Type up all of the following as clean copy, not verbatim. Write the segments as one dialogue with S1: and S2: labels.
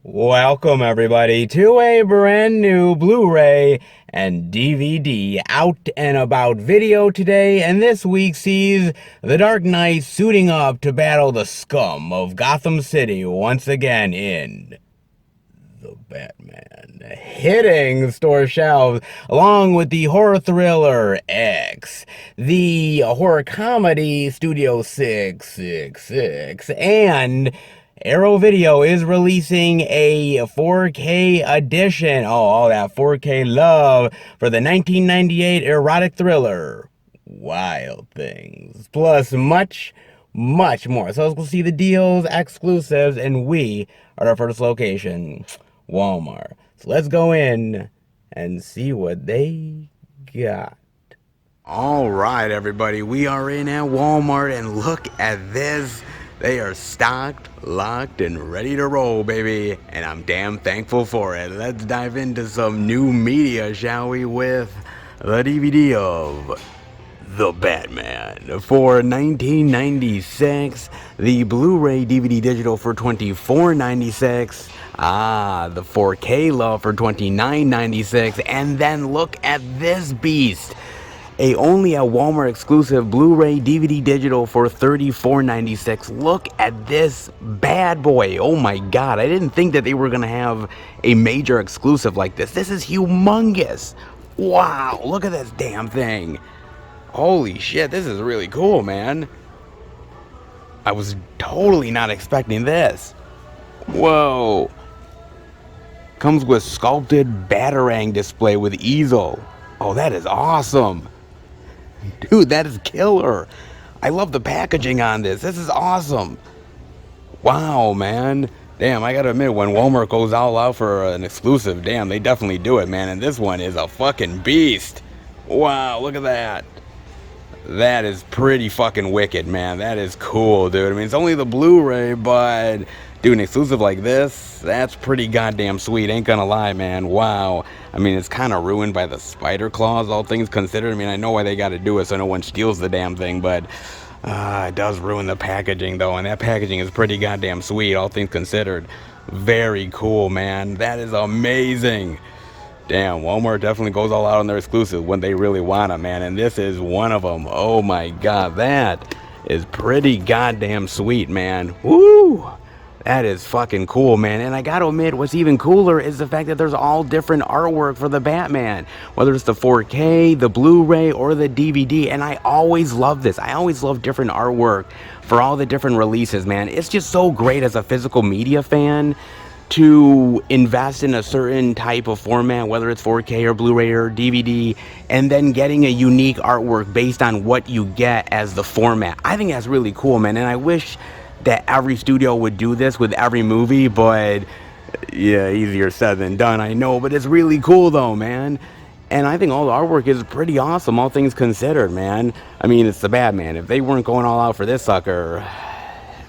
S1: Welcome, everybody, to a brand new Blu-ray and DVD out and about video today, and this week sees the Dark Knight suiting up to battle the scum of Gotham City once again in The Batman, hitting store shelves along with the horror thriller X, the horror comedy Studio 666, and Arrow Video is releasing a 4K edition. All that 4K love for the 1998 erotic thriller Wild Things, plus much more. So we'll see the deals, exclusives, and we are at our first location, Walmart. So let's go in and see what they got. All right, everybody, we are in at Walmart, and look at this. They are stocked, locked, and ready to roll, baby, and I'm damn thankful for it. Let's dive into some new media, shall we, with the DVD of The Batman for $19.96, the Blu-ray DVD digital for $24.96, the 4K love for $29.96, and then look at this beast. A only a Walmart exclusive Blu-ray DVD digital for $34.96. Look at this bad boy. Oh my god, I didn't think that they were gonna have a major exclusive like this. This is humongous. Wow, look at this damn thing. Holy shit, this is really cool, man. I was totally not expecting this. Whoa. Comes with sculpted Batarang display with easel. Oh, that is awesome. Dude, that is killer. I love the packaging on this. This is awesome. Wow, man. Damn, I gotta admit, when Walmart goes all out for an exclusive, damn, they definitely do it, man. And this one is a fucking beast. Wow, look at that. That is pretty fucking wicked, man. That is cool, dude. I mean, it's only the Blu-ray, but dude, an exclusive like this, that's pretty goddamn sweet. Ain't gonna lie, man. Wow. I mean, it's kind of ruined by the spider claws, all things considered. I mean, I know why they got to do it so no one steals the damn thing, but it does ruin the packaging, though. And that packaging is pretty goddamn sweet, all things considered. Very cool, man. That is amazing. Damn, Walmart definitely goes all out on their exclusive when they really want them, man. And this is one of them. Oh my god, that is pretty goddamn sweet, man. Woo! That is fucking cool, man. And I gotta admit, what's even cooler is the fact that there's all different artwork for the Batman. Whether it's the 4K, the Blu-ray, or the DVD. And I always love this. I always love different artwork for all the different releases, man. It's just so great as a physical media fan to invest in a certain type of format, whether it's 4K or Blu-ray or DVD, and then getting a unique artwork based on what you get as the format. I think that's really cool, man, and I wish that every studio would do this with every movie, but yeah, easier said than done, I know, but it's really cool though, man. And I think all the artwork is pretty awesome, all things considered, man. I mean, it's the Batman. If they weren't going all out for this sucker,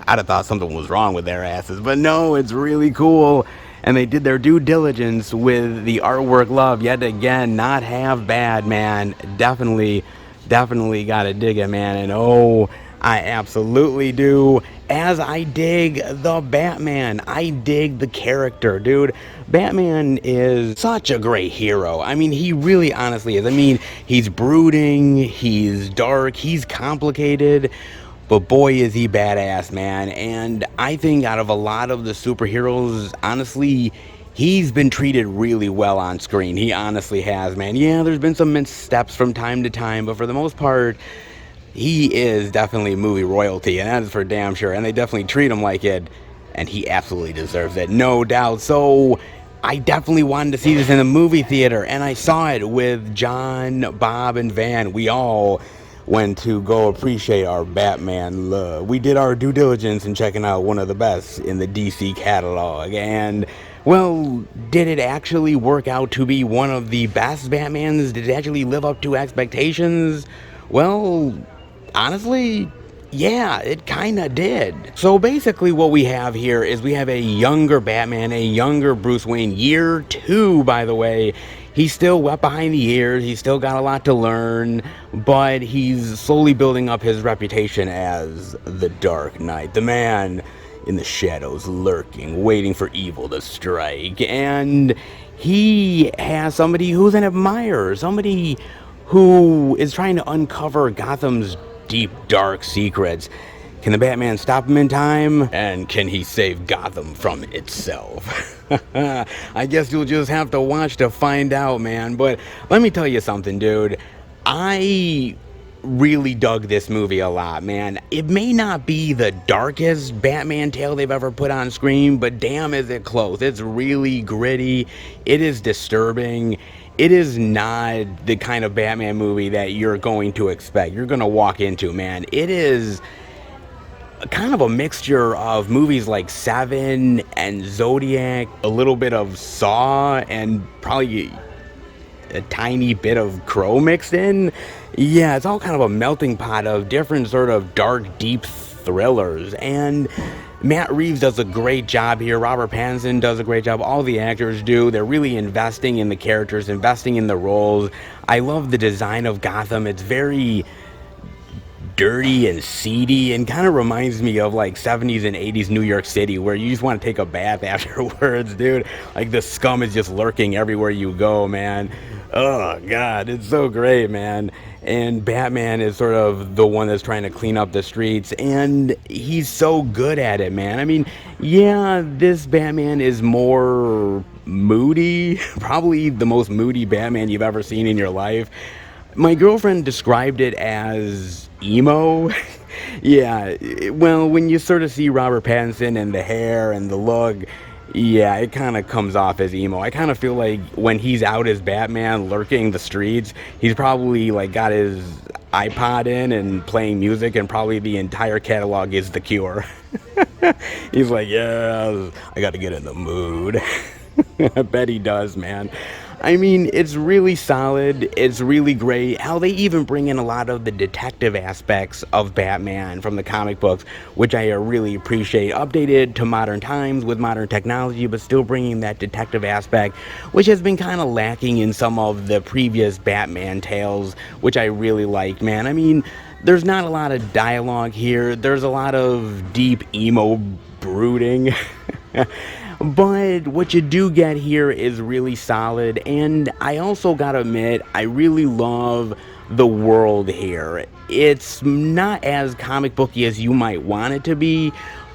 S1: I'd have thought something was wrong with their asses, but no, it's really cool. And they did their due diligence with the artwork love yet again. Not half bad, man. Definitely gotta dig it, man. And oh, I absolutely do. As I dig the Batman, I dig the character, dude. Batman is such a great hero. I mean, he really honestly is. I mean, he's brooding, he's dark, he's complicated, but boy is he badass, man. And I think out of a lot of the superheroes, honestly, he's been treated really well on screen. He honestly has, man. Yeah, there's been some missteps from time to time, but for the most part, he is definitely movie royalty, and that is for damn sure. And they definitely treat him like it, and he absolutely deserves it, no doubt. So I definitely wanted to see this in the movie theater, and I saw it with John, Bob, and Van. We all went to go appreciate our Batman love. We did our due diligence in checking out one of the best in the DC catalog, and well, did it actually work out to be one of the best Batmans? Did it actually live up to expectations? Well, honestly, yeah, it kinda did. So basically what we have here is we have a younger Batman, a younger Bruce Wayne, year 2, by the way. He's still wet behind the ears, he's still got a lot to learn, but he's slowly building up his reputation as the Dark Knight. The man in the shadows, lurking, waiting for evil to strike. And he has somebody who's an admirer, somebody who is trying to uncover Gotham's deep, dark secrets. Can the Batman stop him in time? And can he save Gotham from itself? I guess you'll just have to watch to find out, man. But let me tell you something, dude. I really dug this movie a lot, man. It may not be the darkest Batman tale they've ever put on screen, but damn is it close. It's really gritty. It is disturbing. It is not the kind of Batman movie that you're going to expect. You're going to walk into, man. It is kind of a mixture of movies like Seven and Zodiac, a little bit of Saw, and probably a tiny bit of Crow mixed in. Yeah, it's all kind of a melting pot of different sort of dark, deep thrillers. And Matt Reeves does a great job here. Robert Pattinson does a great job. All the actors do. They're really investing in the characters, investing in the roles. I love the design of Gotham. It's very dirty and seedy and kind of reminds me of like 70s and 80s New York City, where you just want to take a bath afterwards, dude. Like the scum is just lurking everywhere you go, man. Oh god, it's so great, man. And Batman is sort of the one that's trying to clean up the streets, and he's so good at it, man. I mean, yeah, this Batman is more moody, probably the most moody Batman you've ever seen in your life. My girlfriend described it as emo. Yeah, well, when you sort of see Robert Pattinson and the hair and the look, yeah, it kind of comes off as emo. I kind of feel like when he's out as Batman lurking the streets, he's probably like got his iPod in and playing music, and probably the entire catalog is The Cure. He's like, yeah, I got to get in the mood. I bet he does, man. I mean, it's really solid. It's really great. How they even bring in a lot of the detective aspects of Batman from the comic books, which I really appreciate. Updated to modern times with modern technology, but still bringing that detective aspect, which has been kind of lacking in some of the previous Batman tales, which I really like, man. I mean, there's not a lot of dialogue here. There's a lot of deep emo brooding. But what you do get here is really solid, and I also gotta admit, I really love the world here. It's not as comic booky as you might want it to be,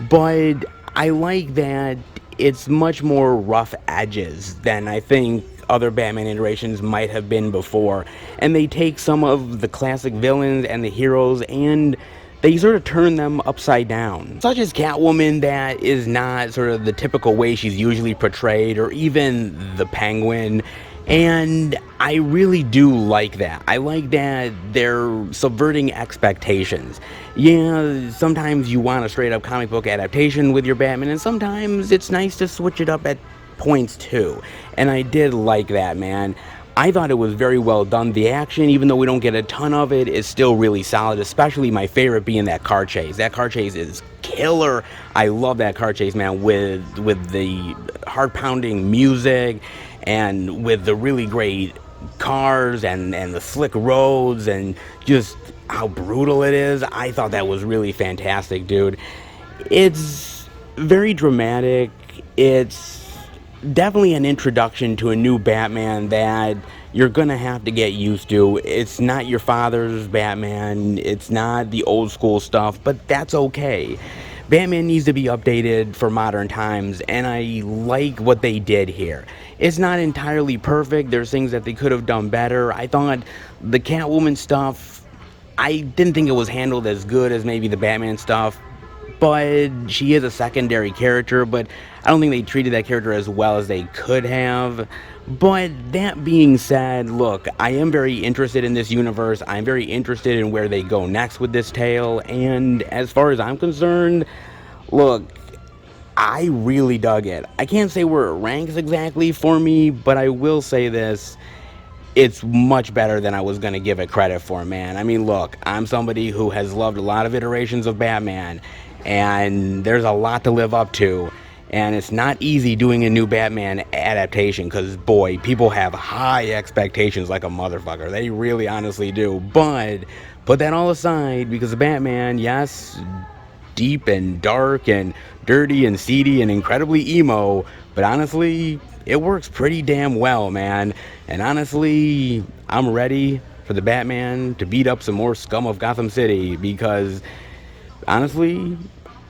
S1: but I like that it's much more rough edges than I think other Batman iterations might have been before. And they take some of the classic villains and the heroes and they sort of turn them upside down. Such as Catwoman, that is not sort of the typical way she's usually portrayed, or even the Penguin. And I really do like that. I like that they're subverting expectations. Yeah, sometimes you want a straight up comic book adaptation with your Batman, and sometimes it's nice to switch it up at points too. And I did like that, man. I thought it was very well done. The action, even though we don't get a ton of it, is still really solid, especially my favorite being that car chase. That car chase is killer. I love that car chase, man, with the heart-pounding music and with the really great cars and the slick roads and just how brutal it is. I thought that was really fantastic, dude. It's very dramatic. It's definitely an introduction to a new Batman that you're gonna have to get used to. It's not your father's Batman, it's not the old school stuff, but that's okay. Batman needs to be updated for modern times, and I like what they did here. It's not entirely perfect. There's things that they could have done better. I thought the Catwoman stuff, I didn't think it was handled as good as maybe the Batman stuff, but she is a secondary character, but I don't think they treated that character as well as they could have. But that being said, look, I am very interested in this universe. I'm very interested in where they go next with this tale, and as far as I'm concerned, look, I really dug it. I can't say where it ranks exactly for me, but I will say this. It's much better than I was going to give it credit for, man. I mean, look, I'm somebody who has loved a lot of iterations of Batman, and there's a lot to live up to, and it's not easy doing a new Batman adaptation, because, boy, people have high expectations like a motherfucker. They really honestly do. But put that all aside, because of Batman, yes, deep and dark and dirty and seedy and incredibly emo, but honestly, it works pretty damn well, man. And honestly, I'm ready for the Batman to beat up some more scum of Gotham City because honestly,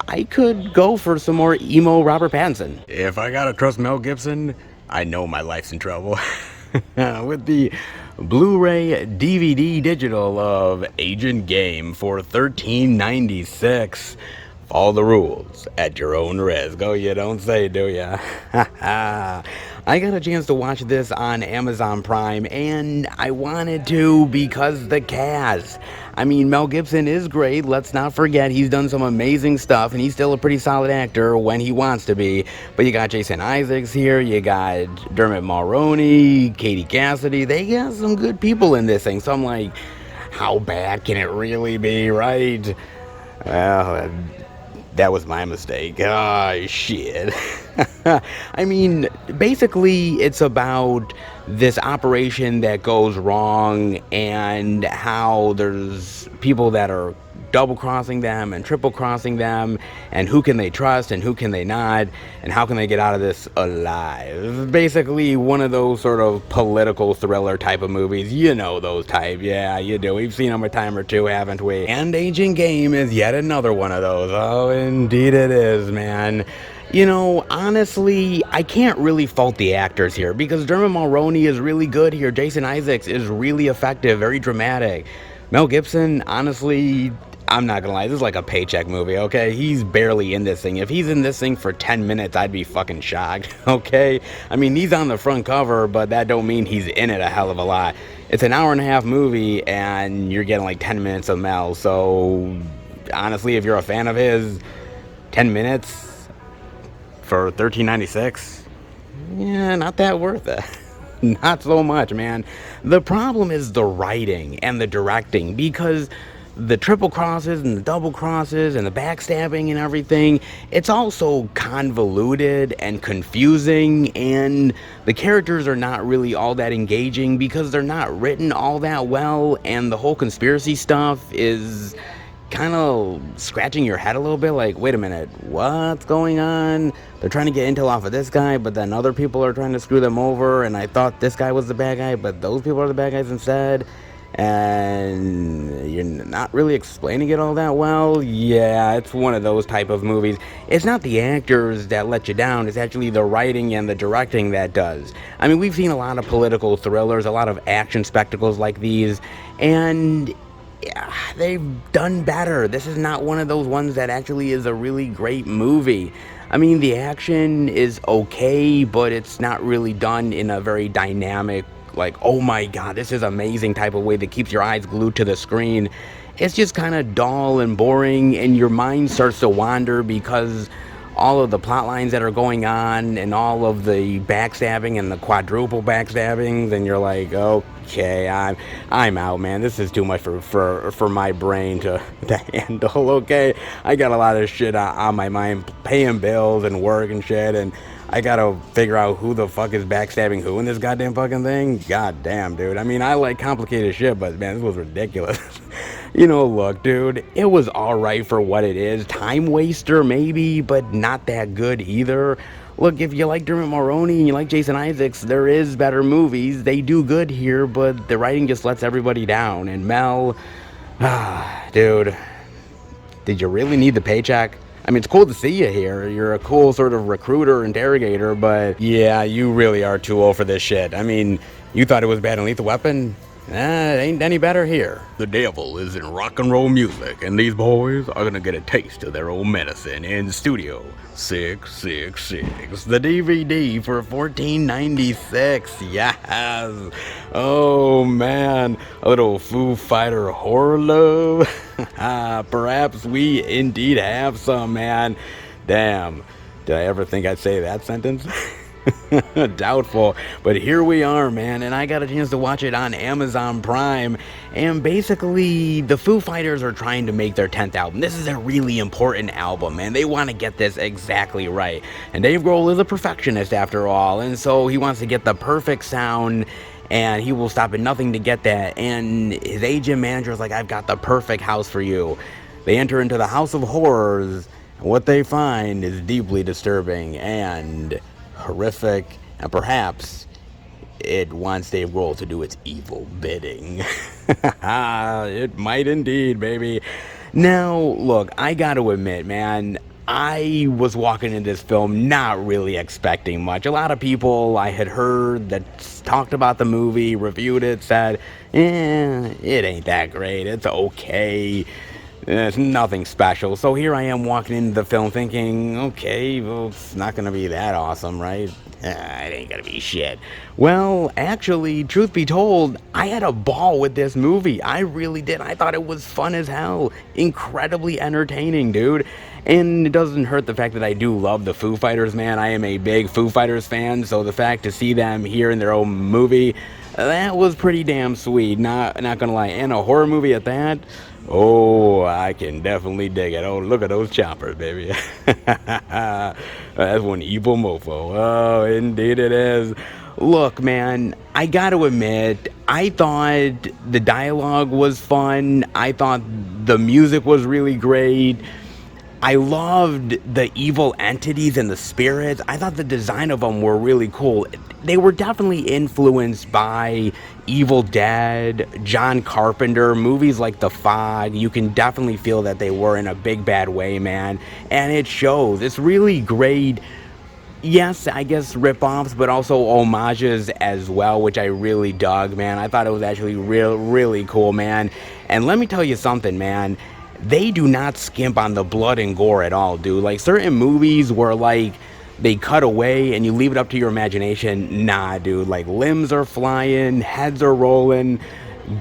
S1: I could go for some more emo Robert Pattinson. If I gotta trust Mel Gibson, I know my life's in trouble. With the Blu-ray DVD digital of Agent Game for $13.96. Follow the rules at your own risk. Oh, you don't say, do ya? I got a chance to watch this on Amazon Prime, and I wanted to because the cast. I mean, Mel Gibson is great. Let's not forget he's done some amazing stuff, and he's still a pretty solid actor when he wants to be. But you got Jason Isaacs here, you got Dermot Mulroney, Katie Cassidy. They got some good people in this thing. So I'm like, how bad can it really be, right? Well, that was my mistake. Oh, shit. I mean, basically, it's about this operation that goes wrong and how there's people that are double crossing them and triple crossing them, and who can they trust and who can they not, and how can they get out of this alive. Basically one of those sort of political thriller type of movies. You know those type. Yeah, you do. We've seen them a time or two, haven't we? And Agent Game is yet another one of those. Oh, indeed it is, man. You know, honestly, I can't really fault the actors here because Dermot Mulroney is really good here. Jason Isaacs is really effective, very dramatic. Mel Gibson, honestly, I'm not gonna lie, this is like a paycheck movie, okay? He's barely in this thing. If he's in this thing for 10 minutes, I'd be fucking shocked, okay? I mean, he's on the front cover, but that don't mean he's in it a hell of a lot. It's an hour and a half movie, and you're getting like 10 minutes of Mel, so honestly, if you're a fan of his, 10 minutes for $13.96, yeah, not that worth it. Not so much, man. The problem is the writing and the directing, because the triple crosses and the double crosses and the backstabbing and everything, it's all so convoluted and confusing, and the characters are not really all that engaging because they're not written all that well, and the whole conspiracy stuff is kind of scratching your head a little bit, like, wait a minute, what's going on? They're trying to get intel off of this guy, but then other people are trying to screw them over, and I thought this guy was the bad guy, but those people are the bad guys instead, and you're not really explaining it all that well. Yeah, it's one of those type of movies. It's not the actors that let you down, it's actually the writing and the directing that does. I mean, we've seen a lot of political thrillers, a lot of action spectacles like these, and yeah, they've done better. This is not one of those ones that actually is a really great movie. I mean, the action is okay, but it's not really done in a very dynamic, like, oh my god, this is amazing type of way that keeps your eyes glued to the screen. It's just kind of dull and boring, and your mind starts to wander because all of the plot lines that are going on and all of the backstabbing and the quadruple backstabbings, and you're like, okay, I'm out, man. This is too much for my brain to handle. Okay, I got a lot of shit on my mind, paying bills and work and shit, and I gotta figure out who the fuck is backstabbing who in this goddamn fucking thing. God damn, dude. I mean, I like complicated shit, but man, this was ridiculous. You know, look, dude, it was alright for what it is. Time waster, maybe, but not that good either. Look, if you like Dermot Mulroney and you like Jason Isaacs, there is better movies. They do good here, but the writing just lets everybody down. And Mel, dude, did you really need the paycheck? I mean, it's cool to see you here. You're a cool sort of recruiter, interrogator, but yeah, you really are too old for this shit. I mean, you thought it was bad in Lethal Weapon? It ain't any better here. The devil is in rock and roll music, and these boys are gonna get a taste of their own medicine in Studio 666. The DVD for $14.96. Yes. Oh man, a little Foo Fighter horror love. Perhaps we indeed have some, man. Damn, did I ever think I'd say that sentence? Doubtful, but here we are, man, and I got a chance to watch it on Amazon Prime. And basically, the Foo Fighters are trying to make their 10th album. This is a really important album, man. They want to get this exactly right. And Dave Grohl is a perfectionist after all, and so he wants to get the perfect sound, and he will stop at nothing to get that. And his agent manager is like, I've got the perfect house for you. They enter into the House of Horrors, and what they find is deeply disturbing and horrific, and perhaps it wants Dave Grohl to do its evil bidding. It might indeed, baby. Now, look, I gotta admit, man, I was walking into this film not really expecting much. A lot of people I had heard that talked about the movie, reviewed it, said, it ain't that great, it's okay. It's nothing special. So here I am walking into the film thinking, okay, well, it's not going to be that awesome, right? It ain't going to be shit. Well, actually, truth be told, I had a ball with this movie. I really did. I thought it was fun as hell. Incredibly entertaining, dude. And it doesn't hurt the fact that I do love the Foo Fighters, man. I am a big Foo Fighters fan, so the fact to see them here in their own movie, that was pretty damn sweet. Not gonna lie. And a horror movie at that? Oh, I can definitely dig it. Oh, look at those choppers, baby. That's one evil mofo. Oh, indeed it is. Look, man, I gotta admit, I thought the dialogue was fun. I thought the music was really great. I loved the evil entities and the spirits. I thought the design of them were really cool. They were definitely influenced by Evil Dead, John Carpenter, movies like The Fog. You can definitely feel that they were in a big bad way, man. And it shows. It's really great. Yes, I guess rip-offs, but also homages as well, which I really dug, man. I thought it was actually really cool, man. And let me tell you something, man. They do not skimp on the blood and gore at all, dude. Like, certain movies where, like, they cut away and you leave it up to your imagination. Nah, dude. Like, limbs are flying, heads are rolling,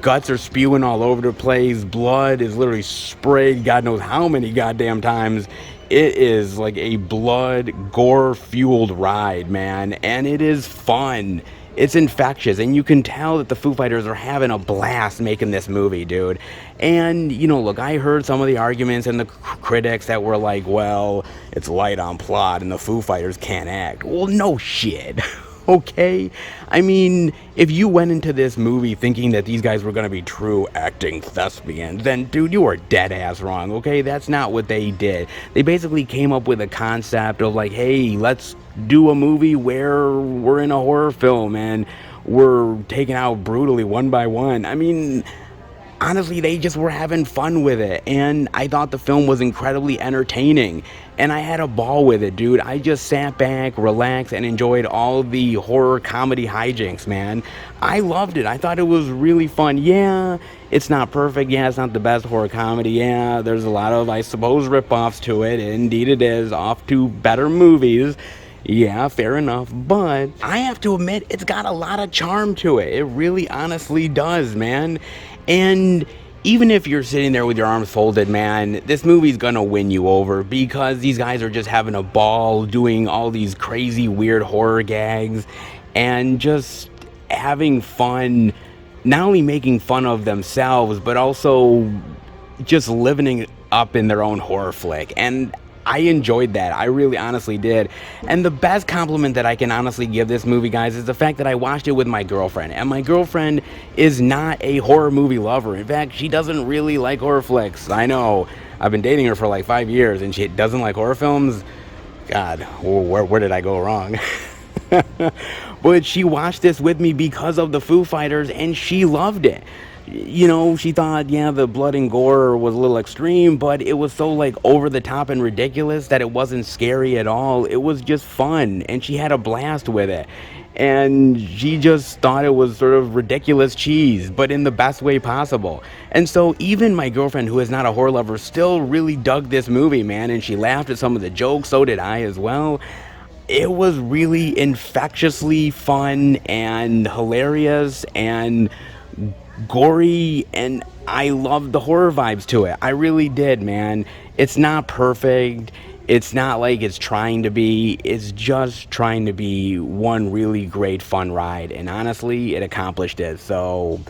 S1: guts are spewing all over the place, blood is literally sprayed God knows how many goddamn times. It is like a blood, gore-fueled ride, man, and it is fun. It's infectious, and you can tell that the Foo Fighters are having a blast making this movie, dude. And, you know, look, I heard some of the arguments and the critics that were like, well, it's light on plot and the Foo Fighters can't act. Well, no shit. Okay? I mean, if you went into this movie thinking that these guys were going to be true acting thespians, then, dude, you are dead ass wrong, okay? That's not what they did. They basically came up with a concept of like, hey, let's do a movie where we're in a horror film and we're taken out brutally one by one. I mean, honestly, they just were having fun with it, and I thought the film was incredibly entertaining, and I had a ball with it, dude. I just sat back, relaxed, and enjoyed all the horror comedy hijinks, man. I loved it. I thought it was really fun. Yeah, it's not perfect. Yeah, it's not the best horror comedy. Yeah, there's a lot of, I suppose, rip-offs to it. Indeed it is, off to better movies. Yeah, fair enough, but I have to admit, it's got a lot of charm to it. It really honestly does, man. And even if you're sitting there with your arms folded, man, this movie's gonna win you over because these guys are just having a ball doing all these crazy, weird horror gags and just having fun, not only making fun of themselves, but also just living it up in their own horror flick. And I enjoyed that. I really honestly did. And the best compliment that I can honestly give this movie, guys, is the fact that I watched it with my girlfriend. And my girlfriend is not a horror movie lover. In fact, she doesn't really like horror flicks. I know. I've been dating her for like 5 years and she doesn't like horror films. God, where did I go wrong? But she watched this with me because of the Foo Fighters and she loved it. You know, she thought, yeah, the blood and gore was a little extreme, but it was so, like, over the top and ridiculous that it wasn't scary at all. It was just fun, and she had a blast with it. And she just thought it was sort of ridiculous cheese, but in the best way possible. And so even my girlfriend, who is not a horror lover, still really dug this movie, man, and she laughed at some of the jokes. So did I as well. It was really infectiously fun and hilarious and gory, and I loved the horror vibes to it. I really did, man. It's not perfect. It's not like it's trying to be. It's just trying to be one really great fun ride, and honestly, it accomplished it. So,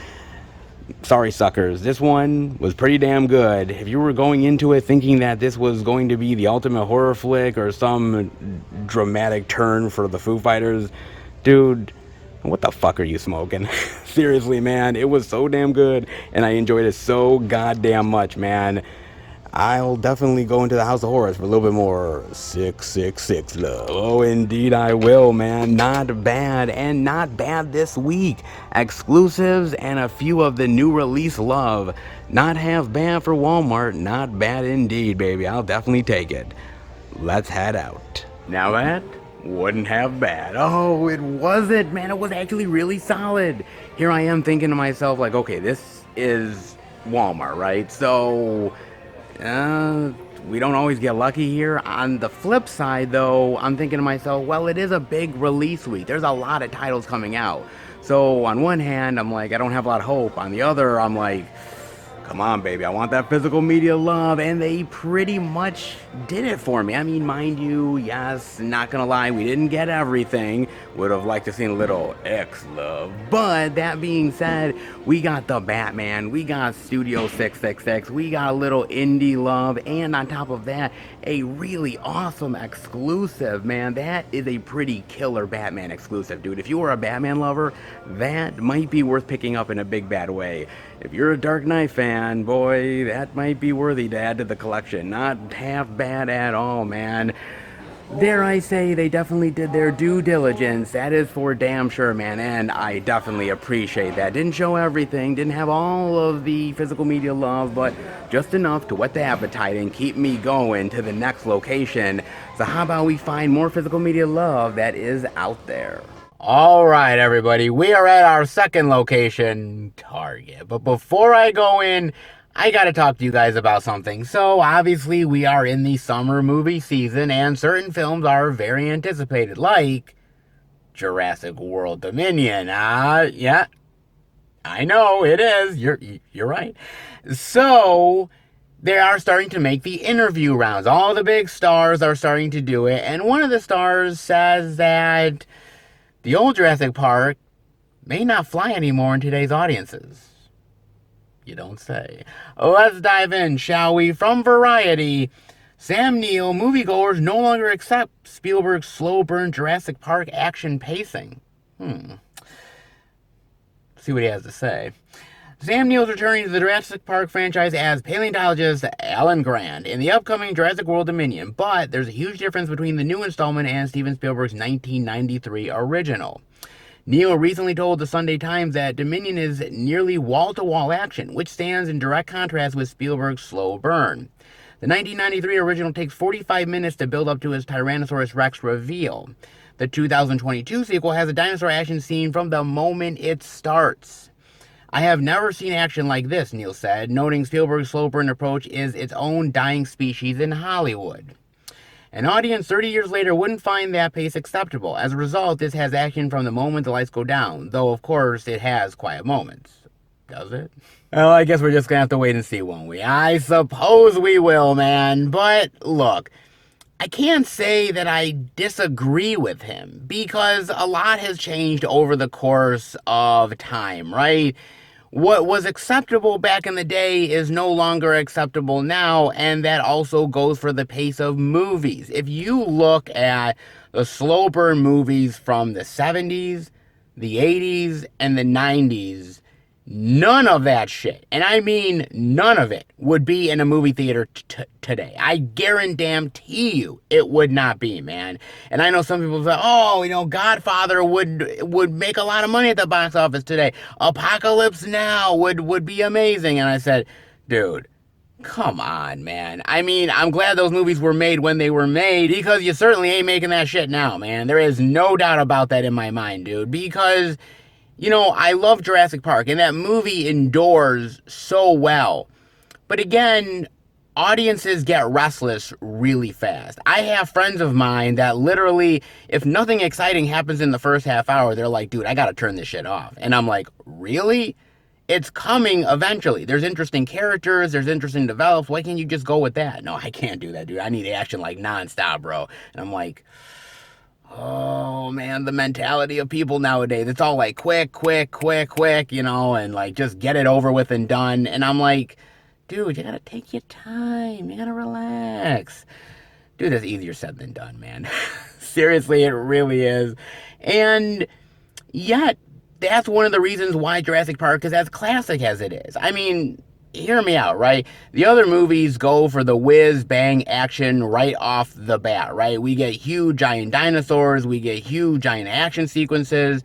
S1: sorry, suckers. This one was pretty damn good. If you were going into it thinking that this was going to be the ultimate horror flick or some dramatic turn for the Foo Fighters, dude, what the fuck are you smoking? Seriously, man, it was so damn good, and I enjoyed it so goddamn much, man. I'll definitely go into the House of Horrors for a little bit more 666 love. Oh, indeed I will, man. Not bad, and not bad this week. Exclusives and a few of the new release love. Not half bad for Walmart. Not bad indeed, baby. I'll definitely take it. Let's head out. Now that wouldn't have bad. Oh, it wasn't, man. It was actually really solid. Here I am thinking to myself, like, okay, this is Walmart, right? So, we don't always get lucky here. On the flip side, though, I'm thinking to myself, well, it is a big release week. There's a lot of titles coming out. So, on one hand, I'm like, I don't have a lot of hope. On the other, I'm like, come on, baby, I want that physical media love, and they pretty much did it for me. I mean, mind you, yes, not gonna lie, we didn't get everything. Would have liked to see a little X love. But that being said, we got the Batman, we got Studio 666, we got a little indie love, and on top of that, a really awesome exclusive, man. That is a pretty killer Batman exclusive, dude. If you are a Batman lover, that might be worth picking up in a big bad way. If you're a Dark Knight fan, boy, that might be worthy to add to the collection. Not half bad at all, man. Dare I say, they definitely did their due diligence. That is for damn sure, man, and I definitely appreciate that. Didn't show everything, didn't have all of the physical media love, but just enough to whet the appetite and keep me going to the next location. So how about we find more physical media love that is out there? All right, everybody, we are at our second location, Target. But before I go in, I gotta talk to you guys about something. So, obviously, we are in the summer movie season, and certain films are very anticipated, like Jurassic World Dominion. Yeah, I know, it is. You're right. So, they are starting to make the interview rounds. All the big stars are starting to do it, and one of the stars says that the old Jurassic Park may not fly anymore in today's audiences. You don't say. Let's dive in, shall we? From Variety, Sam Neill, moviegoers no longer accept Spielberg's slow burn Jurassic Park action pacing. See what he has to say. Sam Neill's returning to the Jurassic Park franchise as paleontologist Alan Grant in the upcoming Jurassic World Dominion, but there's a huge difference between the new installment and Steven Spielberg's 1993 original. Neill recently told the Sunday Times that Dominion is nearly wall-to-wall action, which stands in direct contrast with Spielberg's slow burn. The 1993 original takes 45 minutes to build up to his Tyrannosaurus Rex reveal. The 2022 sequel has a dinosaur action scene from the moment it starts. I have never seen action like this, Neill said, noting Spielberg's slow burn approach is its own dying species in Hollywood. An audience 30 years later wouldn't find that pace acceptable. As a result, this has action from the moment the lights go down, though of course it has quiet moments. Does it? Well, I guess we're just gonna have to wait and see, won't we? I suppose we will, man. But look, I can't say that I disagree with him, because a lot has changed over the course of time, right? What was acceptable back in the day is no longer acceptable now, and that also goes for the pace of movies. If you look at the slow burn movies from the 70s, the 80s, and the 90s, none of that shit, and I mean none of it, would be in a movie theater today. I guarantee you it would not be, man. And I know some people say, oh, Godfather would make a lot of money at the box office today. Apocalypse Now would be amazing. And I said, dude, come on, man. I mean, I'm glad those movies were made when they were made, because you certainly ain't making that shit now, man. There is no doubt about that in my mind, dude, because I love Jurassic Park, and that movie endures so well. But again, audiences get restless really fast. I have friends of mine that literally, if nothing exciting happens in the first half hour, they're like, dude, I gotta turn this shit off. And I'm like, really? It's coming eventually. There's interesting characters, there's interesting develops. Why can't you just go with that? No, I can't do that, dude. I need action like nonstop, bro. And I'm like, oh, man, the mentality of people nowadays. It's all like quick, and like just get it over with and done. And I'm like, dude, you gotta take your time. You gotta relax. Dude, that's easier said than done, man. Seriously, it really is. And yet, that's one of the reasons why Jurassic Park is as classic as it is. I mean, hear me out, right? The other movies go for the whiz bang action right off the bat, right? We get huge giant dinosaurs, we get huge giant action sequences,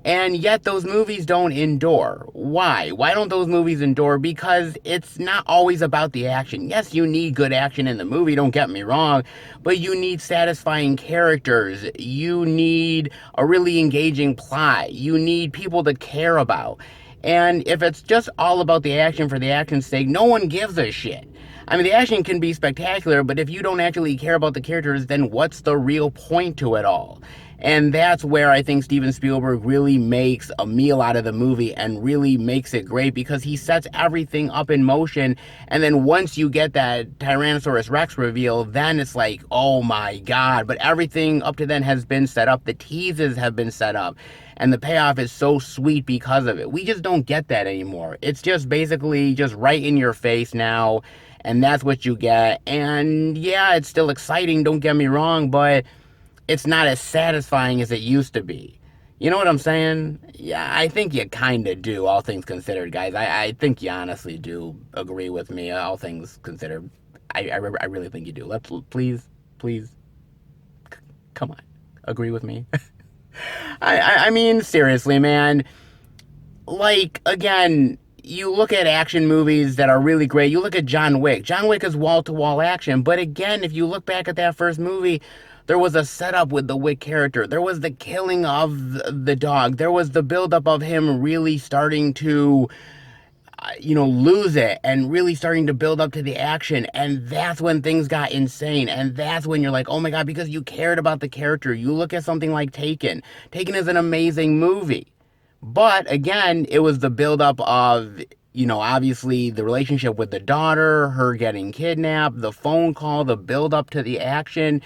S1: and yet those movies don't endure. Why? Why don't those movies endure? Because it's not always about the action. Yes, you need good action in the movie, don't get me wrong, but you need satisfying characters. You need a really engaging plot. You need people to care about. And if it's just all about the action for the action's sake, no one gives a shit. I mean, the action can be spectacular, but if you don't actually care about the characters, then what's the real point to it all? And that's where I think Steven Spielberg really makes a meal out of the movie and really makes it great, because he sets everything up in motion. And then once you get that Tyrannosaurus Rex reveal, then it's like, oh my God. But everything up to then has been set up. The teases have been set up. And the payoff is so sweet because of it. We just don't get that anymore. It's just basically just right in your face now. And that's what you get. And yeah, it's still exciting, don't get me wrong, but it's not as satisfying as it used to be. You know what I'm saying? Yeah, I think you kind of do, all things considered, guys. I think you honestly do agree with me, all things considered. I really think you do. Let's, please, come on, agree with me. I mean, seriously, man. Like, again, you look at action movies that are really great. You look at John Wick. John Wick is wall-to-wall action. But again, if you look back at that first movie, there was a setup with the Wick character. There was the killing of the dog. There was the buildup of him really starting to, lose it and really starting to build up to the action. And that's when things got insane. And that's when you're like, oh my God, because you cared about the character. You look at something like Taken. Taken is an amazing movie. But again, it was the buildup of, obviously the relationship with the daughter, her getting kidnapped, the phone call, the buildup to the action.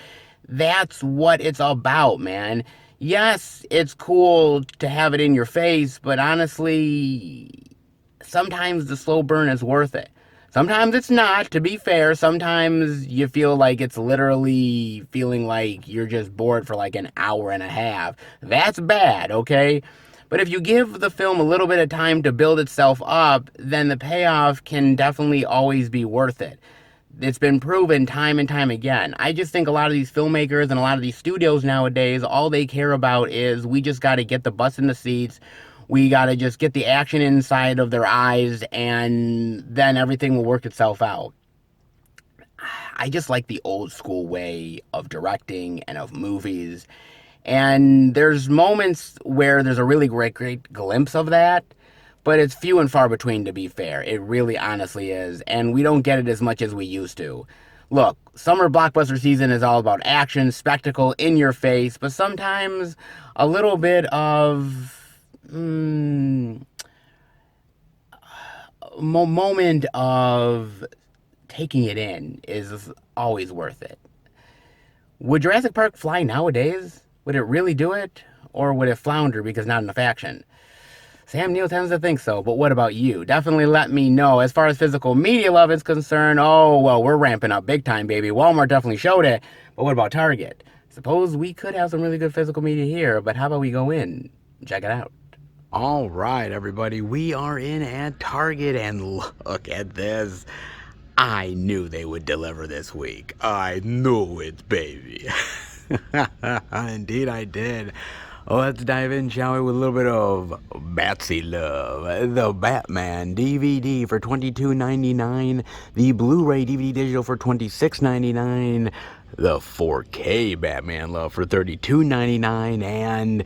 S1: That's what it's about, man. Yes, it's cool to have it in your face, but honestly, sometimes the slow burn is worth it. Sometimes it's not, to be fair. Sometimes you feel like it's literally feeling like you're just bored for like an hour and a half. That's bad, okay? But if you give the film a little bit of time to build itself up, then the payoff can definitely always be worth it. It's been proven time and time again. I just think a lot of these filmmakers and a lot of these studios nowadays, all they care about is we just got to get the butts in the seats. We got to just get the action inside of their eyes, and then everything will work itself out. I just like the old school way of directing and of movies. And there's moments where there's a really great glimpse of that, but it's few and far between, to be fair. It really honestly is, and we don't get it as much as we used to. Look, summer blockbuster season is all about action, spectacle, in your face, but sometimes a little bit of moment of taking it in is always worth it. Would Jurassic Park fly nowadays? Would it really do it? Or would it flounder because not enough action? Sam Neill tends to think so, but what about you? Definitely let me know. As far as physical media love is concerned, oh, well, we're ramping up big time, baby. Walmart definitely showed it, but what about Target? Suppose we could have some really good physical media here, but how about we go in, check it out. All right, everybody, we are in at Target, and look at this. I knew they would deliver this week. I knew it, baby. Indeed I did. Let's dive in, shall we, with a little bit of Batsy love. The Batman DVD for $22.99. The Blu-ray DVD digital for $26.99. The 4K Batman love for $32.99. And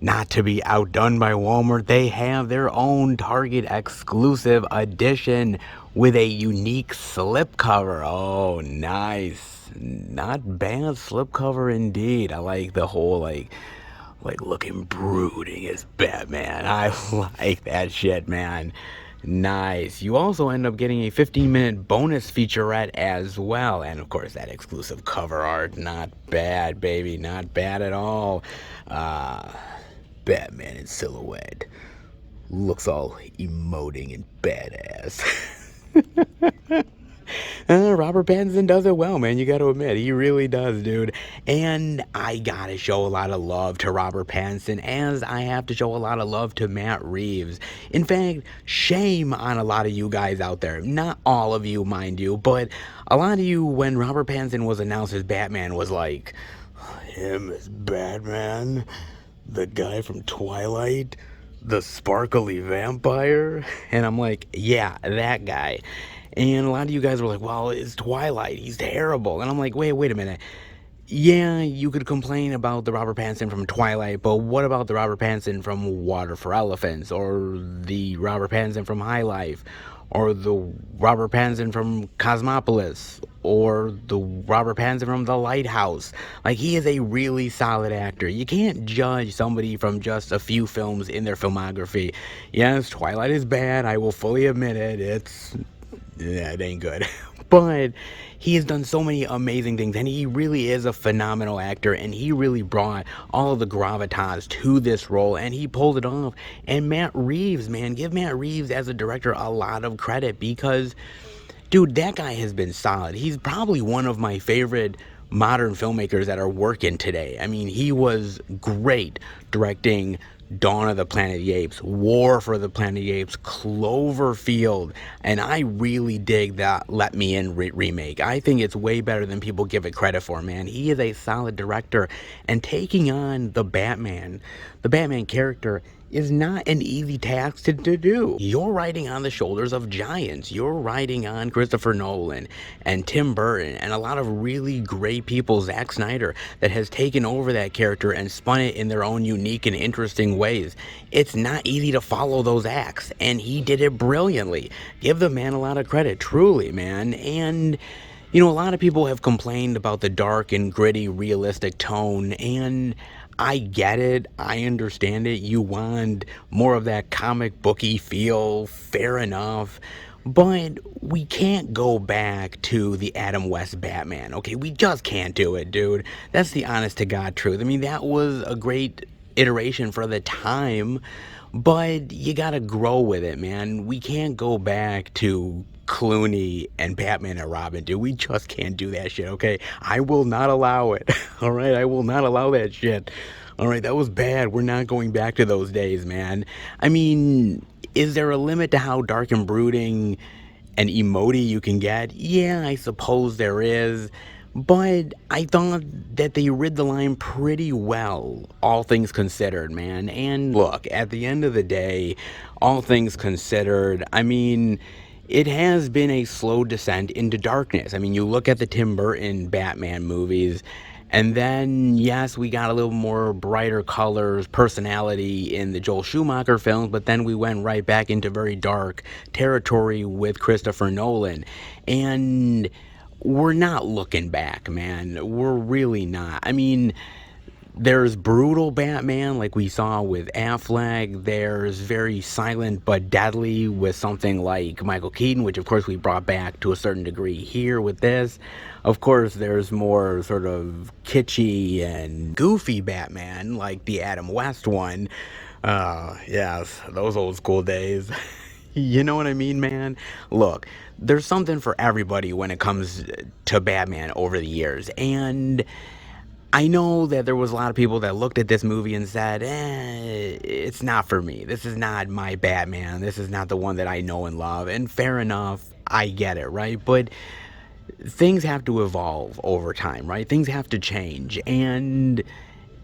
S1: not to be outdone by Walmart, they have their own Target exclusive edition with a unique slipcover. Oh, nice. Not bad slipcover indeed. I like the whole, like looking brooding as Batman. I like that shit, man. Nice. You also end up getting a 15-minute bonus featurette as well. And, of course, that exclusive cover art. Not bad, baby. Not bad at all. Batman in silhouette. Looks all emoting and badass. Robert Pattinson does it well, man. You got to admit, he really does, dude. And I gotta show a lot of love to Robert Pattinson, as I have to show a lot of love to Matt Reeves. In fact, shame on a lot of you guys out there. Not all of you, mind you, but a lot of you, when Robert Pattinson was announced as Batman, was like, him as Batman? The guy from Twilight? The sparkly vampire? And I'm like, yeah, that guy. And a lot of you guys were like, well, it's Twilight, he's terrible. And I'm like, wait a minute. Yeah, you could complain about the Robert Pattinson from Twilight, but what about the Robert Pattinson from Water for Elephants, or the Robert Pattinson from High Life, or the Robert Pattinson from Cosmopolis, or the Robert Pattinson from The Lighthouse? Like, he is a really solid actor. You can't judge somebody from just a few films in their filmography. Yes, Twilight is bad, I will fully admit it. It ain't good. But he has done so many amazing things, and he really is a phenomenal actor, and he really brought all of the gravitas to this role, and he pulled it off. And Matt Reeves, man, give Matt Reeves as a director a lot of credit, because, dude, that guy has been solid. He's probably one of my favorite modern filmmakers that are working today. I mean, he was great directing Dawn of the Planet of the Apes, War for the Planet of the Apes, Cloverfield, and I really dig that Let Me In remake. I think it's way better than people give it credit for, man. He is a solid director, and taking on the Batman character, is not an easy task to do. You're riding on the shoulders of giants. You're riding on Christopher Nolan and Tim Burton and a lot of really great people, Zack Snyder, that has taken over that character and spun it in their own unique and interesting ways. It's not easy to follow those acts, and he did it brilliantly. Give the man a lot of credit, truly, man. And you know, a lot of people have complained about the dark and gritty, realistic tone, and I get it. I understand it. You want more of that comic booky feel, fair enough. But we can't go back to the Adam West Batman, okay? We just can't do it, dude. That's the honest to God truth. I mean, that was a great iteration for the time, but you gotta grow with it, man. We can't go back to Clooney and Batman and Robin, dude. We just can't do that shit, okay? I will not allow it. All right, I will not allow that shit. All right, that was bad. We're not going back to those days, man. I mean, is there a limit to how dark and brooding and emoty you can get? Yeah, I suppose there is. But I thought that they rid the line pretty well, all things considered, man. And look, at the end of the day, all things considered, I mean, it has been a slow descent into darkness. I mean, you look at the Tim Burton Batman movies, and then, yes, we got a little more brighter colors, personality in the Joel Schumacher films, but then we went right back into very dark territory with Christopher Nolan. And we're not looking back, man. We're really not. I mean, there's brutal Batman like we saw with Affleck. There's very silent but deadly with something like Michael Keaton, which of course we brought back to a certain degree here with this. Of course, there's more sort of kitschy and goofy Batman like the Adam West one. Yes, those old school days. You know what I mean, man? Look, there's something for everybody when it comes to Batman over the years, and I know that there was a lot of people that looked at this movie and said, it's not for me. This is not my Batman. This is not the one that I know and love. And fair enough, I get it, right? But things have to evolve over time, right? Things have to change. And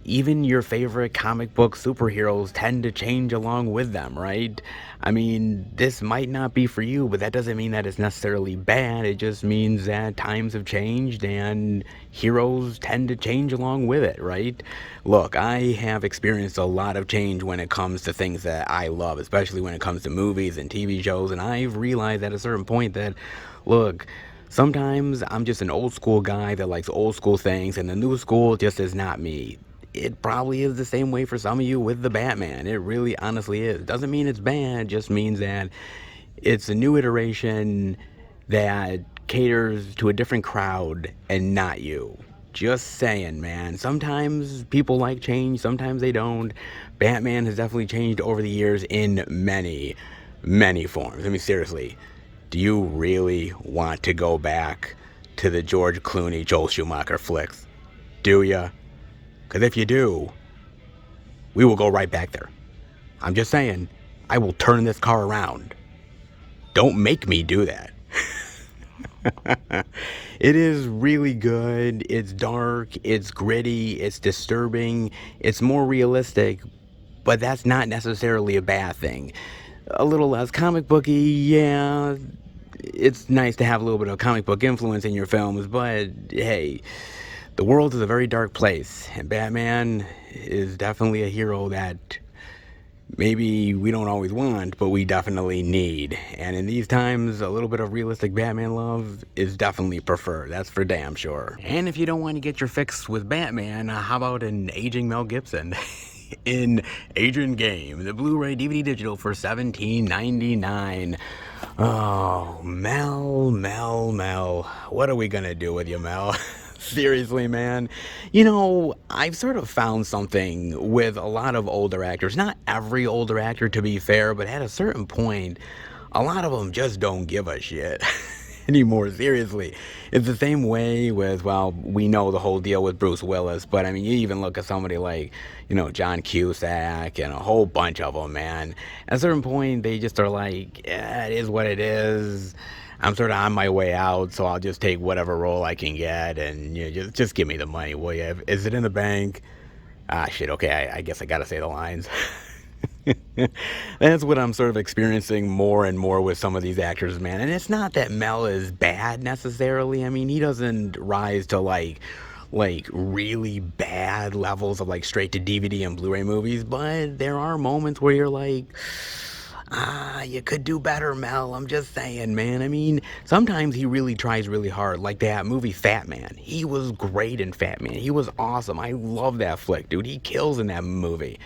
S1: even your favorite comic book superheroes tend to change along with them, right? I mean, this might not be for you, but that doesn't mean that it's necessarily bad. It just means that times have changed and heroes tend to change along with it, right? Look, I have experienced a lot of change when it comes to things that I love, especially when it comes to movies and TV shows, and I've realized at a certain point that, look, sometimes I'm just an old school guy that likes old school things, and the new school just is not me. It probably is the same way for some of you with the Batman. It really honestly is. Doesn't mean it's bad, just means that it's a new iteration that caters to a different crowd and not you. Just saying, man. Sometimes people like change, sometimes they don't. Batman has definitely changed over the years in many, many forms. I mean, seriously. do you really want to go back to the George Clooney, Joel Schumacher flicks? Do ya? Because if you do, we will go right back there. I'm just saying, I will turn this car around. Don't make me do that. It is really good. It's dark, it's gritty, it's disturbing, it's more realistic, but that's not necessarily a bad thing. A little less comic booky, yeah. It's nice to have a little bit of comic book influence in your films, but hey, the world is a very dark place, and Batman is definitely a hero that maybe we don't always want, but we definitely need. And in these times, a little bit of realistic Batman love is definitely preferred. That's for damn sure. And if you don't want to get your fix with Batman, how about an aging Mel Gibson? In Agent Game, the Blu-ray DVD digital for $17.99. Oh, Mel. What are we gonna do with you, Mel? Seriously, man. You know, I've sort of found something with a lot of older actors. Not every older actor, to be fair, but at a certain point, a lot of them just don't give a shit anymore, seriously. It's the same way with, well, we know the whole deal with Bruce Willis, but I mean, you even look at somebody like, John Cusack and a whole bunch of them, man. At a certain point, they just are like, yeah, it is what it is. I'm sort of on my way out, so I'll just take whatever role I can get, and just give me the money, will you? Is it in the bank? Ah, shit, okay, I guess I gotta say the lines. That's what I'm sort of experiencing more and more with some of these actors, man. And it's not that Mel is bad necessarily. I mean, he doesn't rise to like really bad levels of like straight to DVD and Blu-ray movies, but there are moments where you're like, you could do better, Mel. I'm just saying, man. I mean, sometimes he really tries really hard. Like that movie Fat Man. He was great in Fat Man. He was awesome. I love that flick, dude. He kills in that movie.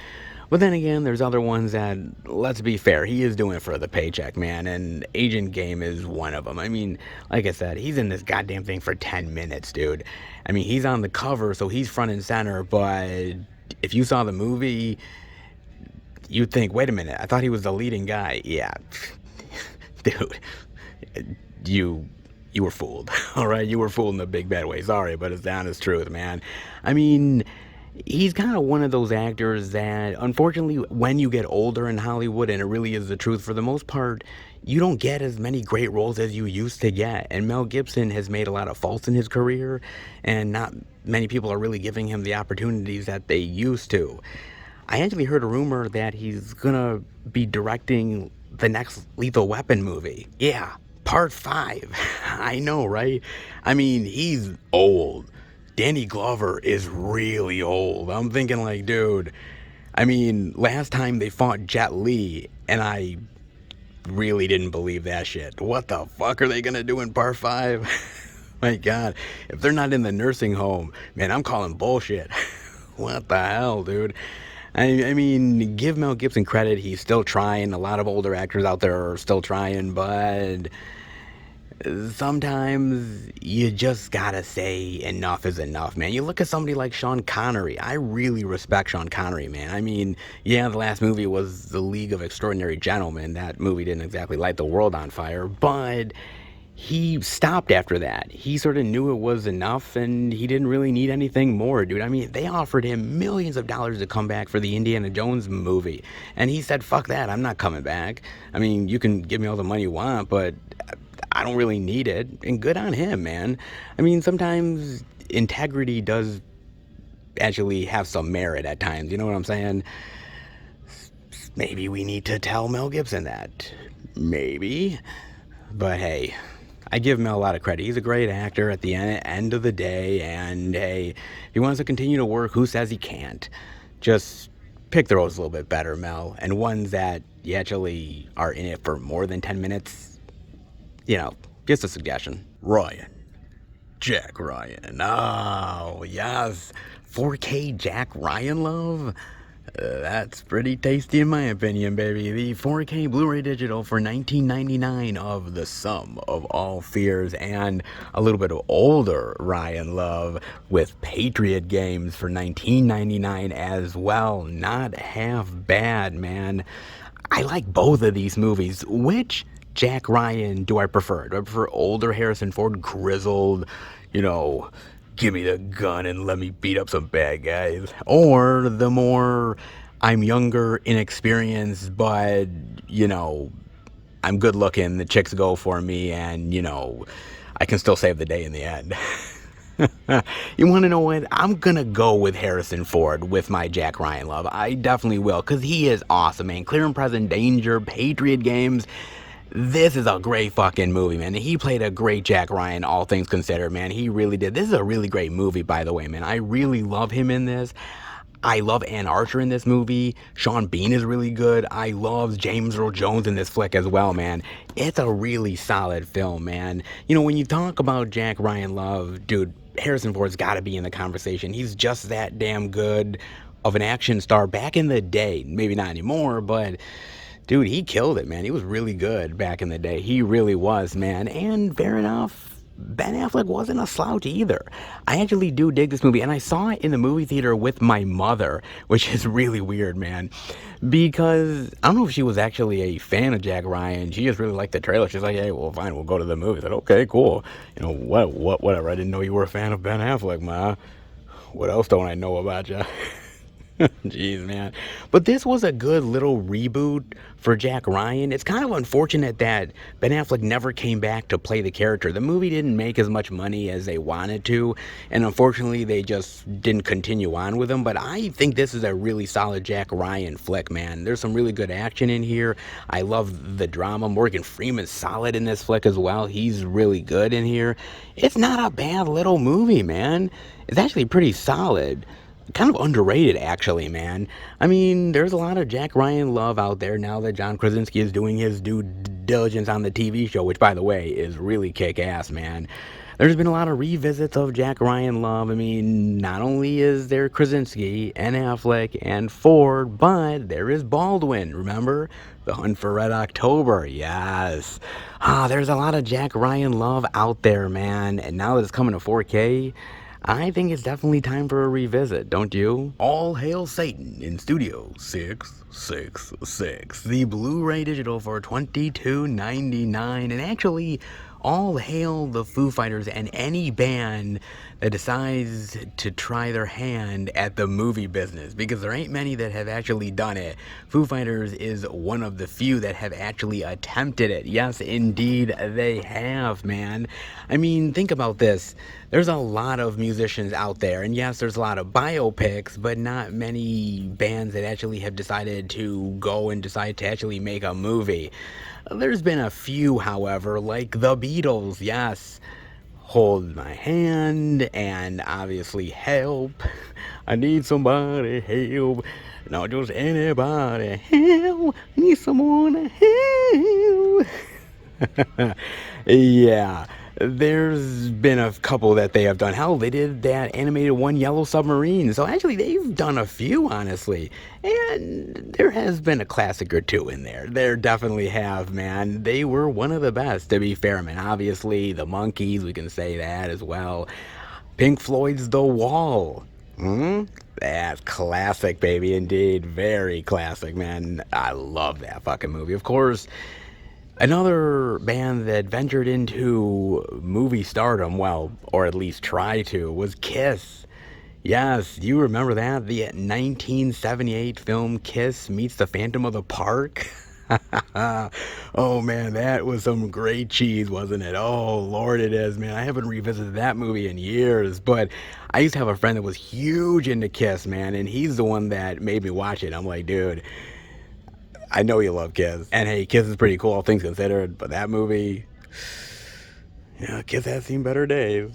S1: But then again, there's other ones that, let's be fair, he is doing it for the paycheck, man, and Agent Game is one of them. I mean, like I said, he's in this goddamn thing for 10 minutes, dude. I mean, he's on the cover, so he's front and center, but if you saw the movie, you'd think, wait a minute, I thought he was the leading guy. Yeah, dude, you were fooled, all right? You were fooled in a big bad way. Sorry, but it's the honest truth, man. I mean, he's kind of one of those actors that, unfortunately, when you get older in Hollywood, and it really is the truth, for the most part, you don't get as many great roles as you used to get. And Mel Gibson has made a lot of faults in his career, and not many people are really giving him the opportunities that they used to. I actually heard a rumor that he's gonna be directing the next Lethal Weapon movie. Yeah, Part 5. I know, right? I mean, he's old. Danny Glover is really old. I'm thinking like, dude, I mean, last time they fought Jet Li, and I really didn't believe that shit. What the fuck are they gonna do in Part 5? My God, if they're not in the nursing home, man, I'm calling bullshit. What the hell, dude? I mean, give Mel Gibson credit, he's still trying. A lot of older actors out there are still trying, but sometimes you just gotta say enough is enough, man. You look at somebody like Sean Connery. I really respect Sean Connery, man. I mean, yeah, the last movie was The League of Extraordinary Gentlemen. That movie didn't exactly light the world on fire, but he stopped after that. He sort of knew it was enough, and he didn't really need anything more, dude. I mean, they offered him millions of dollars to come back for the Indiana Jones movie, and he said, fuck that, I'm not coming back. I mean, you can give me all the money you want, but I don't really need it. And good on him, man. I mean, sometimes integrity does actually have some merit at times, you know what I'm saying? Maybe we need to tell Mel Gibson that. Maybe. But hey, I give Mel a lot of credit. He's a great actor at the end of the day, and hey, if he wants to continue to work, who says he can't? Just pick the roles a little bit better, Mel, and ones that you actually are in it for more than 10 minutes. Just a suggestion. Jack Ryan. Oh, yes. 4K Jack Ryan love? That's pretty tasty in my opinion, baby. The 4K Blu-ray digital for $19.99 of The Sum of All Fears, and a little bit of older Ryan love with Patriot Games for $19.99 as well. Not half bad, man. I like both of these movies. Which Jack Ryan do I prefer? Do I prefer older Harrison Ford, grizzled, you know, give me the gun and let me beat up some bad guys? Or the more I'm younger, inexperienced, but, I'm good looking, the chicks go for me, and, I can still save the day in the end. You want to know what? I'm going to go with Harrison Ford with my Jack Ryan love. I definitely will, because he is awesome, man. Clear and Present Danger, Patriot Games. This is a great fucking movie, man. He played a great Jack Ryan, all things considered, man. He really did. This is a really great movie, by the way, man. I really love him in this. I love Ann Archer in this movie. Sean Bean is really good. I love James Earl Jones in this flick as well, man. It's a really solid film, man. When you talk about Jack Ryan love, dude, Harrison Ford's got to be in the conversation. He's just that damn good of an action star back in the day. Maybe not anymore, but dude, he killed it, man. He was really good back in the day. He really was, man. And fair enough, Ben Affleck wasn't a slouch either. I actually do dig this movie, and I saw it in the movie theater with my mother, which is really weird, man, because I don't know if she was actually a fan of Jack Ryan. She just really liked the trailer. She's like, hey, well, fine, we'll go to the movie. I said, okay, cool. Whatever. I didn't know you were a fan of Ben Affleck, Ma. What else don't I know about you? Jeez, man. But this was a good little reboot for Jack Ryan. It's kind of unfortunate that Ben Affleck never came back to play the character. The movie didn't make as much money as they wanted to, and unfortunately they just didn't continue on with him. But I think this is a really solid Jack Ryan flick, man. There's some really good action in here. I love the drama. Morgan Freeman's solid in this flick as well. He's really good in here. It's not a bad little movie, man. It's actually pretty solid. Kind of underrated, actually, man. I mean, there's a lot of Jack Ryan love out there now that John Krasinski is doing his due diligence on the TV show, which, by the way, is really kick-ass, man. There's been a lot of revisits of Jack Ryan love. I mean, not only is there Krasinski and Affleck and Ford, but there is Baldwin, remember? The Hunt for Red October, yes. There's a lot of Jack Ryan love out there, man. And now that it's coming to 4K, I think it's definitely time for a revisit, don't you? All Hail Satan in Studio 666. The Blu-ray digital for $22.99. And actually, all hail the Foo Fighters and any band that decides to try their hand at the movie business, because there ain't many that have actually done it. Foo Fighters is one of the few that have actually attempted it. Yes, indeed, they have, man. I mean, think about this. There's a lot of musicians out there, and yes, there's a lot of biopics, but not many bands that actually have decided to go and decide to actually make a movie. There's been a few, however, like the Beatles, yes. Hold My Hand, and obviously Help. I need somebody help. Not just anybody help. I need someone to help. Yeah. There's been a couple that they have done. Hell, they did that animated One Yellow Submarine. So actually, they've done a few, honestly. And there has been a classic or two in there. There definitely have, man. They were one of the best, to be fair, man. Obviously, the Monkees, we can say that as well. Pink Floyd's The Wall. That's classic, baby, indeed. Very classic, man. I love that fucking movie. Of course, another band that ventured into movie stardom, well, or at least tried to, was Kiss. Yes, you remember that? The 1978 film Kiss Meets the Phantom of the Park? Oh man, that was some great cheese, wasn't it? Oh Lord, it is, man. I haven't revisited that movie in years, but I used to have a friend that was huge into Kiss, man, and he's the one that made me watch it. I'm like, dude, I know you love Kiss. And hey, Kiss is pretty cool, all things considered, but that movie, yeah, Kiss has seen better days.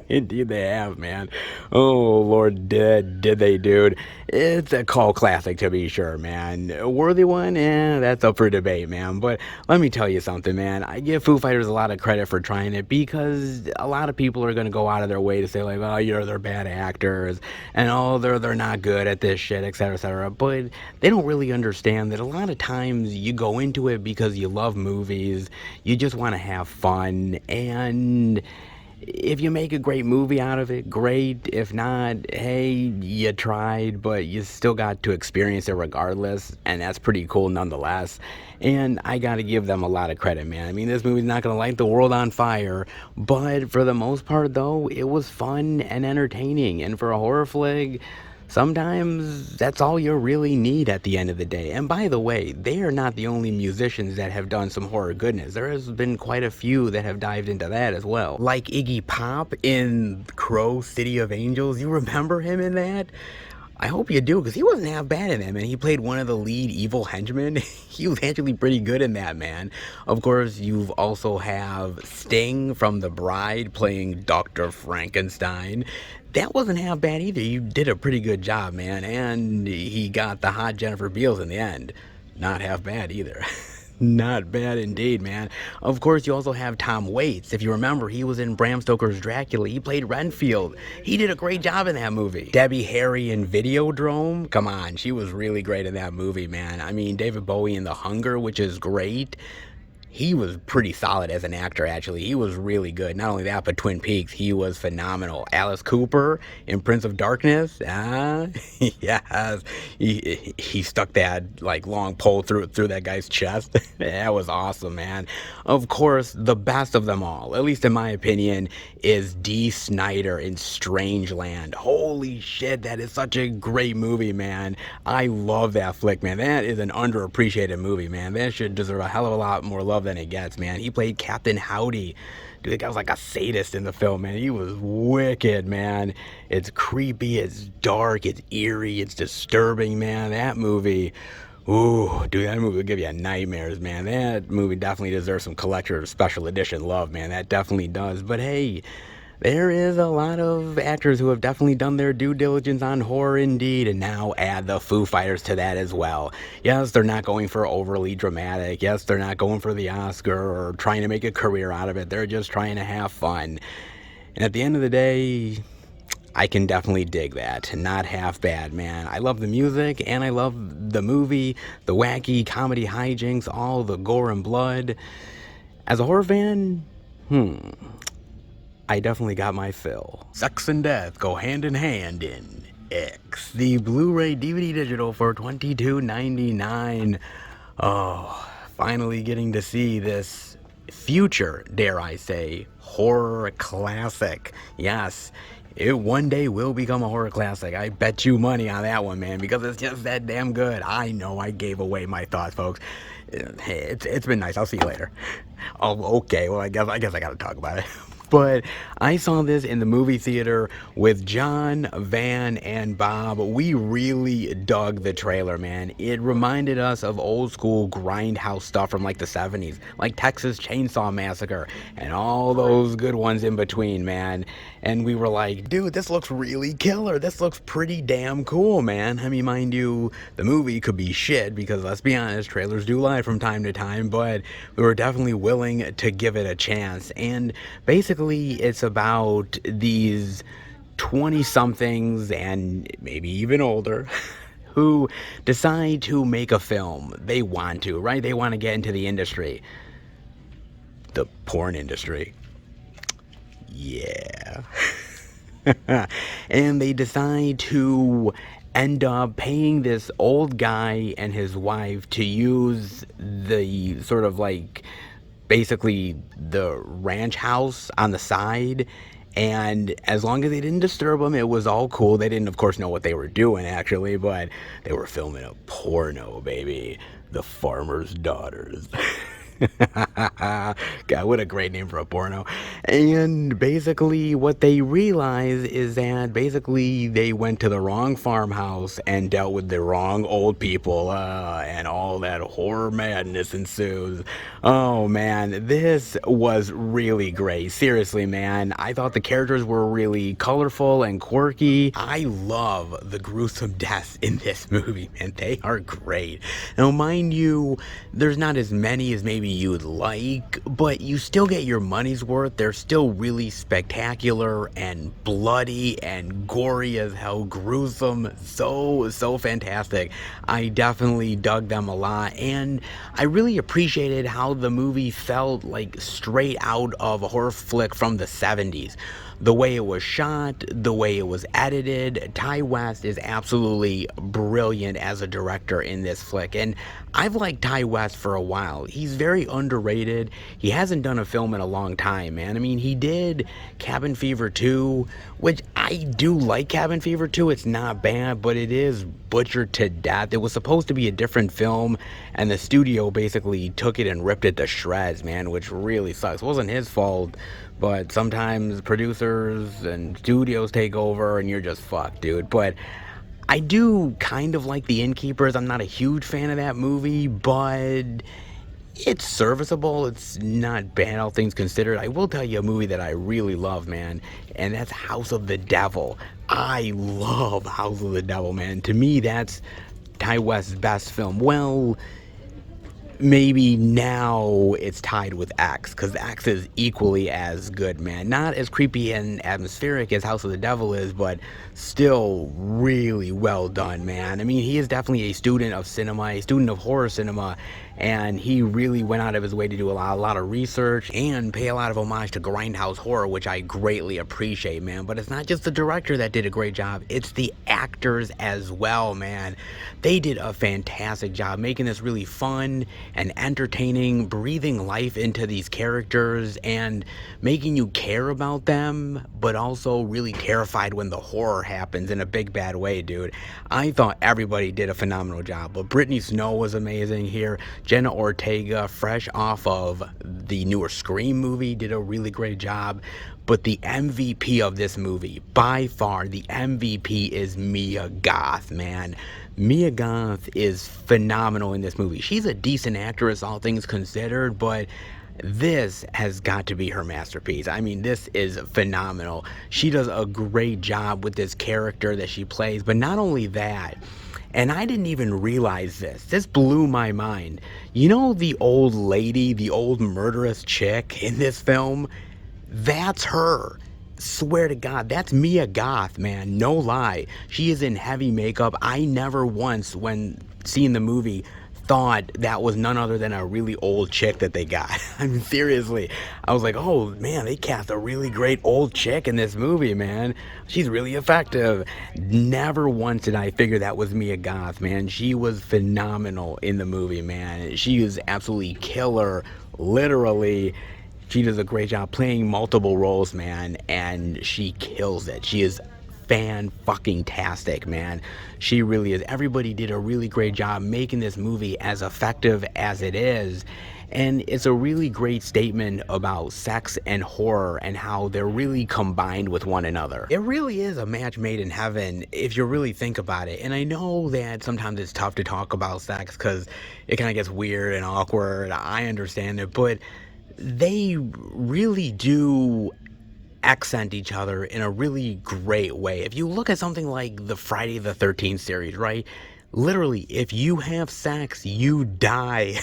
S1: Indeed they have, man. Oh Lord, did they, dude. It's a cult classic, to be sure, man. A worthy one? That's up for debate, man. But let me tell you something, man. I give Foo Fighters a lot of credit for trying it, because a lot of people are going to go out of their way to say, like, oh, they're bad actors, and oh, they're not good at this shit, etc., etc. But they don't really understand that a lot of times you go into it because you love movies, you just want to have fun, and If you make a great movie out of it, great. If not, hey, you tried, but you still got to experience it regardless, and that's pretty cool nonetheless. And I gotta give them a lot of credit, man. I mean, this movie's not gonna light the world on fire, but for the most part, though, it was fun and entertaining. And for a horror flick, sometimes that's all you really need at the end of the day. And by the way, they are not the only musicians that have done some horror goodness. There has been quite a few that have dived into that as well. Like Iggy Pop in Crow City of Angels. You remember him in that? I hope you do, because he wasn't half bad in that, man. He played one of the lead evil henchmen. He was actually pretty good in that, man. Of course, you've also have Sting from The Bride playing Dr. Frankenstein. That wasn't half bad either. You did a pretty good job, man. And he got the hot Jennifer Beals in the end. Not half bad either. Not bad indeed, man. Of course, you also have Tom Waits. If you remember, he was in Bram Stoker's Dracula. He played Renfield. He did a great job in that movie. Debbie Harry in Videodrome. Come on, she was really great in that movie, man. I mean, David Bowie in The Hunger, which is great. He was pretty solid as an actor, actually. He was really good. Not only that, but Twin Peaks, he was phenomenal. Alice Cooper in Prince of Darkness, yes. He stuck that, like, long pole through that guy's chest. That was awesome, man. Of course, the best of them all, at least in my opinion, is Dee Snider in Strangeland. Holy shit, that is such a great movie, man. I love that flick, man. That is an underappreciated movie, man. That should deserve a hell of a lot more love than it gets, man. He played Captain Howdy. Dude, the guy was like a sadist in the film, man. He was wicked, man. It's creepy, it's dark, it's eerie, it's disturbing, man. That movie, ooh, dude, that movie will give you nightmares, man. That movie definitely deserves some collector's special edition love, man. That definitely does. But hey, there is a lot of actors who have definitely done their due diligence on horror indeed, and now add the Foo Fighters to that as well. Yes, they're not going for overly dramatic. Yes, they're not going for the Oscar or trying to make a career out of it. They're just trying to have fun. And at the end of the day, I can definitely dig that. Not half bad, man. I love the music, and I love the movie, the wacky comedy hijinks, all the gore and blood. As a horror fan, I definitely got my fill. Sex and death go hand in hand in X. The Blu-ray DVD digital for $22.99. Oh, finally getting to see this future, dare I say, horror classic. Yes, it one day will become a horror classic. I bet you money on that one, man, because it's just that damn good. I know I gave away my thoughts, folks. Hey, it's been nice. I'll see you later. Oh, okay. Well, I guess I gotta talk about it. But I saw this in the movie theater with John, Van, and Bob. We really dug the trailer, man. It reminded us of old school grindhouse stuff from like the 70s, like Texas Chainsaw Massacre, and all those good ones in between, man. And we were like, dude, this looks really killer. This looks pretty damn cool, man. I mean, mind you, the movie could be shit because, let's be honest, trailers do lie from time to time, but we were definitely willing to give it a chance. And basically, it's about these 20-somethings and maybe even older who decide to make a film. They want to, right? They want to get into the industry. The porn industry. Yeah. And they decide to end up paying this old guy and his wife to use the sort of like basically the ranch house on the side, and as long as they didn't disturb them, it was all cool. They didn't, of course, know what they were doing, actually, but they were filming a porno, baby. The Farmer's Daughters. God, what a great name for a porno. And basically what they realize is that basically they went to the wrong farmhouse and dealt with the wrong old people, and all that horror madness ensues. Oh man, this was really great. Seriously, man, I thought the characters were really colorful and quirky. I love the gruesome deaths in this movie, man. They are great. Now, mind you, there's not as many as maybe you'd like, but but you still get your money's worth. They're still really spectacular and bloody and gory as hell, gruesome, so fantastic. I definitely dug them a lot, and I really appreciated how the movie felt like straight out of a horror flick from the 70s. The way it was shot, the way it was edited. Ty West is absolutely brilliant as a director in this flick, and I've liked Ty West for a while. He's very underrated. He hasn't done a film in a long time, man. I mean, he did Cabin Fever 2, which I do like Cabin Fever 2. It's not bad, but it is butchered to death. It was supposed to be a different film, and the studio basically took it and ripped it to shreds, man, which really sucks. It wasn't his fault, but sometimes producers and studios take over and you're just fucked, dude. But I do kind of like The Innkeepers. I'm not a huge fan of that movie, but it's serviceable. It's not bad, all things considered. I will tell you a movie that I really love, man, and that's House of the Devil. I love House of the Devil, man. To me, that's Ty West's best film. Well, maybe now it's tied with X, because X is equally as good, man. Not as creepy and atmospheric as House of the Devil is, but still really well done, man. I mean, he is definitely a student of cinema, a student of horror cinema, and he really went out of his way to do a lot of research and pay a lot of homage to grindhouse horror, which I greatly appreciate, man. But it's not just the director that did a great job, it's the actors as well, man. They did a fantastic job making this really fun and entertaining, breathing life into these characters and making you care about them, but also really terrified when the horror happens in a big bad way, dude. I thought everybody did a phenomenal job, but Brittany Snow was amazing here. Jenna Ortega, fresh off of the newer Scream movie, did a really great job. But the MVP of this movie, by far, the MVP is Mia Goth, man. Mia Goth is phenomenal in this movie. She's a decent actress, all things considered, but this has got to be her masterpiece. I mean, this is phenomenal. She does a great job with this character that she plays, but not only that, and I didn't even realize this. This blew my mind. You know the old lady, the old murderous chick in this film? That's her. Swear to God, that's Mia Goth, man. No lie. She is in heavy makeup. I never once, when seeing the movie, thought that was none other than a really old chick that they got. I mean, seriously. I was like, oh, man, they cast a really great old chick in this movie, man. She's really effective. Never once did I figure that was Mia Goth, man. She was phenomenal in the movie, man. She is absolutely killer, literally. She does a great job playing multiple roles, man, and she kills it. She is fan-fucking-tastic, man. She really is. Everybody did a really great job making this movie as effective as it is, and it's a really great statement about sex and horror and how they're really combined with one another. It really is a match made in heaven if you really think about it, and I know that sometimes it's tough to talk about sex because it kind of gets weird and awkward. I understand it, but they really do accent each other in a really great way. If you look at something like the Friday the 13th series, right? Literally, if you have sex, you die.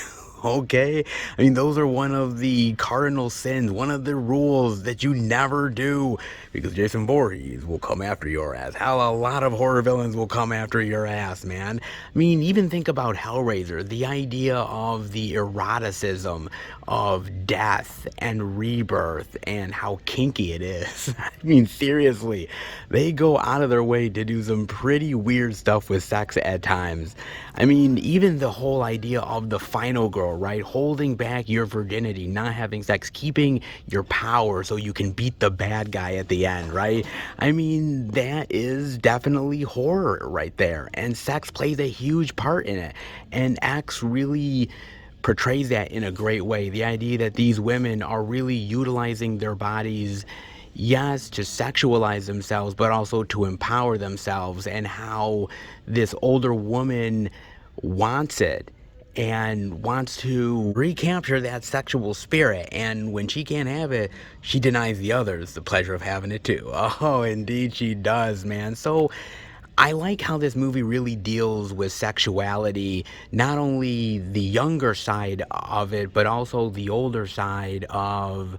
S1: Okay? I mean, those are one of the cardinal sins, one of the rules that you never do, because Jason Voorhees will come after your ass. Hell, a lot of horror villains will come after your ass, man. I mean, even think about Hellraiser, the idea of the eroticism of death and rebirth and how kinky it is. I mean, seriously, they go out of their way to do some pretty weird stuff with sex at times. I mean, even the whole idea of the final girl, right? Holding back your virginity, not having sex, keeping your power so you can beat the bad guy at the end, right? I mean, that is definitely horror right there. And sex plays a huge part in it. And X really portrays that in a great way. The idea that these women are really utilizing their bodies, yes, to sexualize themselves, but also to empower themselves, and how this older woman wants it and wants to recapture that sexual spirit, and when she can't have it, she denies the others the pleasure of having it too. Oh, indeed she does, man. So I like how this movie really deals with sexuality, not only the younger side of it, but also the older side of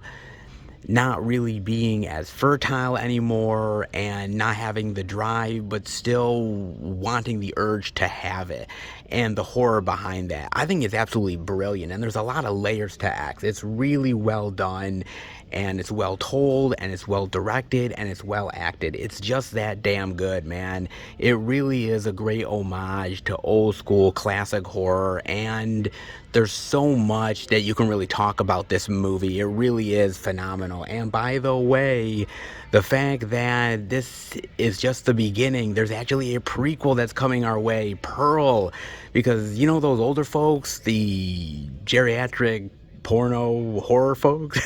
S1: not really being as fertile anymore and not having the drive, but still wanting the urge to have it, and the horror behind that. I think it's absolutely brilliant, and there's a lot of layers to X. It's really well done, and it's well told, and it's well directed, and it's well acted. It's just that damn good, man. It really is a great homage to old school classic horror, and there's so much that you can really talk about this movie. It really is phenomenal. And by the way, the fact that this is just the beginning, there's actually a prequel that's coming our way, Pearl, because you know those older folks, the geriatric porno horror folks?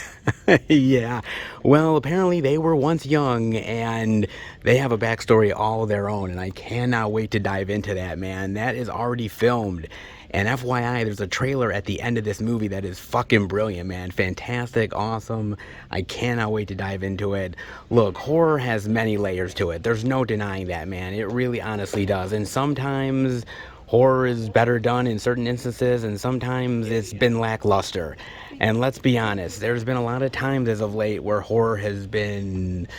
S1: Yeah, well, apparently they were once young, and they have a backstory all their own, and I cannot wait to dive into that, man. That is already filmed. And FYI, there's a trailer at the end of this movie that is fucking brilliant, man. Fantastic, awesome. I cannot wait to dive into it. Look, horror has many layers to it. There's no denying that, man. It really honestly does. And sometimes horror is better done in certain instances, and sometimes it's been lackluster. And let's be honest, there's been a lot of times as of late where horror has been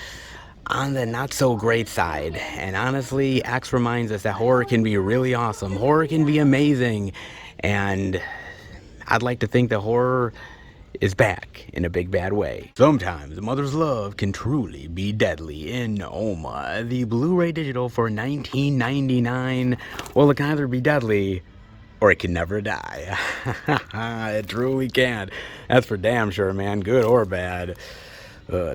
S1: on the not so great side. And honestly, X reminds us that horror can be really awesome. Horror can be amazing. And I'd like to think that horror is back in a big bad way. Sometimes a mother's love can truly be deadly in Oma, the Blu-ray digital for $19.99. Well, it can either be deadly or it can never die. It truly can. That's for damn sure, man. Good or bad.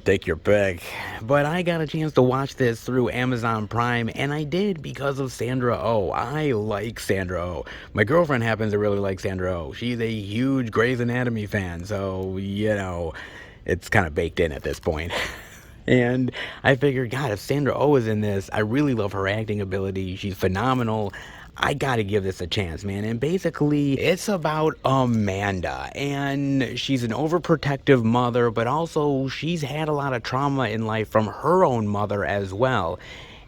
S1: Take your pick. But I got a chance to watch this through Amazon Prime, and I did because of Sandra Oh. I like Sandra Oh. My girlfriend happens to really like Sandra Oh. She's a huge Grey's Anatomy fan, so, you know, it's kind of baked in at this point. And I figured, God, if Sandra Oh is in this, I really love her acting ability. She's phenomenal. I gotta give this a chance, man. And basically, it's about Amanda, and she's an overprotective mother, but also she's had a lot of trauma in life from her own mother as well.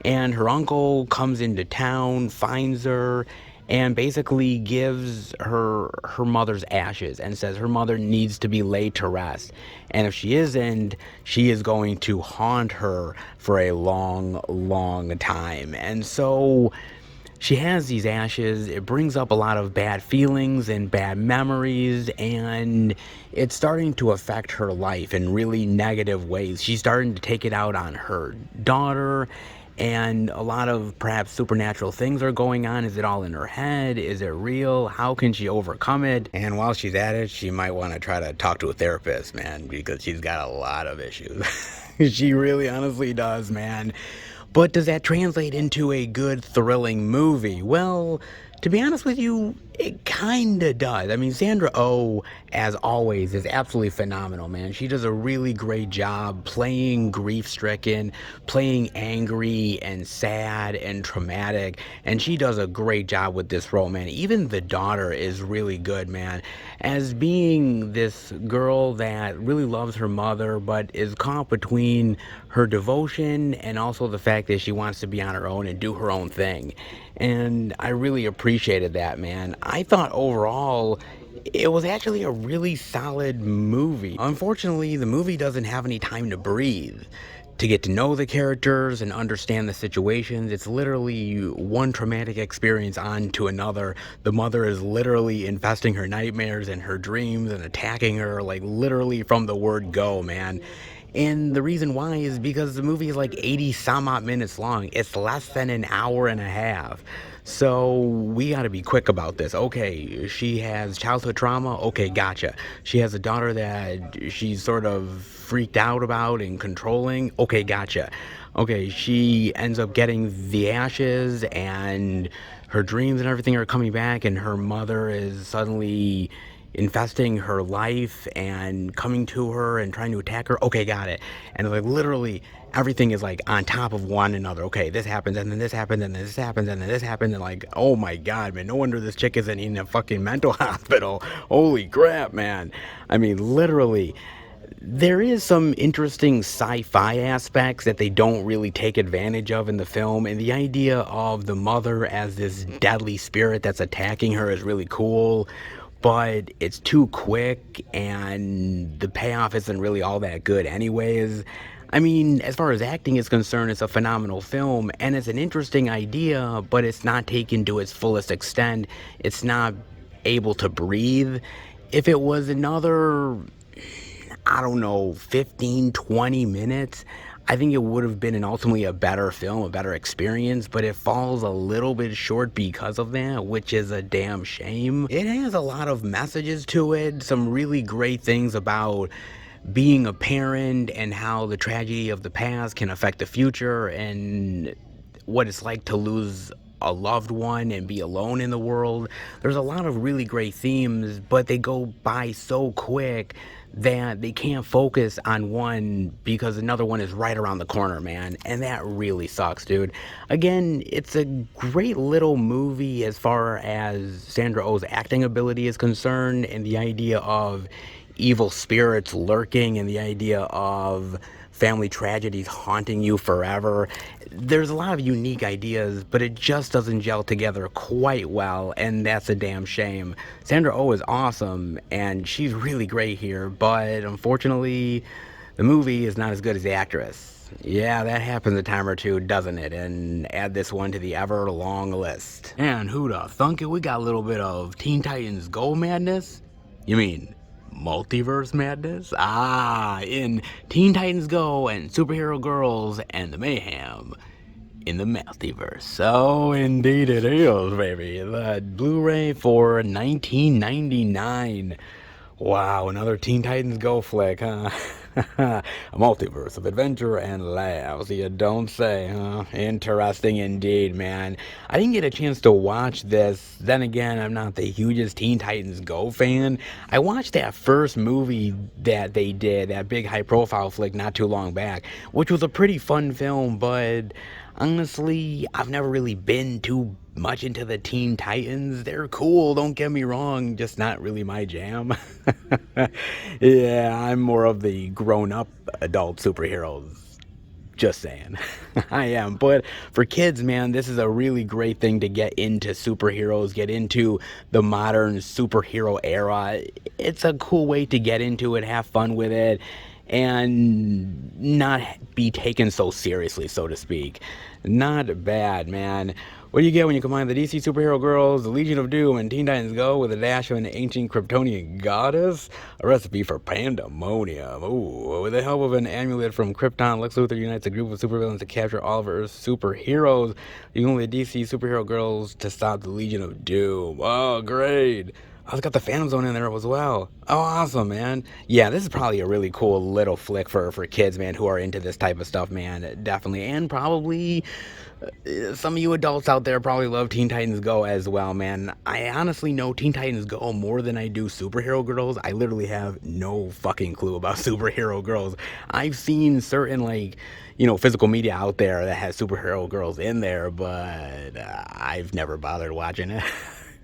S1: And her uncle comes into town, finds her, and basically gives her mother's ashes and says her mother needs to be laid to rest. And if she isn't, she is going to haunt her for a long, long time. And so she has these ashes. It brings up a lot of bad feelings and bad memories, and it's starting to affect her life in really negative ways. She's starting to take it out on her daughter, and a lot of perhaps supernatural things are going on. Is it all in her head? Is it real? How can she overcome it? And while she's at it, she might want to try to talk to a therapist, man, because she's got a lot of issues. She really honestly does, man. But does that translate into a good, thrilling movie? Well, to be honest with you, it kinda does. I mean, Sandra Oh, as always, is absolutely phenomenal, man. She does a really great job playing grief-stricken, playing angry and sad and traumatic, and she does a great job with this role, man. Even the daughter is really good, man. As being this girl that really loves her mother, but is caught between her devotion and also the fact that she wants to be on her own and do her own thing. And I really appreciated that, man. I thought overall it was actually a really solid movie. Unfortunately, the movie doesn't have any time to breathe, to get to know the characters and understand the situations. It's literally one traumatic experience on to another. The mother is literally infesting her nightmares and her dreams and attacking her, like literally from the word go, man. And the reason why is because the movie is like 80 some odd minutes long. It's less than an hour and a half. So we got to be quick about this. Okay, she has childhood trauma. Okay, gotcha. She has a daughter that she's sort of freaked out about and controlling. Okay, gotcha. Okay, she ends up getting the ashes, and her dreams and everything are coming back, and her mother is suddenly infesting her life and coming to her and trying to attack her. Okay, got it. And like literally everything is like on top of one another. Okay, this happens, and then this happens, and then this happens, and then this happens, and like, oh my god, man, no wonder this chick isn't in a fucking mental hospital. Holy crap, man. I mean, literally, There is some interesting sci-fi aspects that they don't really take advantage of in the film, and the idea of the mother as this deadly spirit that's attacking her is really cool, but it's too quick and the payoff isn't really all that good anyways. I mean, as far as acting is concerned, it's a phenomenal film and it's an interesting idea, but it's not taken to its fullest extent. It's not able to breathe. If it was another, I don't know, 15, 20 minutes, I think it would have been ultimately a better film, a better experience, but it falls a little bit short because of that, which is a damn shame. It has a lot of messages to it, some really great things about being a parent and how the tragedy of the past can affect the future and what it's like to lose a loved one and be alone in the world. There's a lot of really great themes, but they go by so quick that they can't focus on one because another one is right around the corner, man. And that really sucks, dude. Again, it's a great little movie as far as Sandra Oh's acting ability is concerned, and the idea of evil spirits lurking and the idea of family tragedies haunting you forever. There's a lot of unique ideas, but it just doesn't gel together quite well, and that's a damn shame. Sandra Oh is awesome, and she's really great here, but unfortunately, the movie is not as good as the actress. Yeah, that happens a time or two, doesn't it? And add this one to the ever long list. And who'da thunk it, we got a little bit of Teen Titans Go madness? You mean multiverse madness? Ah, in Teen Titans Go and Superhero Girls and the Mayhem in the multiverse. So indeed it is, baby. The Blu-ray for $19.99. Wow, another Teen Titans Go flick, huh? A multiverse of adventure and laughs, you don't say, huh? Interesting indeed, man. I didn't get a chance to watch this. Then again, I'm not the hugest Teen Titans Go fan. I watched that first movie that they did, that big high-profile flick not too long back, which was a pretty fun film, but honestly, I've never really been too much into the Teen Titans. They're cool, don't get me wrong, just not really my jam. Yeah, I'm more of the grown-up adult superheroes. Just saying. I am. But for kids, man, this is a really great thing to get into superheroes, get into the modern superhero era. It's a cool way to get into it, have fun with it, and not be taken so seriously, so to speak. Not bad, man. What do you get when you combine the DC superhero girls, the Legion of Doom, and Teen Titans Go with a dash of an ancient Kryptonian goddess? A recipe for pandemonium. Ooh, with the help of an amulet from Krypton, Lex Luthor unites a group of supervillains to capture all of Earth's superheroes. You only DC superhero girls to stop the Legion of Doom. Oh, great. Oh, it's got the Phantom Zone in there as well. Oh, awesome, man. Yeah, this is probably a really cool little flick for kids, man, who are into this type of stuff, man. Definitely. And probably some of you adults out there probably love Teen Titans Go as well, man. I honestly know Teen Titans Go more than I do Superhero Girls. I literally have no fucking clue about Superhero Girls. I've seen certain, like, physical media out there that has Superhero Girls in there, but I've never bothered watching it.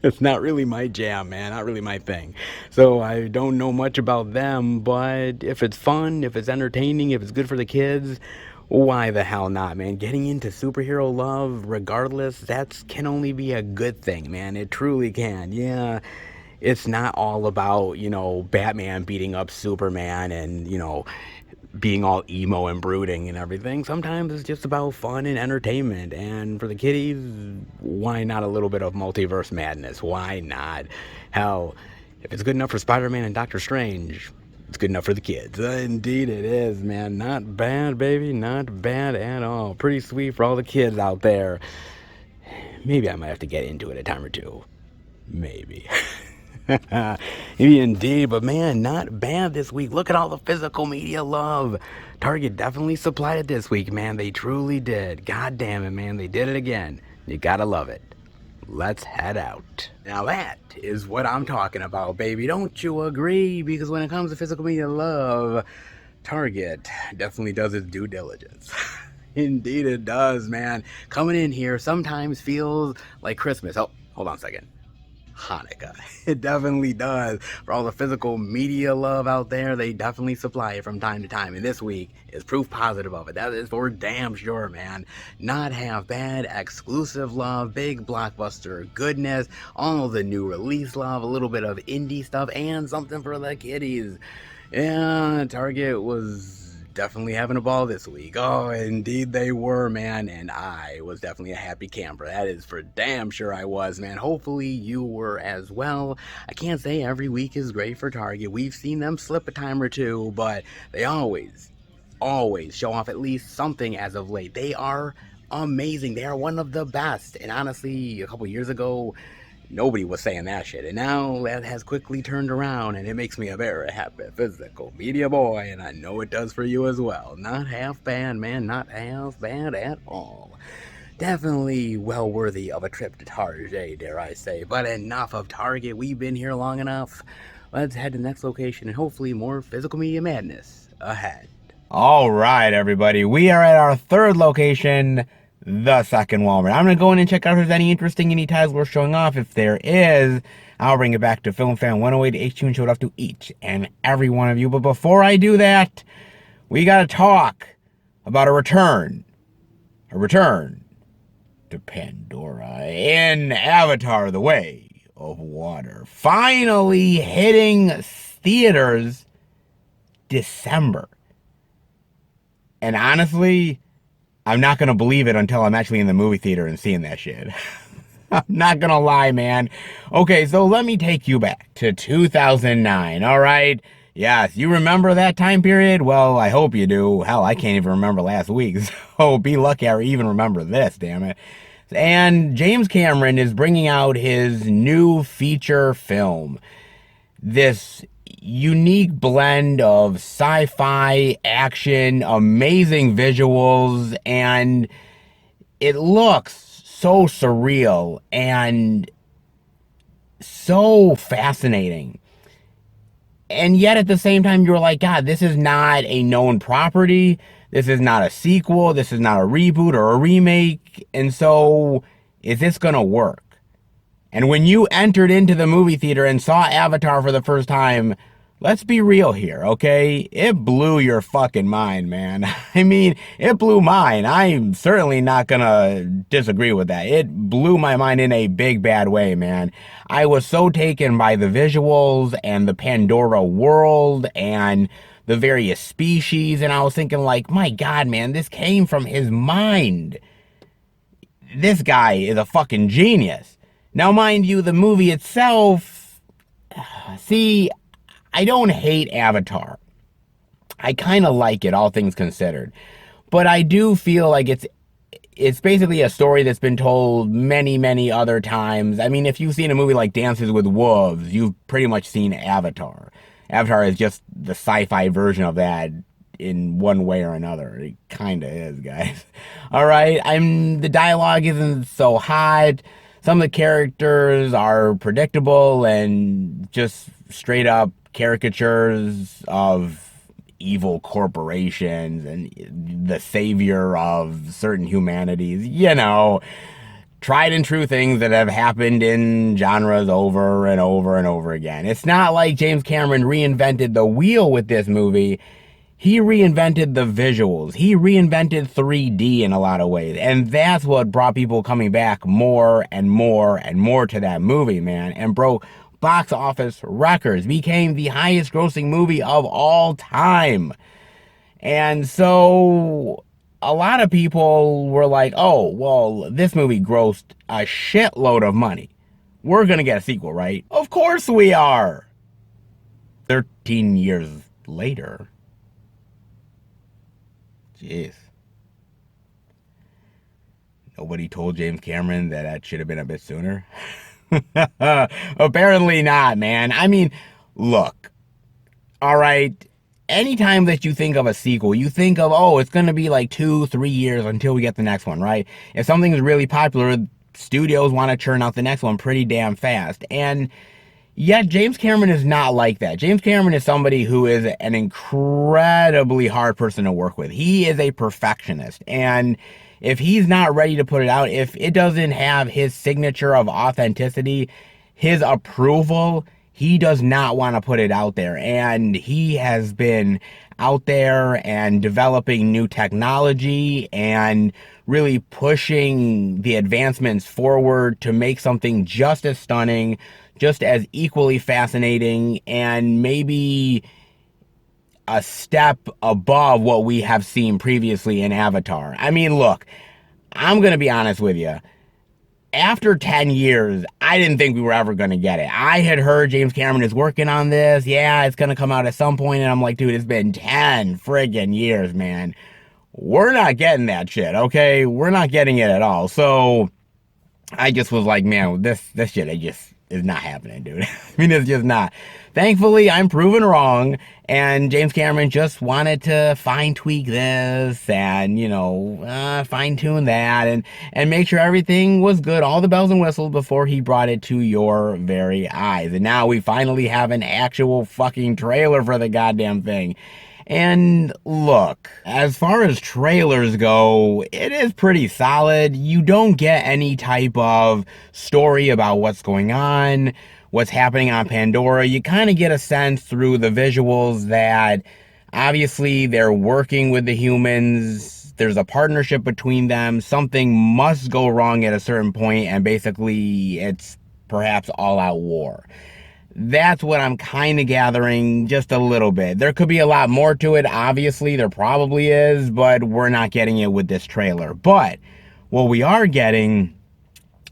S1: It's not really my jam, man. Not really my thing. So I don't know much about them, but if it's fun, if it's entertaining, if it's good for the kids, why the hell not, man? Getting into superhero love, regardless, that can only be a good thing, man. It truly can. Yeah, it's not all about, Batman beating up Superman and, being all emo and brooding and everything. Sometimes it's just about fun and entertainment. And for the kiddies, why not a little bit of multiverse madness? Why not? Hell, if it's good enough for Spider-Man and Doctor Strange, it's good enough for the kids. Indeed it is, man. Not bad, baby. Not bad at all. Pretty sweet for all the kids out there. Maybe I might have to get into it a time or two. Maybe. Indeed, but man, not bad this week. Look at all the physical media love. Target definitely supplied it this week, man. They truly did. God damn it, man. They did it again. You gotta love it. Let's head out. Now that is what I'm talking about, baby. Don't you agree? Because when it comes to physical media love, Target definitely does its due diligence. Indeed it does, man. Coming in here sometimes feels like Christmas. Oh, hold on a second. Hanukkah. It definitely does. For all the physical media love out there, they definitely supply it from time to time. And this week is proof positive of it. That is for damn sure, man. Not half bad, exclusive love, big blockbuster goodness, all the new release love, a little bit of indie stuff, and something for the kiddies. Yeah, Target was definitely having a ball this week. Oh, indeed they were, man. And I was definitely a happy camper. That is for damn sure I was, man. Hopefully you were as well. I can't say every week is great for Target. We've seen them slip a time or two, but they always show off at least something as of late. They are amazing. They are one of the best. And honestly, a couple years ago, nobody was saying that shit. And now that has quickly turned around, and it makes me a very happy physical media boy, and I know it does for you as well. Not half bad, man. Not half bad at all. Definitely well worthy of a trip to Target, dare I say. But enough of Target. We've been here long enough. Let's head to the next location, and hopefully more physical media madness ahead. All right, everybody. We are at our third location, the second Walmart. I'm going to go in and check out if there's any interesting indie titles worth showing off. If there is, I'll bring it back to Film Fan 108 HQ and show it off to each and every one of you. But before I do that, we got to talk about a return to Pandora in Avatar: The Way of Water. Finally hitting theaters December. And honestly, I'm not going to believe it until I'm actually in the movie theater and seeing that shit. I'm not going to lie, man. Okay, so let me take you back to 2009, all right? Yes, you remember that time period? Well, I hope you do. Hell, I can't even remember last week, so be lucky I even remember this, damn it. And James Cameron is bringing out his new feature film. This unique blend of sci-fi, action, amazing visuals, and it looks so surreal and so fascinating. And yet at the same time, you're like, God, this is not a known property. This is not a sequel. This is not a reboot or a remake. And so, is this going to work? And when you entered into the movie theater and saw Avatar for the first time, let's be real here, okay? It blew your fucking mind, man. I mean, it blew mine. I'm certainly not gonna disagree with that. It blew my mind in a big bad way, man. I was so taken by the visuals and the Pandora world and the various species, and I was thinking like, my God, man, this came from his mind. This guy is a fucking genius. Now, mind you, the movie itself, see, I don't hate Avatar. I kind of like it, all things considered. But I do feel like it's basically a story that's been told many, many other times. I mean, if you've seen a movie like Dances with Wolves, you've pretty much seen Avatar. Avatar is just the sci-fi version of that in one way or another. It kind of is, guys. All right, the dialogue isn't so hot. Some of the characters are predictable and just straight up caricatures of evil corporations and the savior of certain humanities. You know, tried and true things that have happened in genres over and over and over again. It's not like James Cameron reinvented the wheel with this movie. He reinvented the visuals. He reinvented 3D in a lot of ways. And that's what brought people coming back more and more and more to that movie, man. And broke box office records. Became the highest grossing movie of all time. And so a lot of people were like, oh, well, this movie grossed a shitload of money. We're going to get a sequel, right? Of course we are. 13 years later. Jeez. Nobody told James Cameron that should have been a bit sooner? Apparently not, man. I mean, look. All right. Anytime that you think of a sequel, you think of, oh, it's going to be like 2-3 years until we get the next one, right? If something is really popular, studios want to churn out the next one pretty damn fast. And yet, James Cameron is not like that. James Cameron is somebody who is an incredibly hard person to work with. He is a perfectionist. And if he's not ready to put it out, if it doesn't have his signature of authenticity, his approval, he does not want to put it out there. And he has been out there and developing new technology and really pushing the advancements forward to make something just as stunning, just as equally fascinating, and maybe a step above what we have seen previously in Avatar. I mean, look, I'm going to be honest with you. After 10 years, I didn't think we were ever going to get it. I had heard James Cameron is working on this. Yeah, it's going to come out at some point. And I'm like, dude, it's been 10 friggin' years, man. We're not getting that shit, okay? We're not getting it at all. So I just was like, man, this shit, it just is not happening, dude. I mean, it's just not. Thankfully, I'm proven wrong, and James Cameron just wanted to fine-tweak this and, you know, fine-tune that and make sure everything was good, all the bells and whistles, before he brought it to your very eyes. And now we finally have an actual fucking trailer for the goddamn thing. And look, as far as trailers go, it is pretty solid. You don't get any type of story about what's going on, what's happening on Pandora. You kind of get a sense through the visuals that obviously they're working with the humans. There's a partnership between them. Something must go wrong at a certain point, and basically it's perhaps all-out war. That's what I'm kind of gathering, just a little bit. There could be a lot more to it, obviously. There probably is, but we're not getting it with this trailer. But what we are getting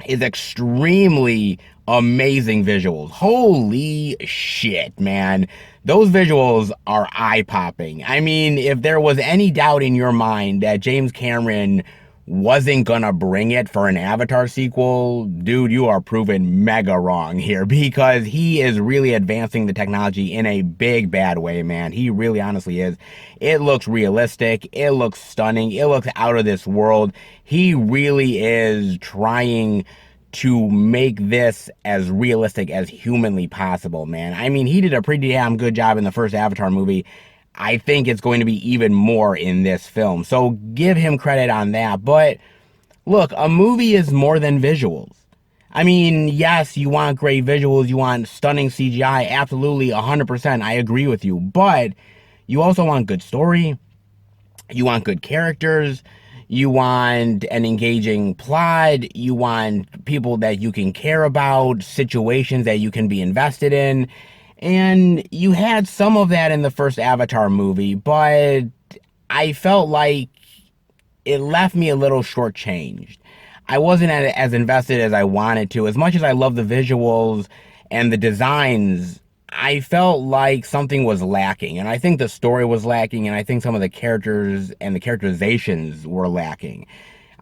S1: is extremely amazing visuals. Holy shit, man. Those visuals are eye-popping. I mean, if there was any doubt in your mind that James Cameron wasn't gonna bring it for an Avatar sequel, dude, you are proven mega wrong here, because he is really advancing the technology in a big bad way, man. He really honestly is. It looks realistic. It looks stunning. It looks out of this world. He really is trying to make this as realistic as humanly possible, man. I mean, he did a pretty damn good job in the first Avatar movie. I think it's going to be even more in this film. So give him credit on that. But look, a movie is more than visuals. I mean, yes, you want great visuals. You want stunning CGI. Absolutely, 100%. I agree with you. But you also want good story. You want good characters. You want an engaging plot. You want people that you can care about, situations that you can be invested in. And you had some of that in the first Avatar movie, but I felt like it left me a little shortchanged. I wasn't as invested as I wanted to. As much as I love the visuals and the designs, I felt like something was lacking. And I think the story was lacking, and I think some of the characters and the characterizations were lacking.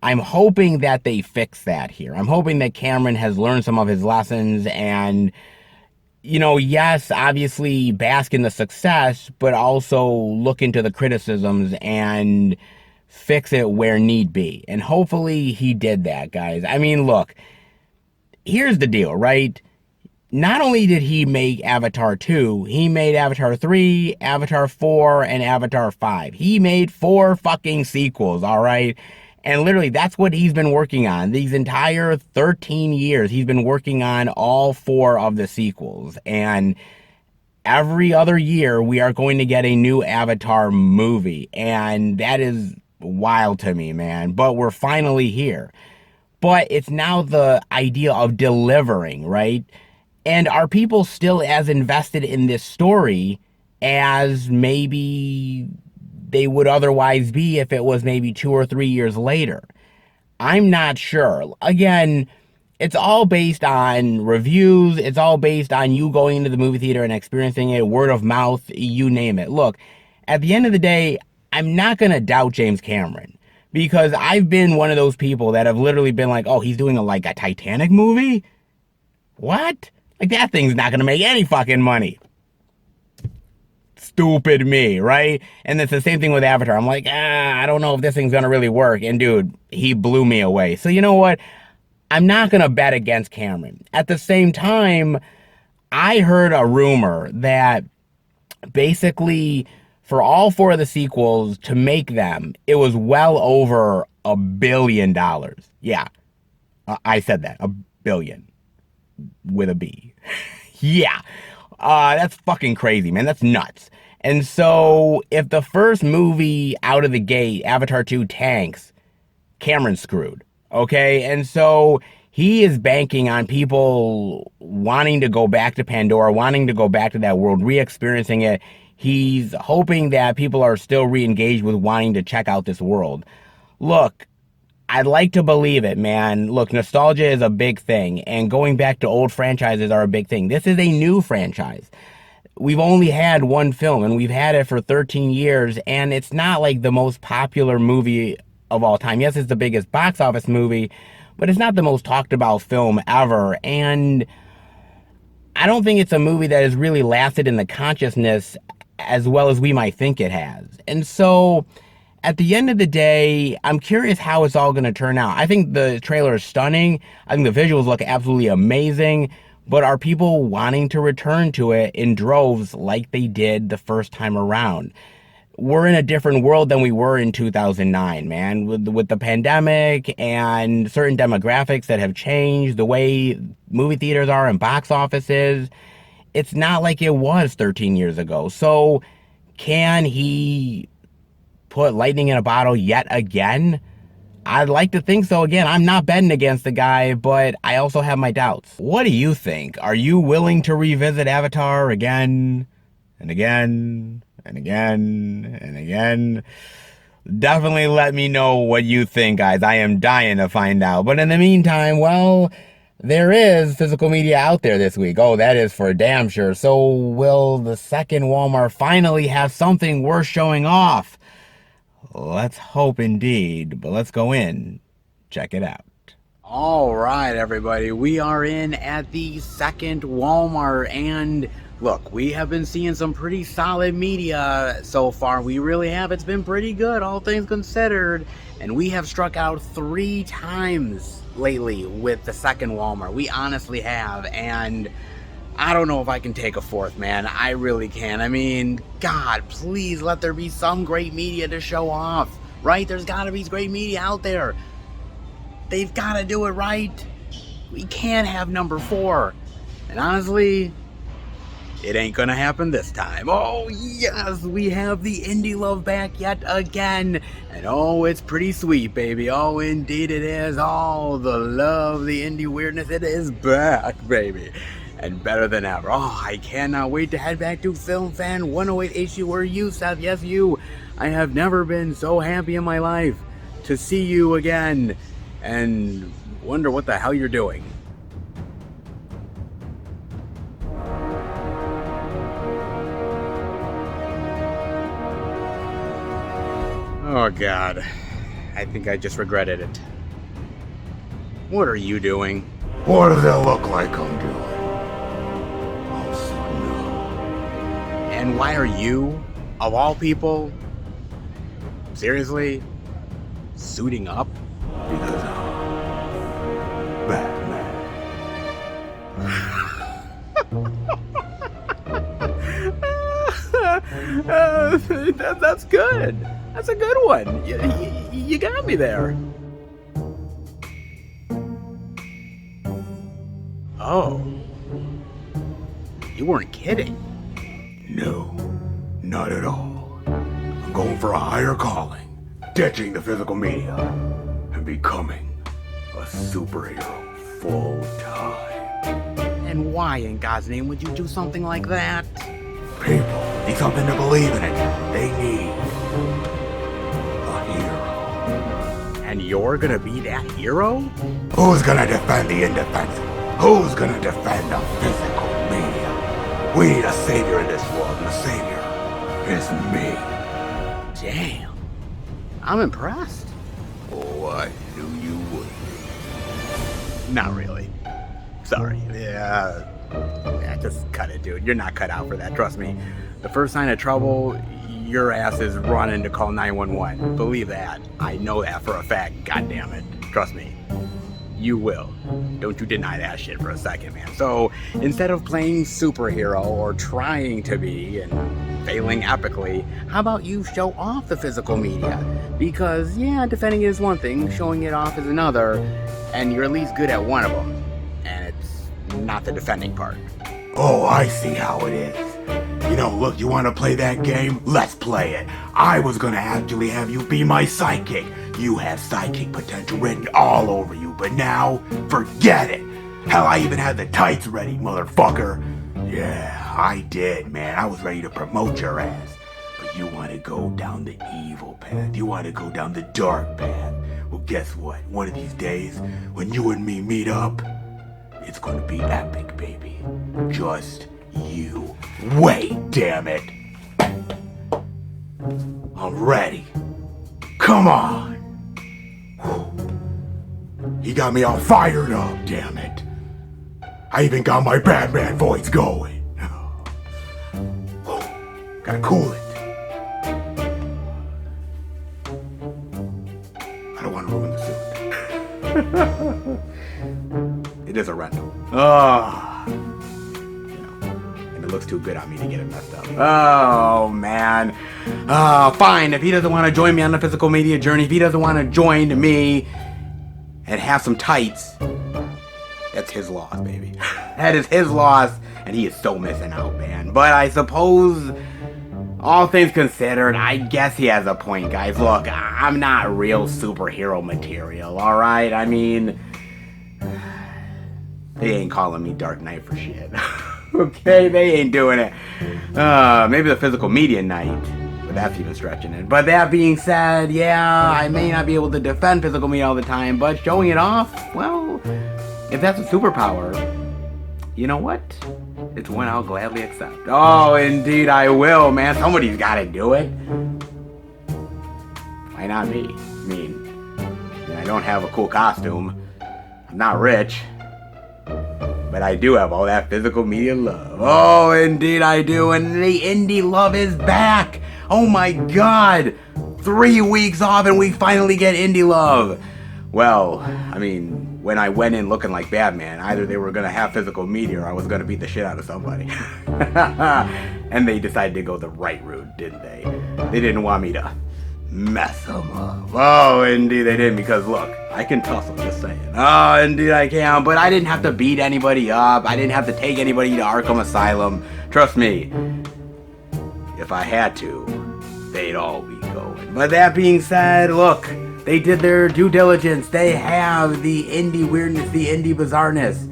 S1: I'm hoping that they fix that here. I'm hoping that Cameron has learned some of his lessons and, you know, yes, obviously bask in the success, but also look into the criticisms and fix it where need be. And hopefully he did that, guys. I mean, look, here's the deal, right? Not only did he make Avatar 2, he made Avatar 3, Avatar 4, and Avatar 5. He made 4 fucking sequels, all right? And literally, that's what he's been working on. These entire 13 years, he's been working on all 4 of the sequels. And every other year, we are going to get a new Avatar movie. And that is wild to me, man. But we're finally here. But it's now the idea of delivering, right? And are people still as invested in this story as maybe they would otherwise be if it was maybe 2 or 3 years later? I'm not sure. Again, it's all based on reviews. It's all based on you going into the movie theater and experiencing it, word of mouth, you name it. Look, at the end of the day, I'm not going to doubt James Cameron, because I've been one of those people that have literally been like, oh, he's doing like a Titanic movie? What? Like, that thing's not going to make any fucking money. Stupid me, right? And it's the same thing with Avatar. I'm like, I don't know if this thing's gonna really work. And dude, he blew me away. So you know what? I'm not gonna bet against Cameron. At the same time, I heard a rumor that basically for all 4 of the sequels to make them, it was well over $1 billion. Yeah, I said that, $1 billion. with a B. Yeah. That's fucking crazy, man. That's nuts. And so, if the first movie out of the gate, Avatar 2, tanks, Cameron's screwed. Okay? And so, he is banking on people wanting to go back to Pandora, wanting to go back to that world, re-experiencing it. He's hoping that people are still re-engaged with wanting to check out this world. Look, I'd like to believe it, man. Look, nostalgia is a big thing, and going back to old franchises are a big thing. This is a new franchise. We've only had one film, and we've had it for 13 years, and it's not like the most popular movie of all time. Yes, it's the biggest box office movie, but it's not the most talked about film ever, and I don't think it's a movie that has really lasted in the consciousness as well as we might think it has. And so, at the end of the day, I'm curious how it's all going to turn out. I think the trailer is stunning. I think the visuals look absolutely amazing. But are people wanting to return to it in droves like they did the first time around? We're in a different world than we were in 2009, man. With the pandemic and certain demographics that have changed, the way movie theaters are and box offices, it's not like it was 13 years ago. So can he put lightning in a bottle yet again? I'd like to think so. Again, I'm not betting against the guy, but I also have my doubts. What do you think? Are you willing to revisit Avatar again and again and again and again? Definitely let me know what you think, guys. I am dying to find out. But in the meantime, well, there is physical media out there this week. Oh, that is for damn sure. So will the second Walmart finally have something worth showing off? Let's hope indeed, but let's go in, check it out. All right, everybody, we are in at the second Walmart, and look, we have been seeing some pretty solid media so far. We really have. It's been pretty good, all things considered, and we have struck out 3 times lately with the second Walmart. We honestly have, and I don't know if I can take a 4th, man. I really can. I mean, God, please let there be some great media to show off, right? There's got to be great media out there. They've got to do it right. We can't have number 4. And honestly, it ain't gonna happen this time. Oh, yes, we have the indie love back yet again. And oh, it's pretty sweet, baby. Oh, indeed it is. Oh, the love, the indie weirdness, it is back, baby. And better than ever. Oh, I cannot wait to head back to Film Fan 108 HU, where you, Seth, yes, you. I have never been so happy in my life to see you again and wonder what the hell you're doing. Oh, God. I think I just regretted it. What are you doing?
S2: What does it look like I'm doing?
S1: And why are you, of all people, seriously, suiting up?
S2: Because I'm Batman.
S1: That's good. That's a good one. You got me there. Oh. You weren't kidding.
S2: No, not at all. I'm going for a higher calling, ditching the physical media, and becoming a superhero full-time.
S1: And why, in God's name, would you do something like that?
S2: People need something to believe in it. They need a hero.
S1: And you're gonna be that hero?
S2: Who's gonna defend the indefensible? Who's gonna defend the physical media? We need a savior in this world, and the savior is me.
S1: Damn. I'm impressed.
S2: Oh, I knew you would be.
S1: Not really. Sorry. Yeah, just cut it, dude. You're not cut out for that, trust me. The first sign of trouble, your ass is running to call 911. Believe that. I know that for a fact. God damn it. Trust me. You will. Don't you deny that shit for a second, man. So, instead of playing superhero or trying to be and failing epically, how about you show off the physical media? Because, yeah, defending it is one thing, showing it off is another, and you're at least good at one of them. And it's not the defending part.
S2: Oh, I see how it is. You know, look, you want to play that game? Let's play it. I was going to actually have you be my sidekick. You have sidekick potential written all over you, but now, forget it. Hell, I even had the tights ready, motherfucker. Yeah, I did, man. I was ready to promote your ass. But you want to go down the evil path. You want to go down the dark path. Well, guess what? One of these days, when you and me meet up, it's going to be epic, baby. Just you wait, damn it. I'm ready. Come on. Whew. You got me all fired up, damn it. I even got my Batman voice going. Whew. Gotta cool it. I don't want to ruin the suit. It is a rental. And it looks too good on me to get it messed up. Oh, man. Fine. If he doesn't want to join me on the physical media journey, if he doesn't want to join me and have some tights, that's his loss, baby. That is his loss, and he is so missing out, man. But I suppose, all things considered, I guess he has a point, guys. Look, I'm not real superhero material, alright? I mean, they ain't calling me Dark Knight for shit. Okay, they ain't doing it. Maybe the physical media night, but that's even stretching it. But that being said, yeah, I may not be able to defend physical media all the time, but showing it off, well, if that's a superpower, you know what? It's one I'll gladly accept. Oh, indeed I will, man. Somebody's gotta do it. Why not me? I mean, I don't have a cool costume. I'm not rich. But I do have all that physical media love. Oh, indeed I do. And the indie love is back. Oh my god. 3 weeks off and we finally get indie love. Well, I mean, when I went in looking like Batman, either they were going to have physical media or I was going to beat the shit out of somebody. And they decided to go the right route, didn't they? They didn't want me to mess them up. Oh, indeed they didn't, because look, I can tussle, just saying. Oh, indeed I can, but I didn't have to beat anybody up. I didn't have to take anybody to Arkham Asylum. Trust me, if I had to, they'd all be going. But that being said, look, they did their due diligence. They have the indie weirdness, the indie bizarreness.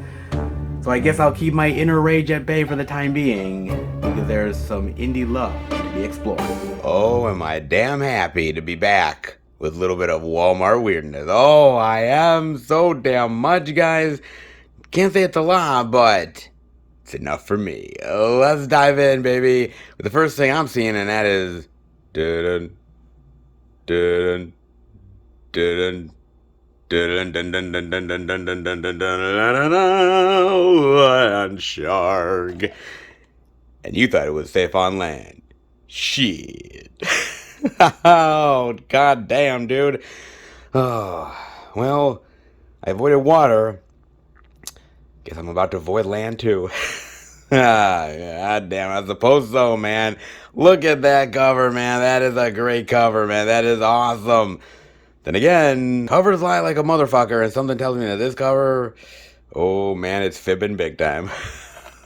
S2: So I guess I'll keep my inner rage at bay for the time being, because there's some indie love to be explored. Oh, am I damn happy to be back with a little bit of Walmart weirdness. Oh, I am so damn much, guys. Can't say it's a lot, but it's enough for me. Let's dive in, baby. With the first thing I'm seeing, and that is dun dun dun dun dun dun dun dun dun dun dun dun dun dun shark. And you thought it was safe on land. Shit. Oh, god damn, dude. Oh, well, I avoided water. Guess I'm about to avoid land too. God damn, I suppose so, man. Look at that cover, man. That is a great cover, man. That is awesome. Then again, covers lie like a motherfucker, and something tells me that this cover, oh man, it's fibbing big time.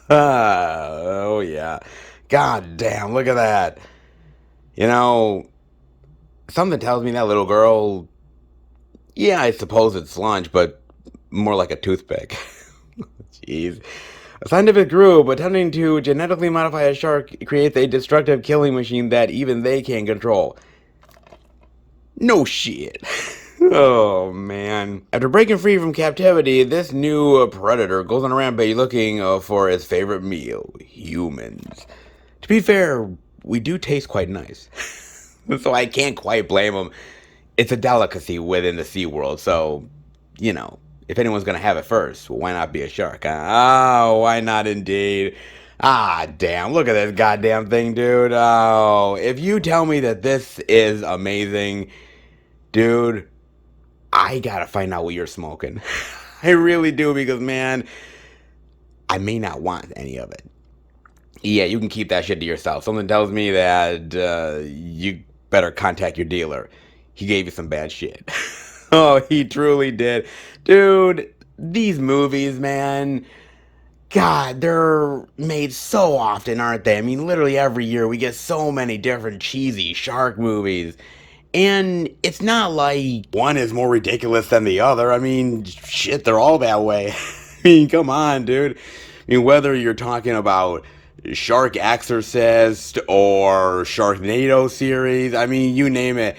S2: Oh yeah. God damn, look at that. You know, something tells me that little girl, yeah, I suppose it's lunch, but more like a toothpick. Jeez. A scientific group attempting to genetically modify a shark creates a destructive killing machine that even they can't control. No shit. Oh, man. After breaking free from captivity, this new predator goes on a rampage looking for its favorite meal, humans. To be fair, we do taste quite nice. So I can't quite blame them. It's a delicacy within the sea world, so, you know, if anyone's going to have it first, why not be a shark, huh? Oh, why not indeed? Ah, damn, look at this goddamn thing, dude. Oh, if you tell me that this is amazing, dude, I gotta find out what you're smoking. I really do, because, man, I may not want any of it. Yeah, you can keep that shit to yourself. Something tells me that you better contact your dealer. He gave you some bad shit. Oh, he truly did. Dude, these movies, man,
S1: God, they're made so often, aren't they? I mean, literally every year we get so many different cheesy shark movies. And it's not like one is more ridiculous than the other. I mean, shit, they're all that way. I mean, come on, dude. I mean, whether you're talking about Shark Exorcist or Sharknado series, I mean, you name it.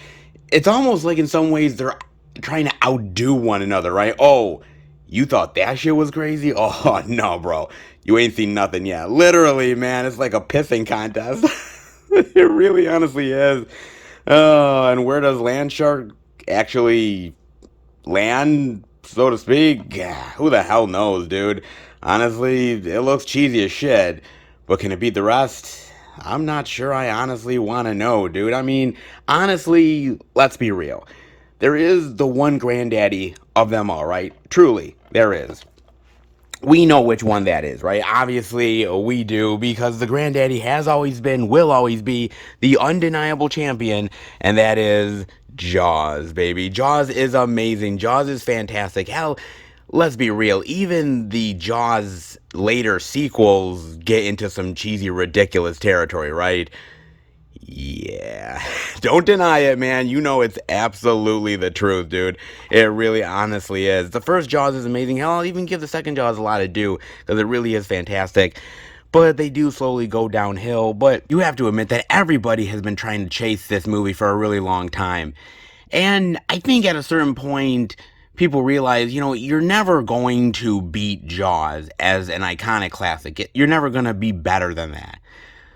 S1: It's almost like in some ways they're trying to outdo one another, right? Oh, you thought that shit was crazy? Oh, no, bro. You ain't seen nothing yet. Literally, man, it's like a pissing contest. It really honestly is. And where does Land Shark actually land, so to speak? Who the hell knows, dude? Honestly, it looks cheesy as shit. But can it beat the rest? I'm not sure I honestly want to know, dude. I mean, honestly, let's be real. There is the one granddaddy of them all, right? Truly, there is. We know which one that is, right? Obviously, we do, because the granddaddy has always been, will always be, the undeniable champion, and that is Jaws, baby. Jaws is amazing. Jaws is fantastic. Hell, let's be real. Even the Jaws later sequels get into some cheesy, ridiculous territory, right? Yeah. Don't deny it, man. You know it's absolutely the truth, dude. It really honestly is. The first Jaws is amazing. Hell, I'll even give the second Jaws a lot to do, because it really is fantastic. But they do slowly go downhill. But you have to admit that everybody has been trying to chase this movie for a really long time. And I think at a certain point, people realize, you're never going to beat Jaws as an iconic classic. You're never going to be better than that.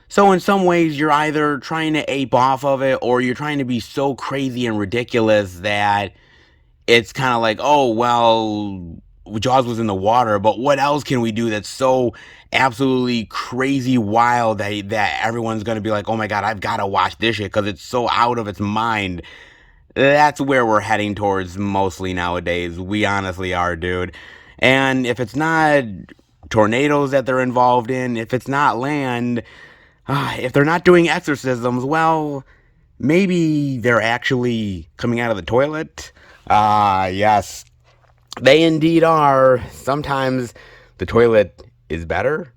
S1: So in some ways, you're either trying to ape off of it, or you're trying to be so crazy and ridiculous that it's kind of like, oh, well, Jaws was in the water, but what else can we do that's so absolutely crazy wild that everyone's going to be like, oh my God, I've got to watch this shit because it's so out of its mind. That's where we're heading towards mostly nowadays. We honestly are, dude. And if it's not tornadoes that they're involved in, if it's not land, if they're not doing exorcisms, well, maybe they're actually coming out of the toilet. Yes, they indeed are. Sometimes the toilet is better.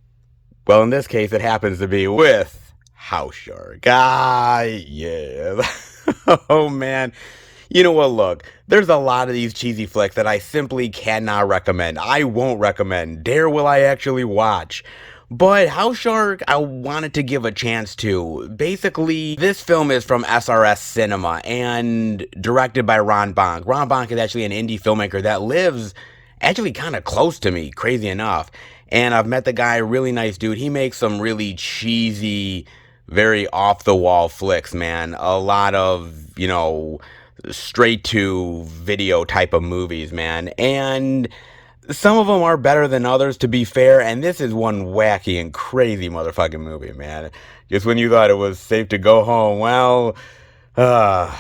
S1: Well, in this case, it happens to be with House Shark. Yeah. Oh, man. You know what? Look, there's a lot of these cheesy flicks that I simply cannot recommend. I won't recommend. Dare will I actually watch. But House Shark, I wanted to give a chance to. Basically, this film is from SRS Cinema and directed by Ron Bonk. Ron Bonk is actually an indie filmmaker that lives actually kind of close to me, crazy enough. And I've met the guy, really nice dude. He makes some really cheesy, very off the wall flicks, man. A lot of, straight to video type of movies, man. And some of them are better than others, to be fair, and this is one wacky and crazy motherfucking movie, man. Just when you thought it was safe to go home, well, uh,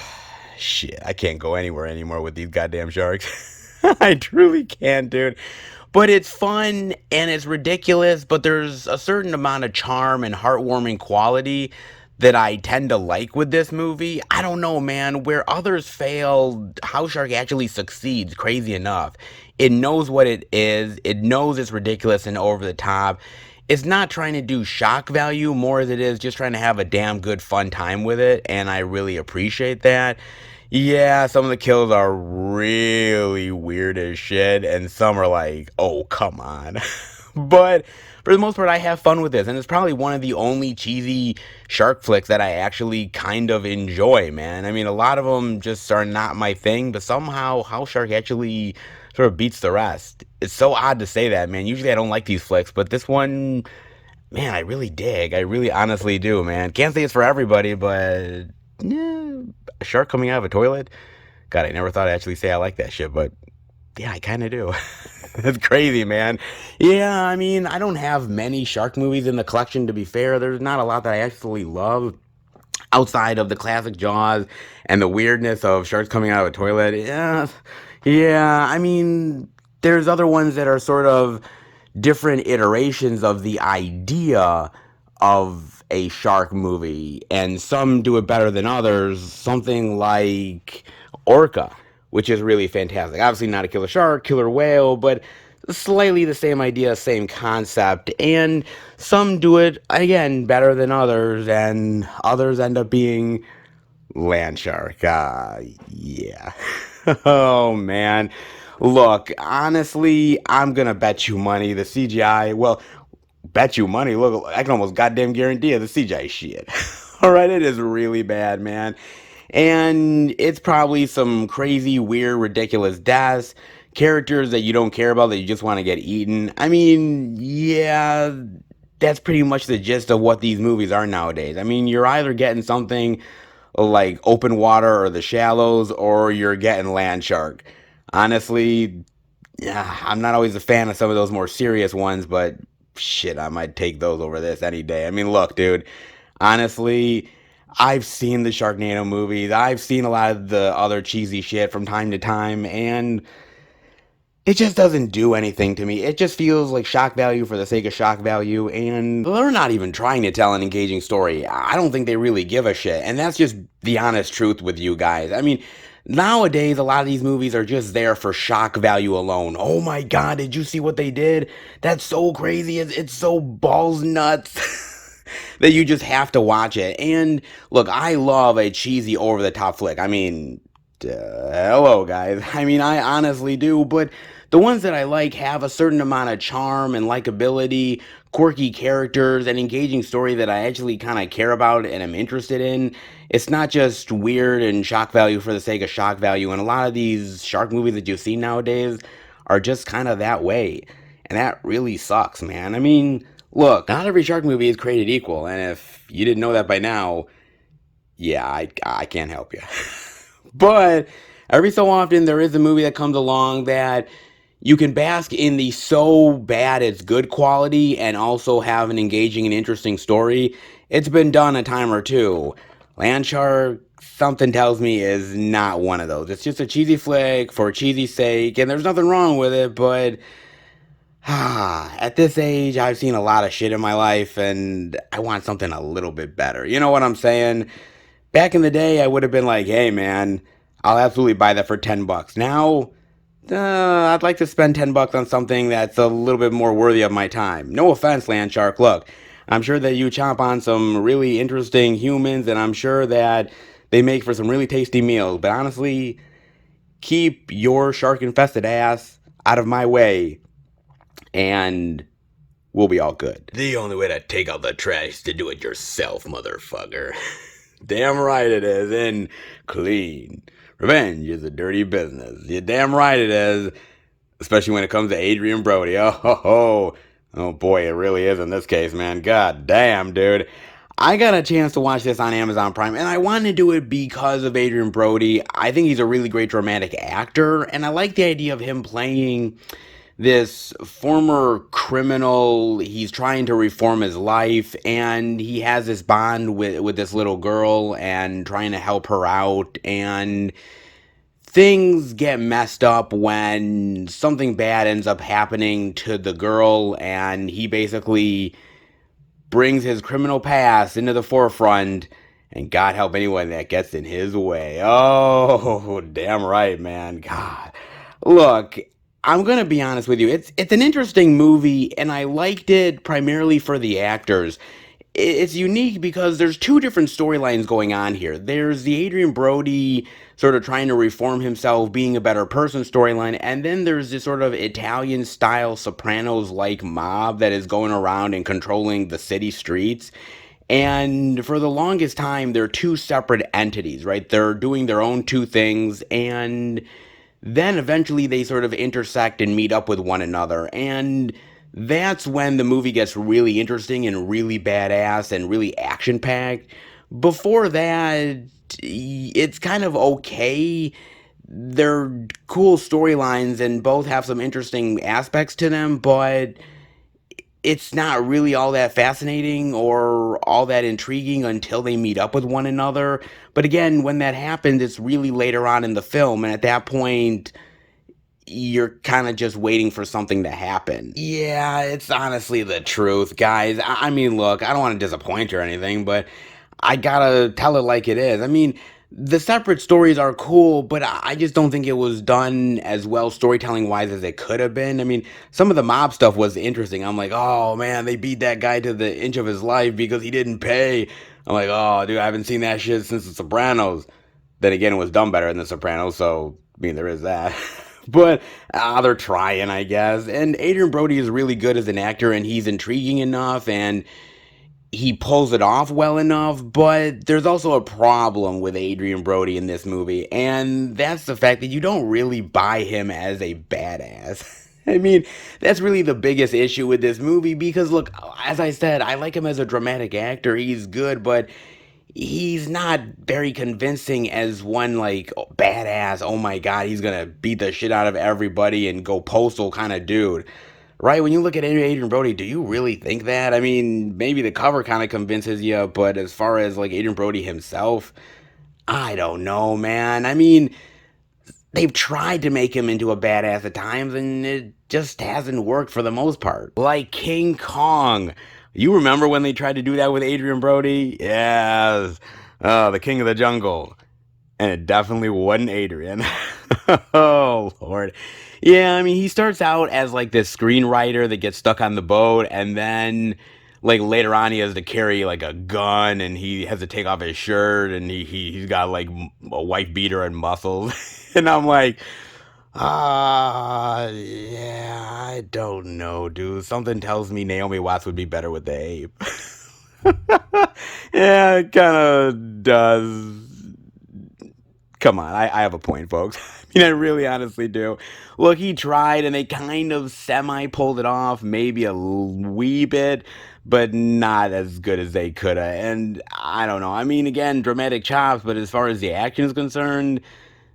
S1: shit, I can't go anywhere anymore with these goddamn sharks. I truly can't, dude. But it's fun and it's ridiculous, but there's a certain amount of charm and heartwarming quality that I tend to like with this movie. I don't know, man. Where others fail, House Shark actually succeeds, crazy enough. It knows what it is, it knows it's ridiculous and over the top. It's not trying to do shock value more as it is just trying to have a damn good fun time with it, and I really appreciate that. Yeah, some of the kills are really weird as shit, and some are like, oh, come on. But for the most part, I have fun with this, and it's probably one of the only cheesy shark flicks that I actually kind of enjoy, man. I mean, a lot of them just are not my thing, but somehow House Shark actually sort of beats the rest. It's so odd to say that, man. Usually I don't like these flicks, but this one, man, I really dig. I really honestly do, man. Can't say it's for everybody, but yeah, a shark coming out of a toilet? God, I never thought I'd actually say I like that shit, but yeah, I kind of do. That's crazy, man. Yeah, I mean, I don't have many shark movies in the collection, to be fair. There's not a lot that I actually love outside of the classic Jaws and the weirdness of sharks coming out of a toilet. Yeah, I mean, there's other ones that are sort of different iterations of the idea of a shark movie, and some do it better than others. Something like Orca, which is really fantastic. Obviously, not a killer shark, killer whale, but slightly the same idea, same concept, and some do it again better than others, and others end up being land shark. Yeah. Oh man. Look, honestly, I'm gonna bet you money the CGI. Well, bet you money. Look, I can almost goddamn guarantee it. The CGI shit. All right, it is really bad, man. And it's probably some crazy, weird, ridiculous deaths, characters that you don't care about that you just want to get eaten. I mean, yeah, that's pretty much the gist of what these movies are nowadays. I mean, you're either getting something like Open Water or The Shallows, or you're getting Land Shark. Honestly, yeah, I'm not always a fan of some of those more serious ones, but shit, I might take those over this any day. I mean, look, dude, honestly, I've seen the Sharknado movies. I've seen a lot of the other cheesy shit from time to time, and it just doesn't do anything to me. It just feels like shock value for the sake of shock value, and they're not even trying to tell an engaging story. I don't think they really give a shit, and that's just the honest truth with you guys. I mean, nowadays, a lot of these movies are just there for shock value alone. Oh my god, did you see what they did? That's so crazy. It's so balls nuts. That you just have to watch it. And look, I love a cheesy over the top flick. I mean, hello guys. I mean, I honestly do, but the ones that I like have a certain amount of charm and likability, quirky characters, and engaging story that I actually kind of care about and am interested in. It's not just weird and shock value for the sake of shock value. And a lot of these shark movies that you see nowadays are just kind of that way. And that really sucks, man. I mean, look, not every shark movie is created equal. And if you didn't know that by now, yeah, I can't help you. But every so often, there is a movie that comes along that you can bask in the so bad it's good quality and also have an engaging and interesting story. It's been done a time or two. Land Shark, something tells me, is not one of those. It's just a cheesy flick for cheesy sake, and there's nothing wrong with it, but at this age, I've seen a lot of shit in my life, and I want something a little bit better. You know what I'm saying? Back in the day, I would have been like, hey man, I'll absolutely buy that for $10. Now, I'd like to spend $10 on something that's a little bit more worthy of my time. No offense, Land Shark. Look, I'm sure that you chomp on some really interesting humans, and I'm sure that they make for some really tasty meals. But honestly, keep your shark-infested ass out of my way, and we'll be all good. The only way to take out the trash is to do it yourself, motherfucker. Damn right it is, and clean. Revenge is a dirty business. You're damn right it is. Especially when it comes to Adrian Brody. Oh, ho, ho. Oh boy, it really is in this case, man. God damn, dude. I got a chance to watch this on Amazon Prime, and I wanted to do it because of Adrian Brody. I think he's a really great dramatic actor, and I like the idea of him playing this former criminal. He's trying to reform his life, and he has this bond with this little girl and trying to help her out, and things get messed up when something bad ends up happening to the girl, and he basically brings his criminal past into the forefront, and God help anyone that gets in his way. Oh, damn right, man. God. Look, I'm going to be honest with you. It's an interesting movie, and I liked it primarily for the actors. It's unique because there's two different storylines going on here. There's the Adrian Brody sort of trying to reform himself, being a better person storyline, and then there's this sort of Italian-style Sopranos-like mob that is going around and controlling the city streets. And for the longest time, they're two separate entities, right? They're doing their own two things, and then eventually they sort of intersect and meet up with one another. And that's when the movie gets really interesting and really badass and really action-packed. Before that, it's kind of okay. They're cool storylines and both have some interesting aspects to them, but it's not really all that fascinating or all that intriguing until they meet up with one another. But again, when that happens, it's really later on in the film, and at that point, you're kind of just waiting for something to happen. Yeah, it's honestly the truth, guys. I mean, look, I don't want to disappoint you or anything, but I gotta tell it like it is. I mean, The separate stories are cool, but I just don't think it was done as well storytelling wise as it could have been. I mean, some of the mob stuff was interesting. I'm like, oh man, they beat that guy to the inch of his life because he didn't pay. I'm like, oh dude, I haven't seen that shit since The Sopranos. Then again, it was done better than The Sopranos, so I mean, there is that. But they're trying, I guess. And Adrian Brody is really good as an actor, and he's intriguing enough, and he pulls it off well enough, but there's also a problem with Adrian Brody in this movie, and that's the fact that you don't really buy him as a badass. I mean, that's really the biggest issue with this movie because, look, as I said, I like him as a dramatic actor. He's good, but he's not very convincing as one, like, badass, oh my god, he's gonna beat the shit out of everybody and go postal kind of dude. Right, when you look at Adrian Brody, do you really think that? I mean, maybe the cover kind of convinces you, but as far as like Adrian Brody himself, I don't know, man. I mean, they've tried to make him into a badass at times, and it just hasn't worked for the most part. Like King Kong. You remember when they tried to do that with Adrian Brody? Yes. The King of the Jungle. And it definitely wasn't Adrian. Oh, Lord. Yeah, I mean, he starts out as like this screenwriter that gets stuck on the boat, and then like later on he has to carry like a gun, and he has to take off his shirt, and he's got like a wife beater and muscles. And I'm like, yeah, I don't know, dude. Something tells me Naomi Watts would be better with the ape. Yeah, it kind of does. Come on, I have a point, folks. I mean, I really honestly do. Look, he tried and they kind of semi pulled it off, maybe a wee bit, but not as good as they could have. And I don't know. I mean, again, dramatic chops, but as far as the action is concerned,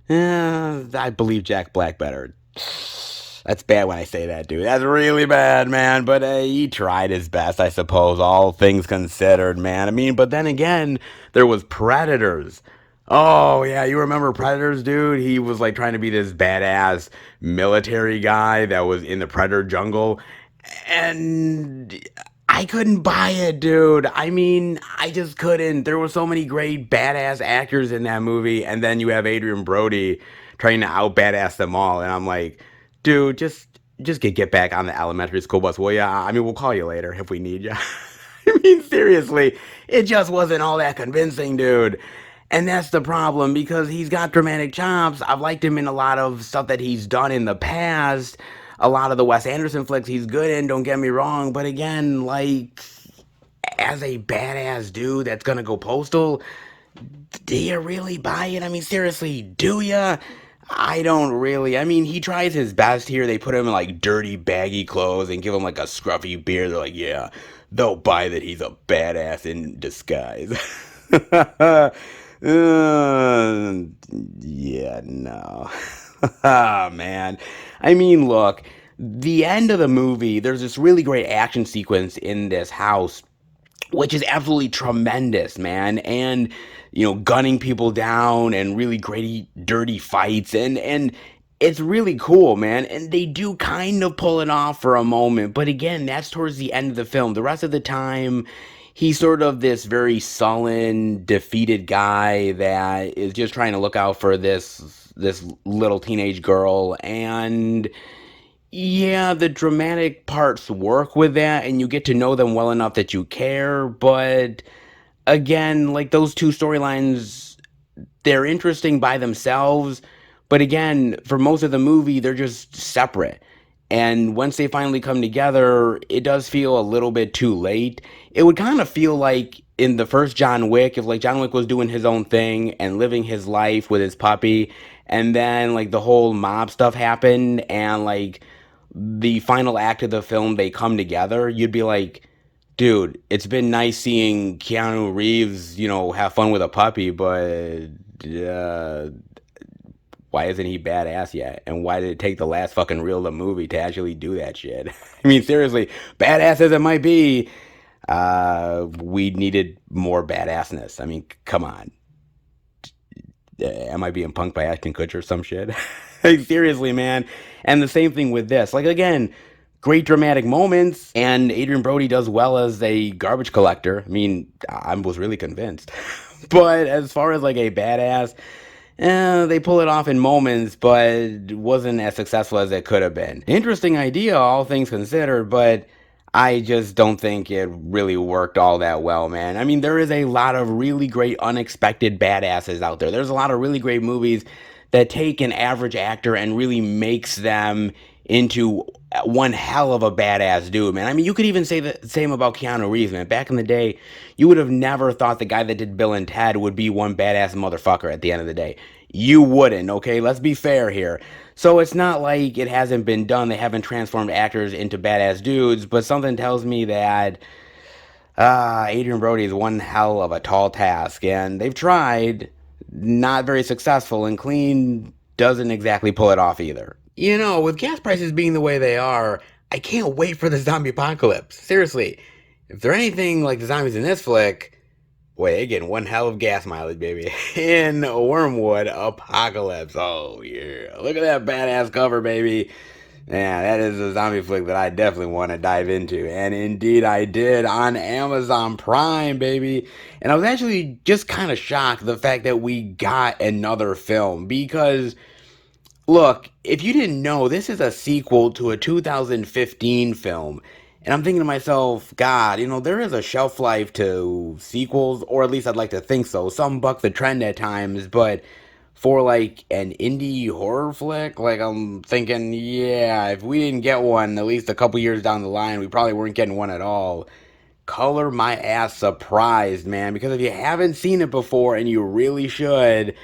S1: I believe Jack Black better. That's bad when I say that, dude. That's really bad, man. But he tried his best, I suppose, all things considered, man. I mean, but then again, there was Predators. Oh, yeah, you remember Predators, dude? He was like trying to be this badass military guy that was in the Predator jungle. And I couldn't buy it, dude. I mean, I just couldn't. There were so many great badass actors in that movie. And then you have Adrian Brody trying to out badass them all. And I'm like, dude, just get back on the elementary school bus, will ya? I mean, we'll call you later if we need you. I mean, seriously, it just wasn't all that convincing, dude. And that's the problem because he's got dramatic chops. I've liked him in a lot of stuff that he's done in the past. A lot of the Wes Anderson flicks he's good in, don't get me wrong. But again, like, as a badass dude that's gonna go postal, do you really buy it? I mean, seriously, do ya? I don't really. I mean, he tries his best here. They put him in like dirty, baggy clothes and give him like a scruffy beard. They're like, yeah, they'll buy that he's a badass in disguise. Yeah, no. Ah, man. I mean, look, the end of the movie, there's this really great action sequence in this house which is absolutely tremendous, man. And gunning people down and really great dirty fights and it's really cool, man. And they do kind of pull it off for a moment, but again, that's towards the end of the film. The rest of the time, he's sort of this very sullen, defeated guy that is just trying to look out for this little teenage girl. And yeah, the dramatic parts work with that, and you get to know them well enough that you care. But again, like those two storylines, they're interesting by themselves. But again, for most of the movie, they're just separate. And once they finally come together, it does feel a little bit too late. It would kind of feel like in the first John Wick, if like John Wick was doing his own thing and living his life with his puppy, and then like the whole mob stuff happened, and like the final act of the film, they come together, you'd be like, dude, it's been nice seeing Keanu Reeves, have fun with a puppy, but why isn't he badass yet? And why did it take the last fucking reel of the movie to actually do that shit? I mean, seriously, badass as it might be, we needed more badassness. I mean, come on. Am I being punked by Ashton Kutcher or some shit? Like, seriously, man. And the same thing with this. Like, again, great dramatic moments, and Adrian Brody does well as a garbage collector. I mean, I was really convinced. But as far as like a badass, they pull it off in moments, but wasn't as successful as it could have been. Interesting idea, all things considered, but I just don't think it really worked all that well, man. I mean, there is a lot of really great unexpected badasses out there. There's a lot of really great movies that take an average actor and really makes them into one hell of a badass dude, man. I mean, you could even say the same about Keanu Reeves, man. Back in the day, you would have never thought the guy that did Bill and Ted would be one badass motherfucker at the end of the day. You wouldn't, okay? Let's be fair here. So it's not like it hasn't been done. They haven't transformed actors into badass dudes, but something tells me that Adrian Brody is one hell of a tall task, and they've tried, not very successful, and Clean doesn't exactly pull it off either. You know, with gas prices being the way they are, I can't wait for the zombie apocalypse. Seriously, if they're anything like the zombies in this flick, boy, they're getting one hell of gas mileage, baby. In Wormwood Apocalypse. Oh, yeah. Look at that badass cover, baby. Yeah, that is a zombie flick that I definitely want to dive into. And indeed I did on Amazon Prime, baby. And I was actually just kind of shocked the fact that we got another film because look, if you didn't know, this is a sequel to a 2015 film. And I'm thinking to myself, God, you know, there is a shelf life to sequels, or at least I'd like to think so. Some buck the trend at times, but for like an indie horror flick, like I'm thinking, yeah, if we didn't get one at least a couple years down the line, we probably weren't getting one at all. Color my ass surprised, man, because if you haven't seen it before and you really should,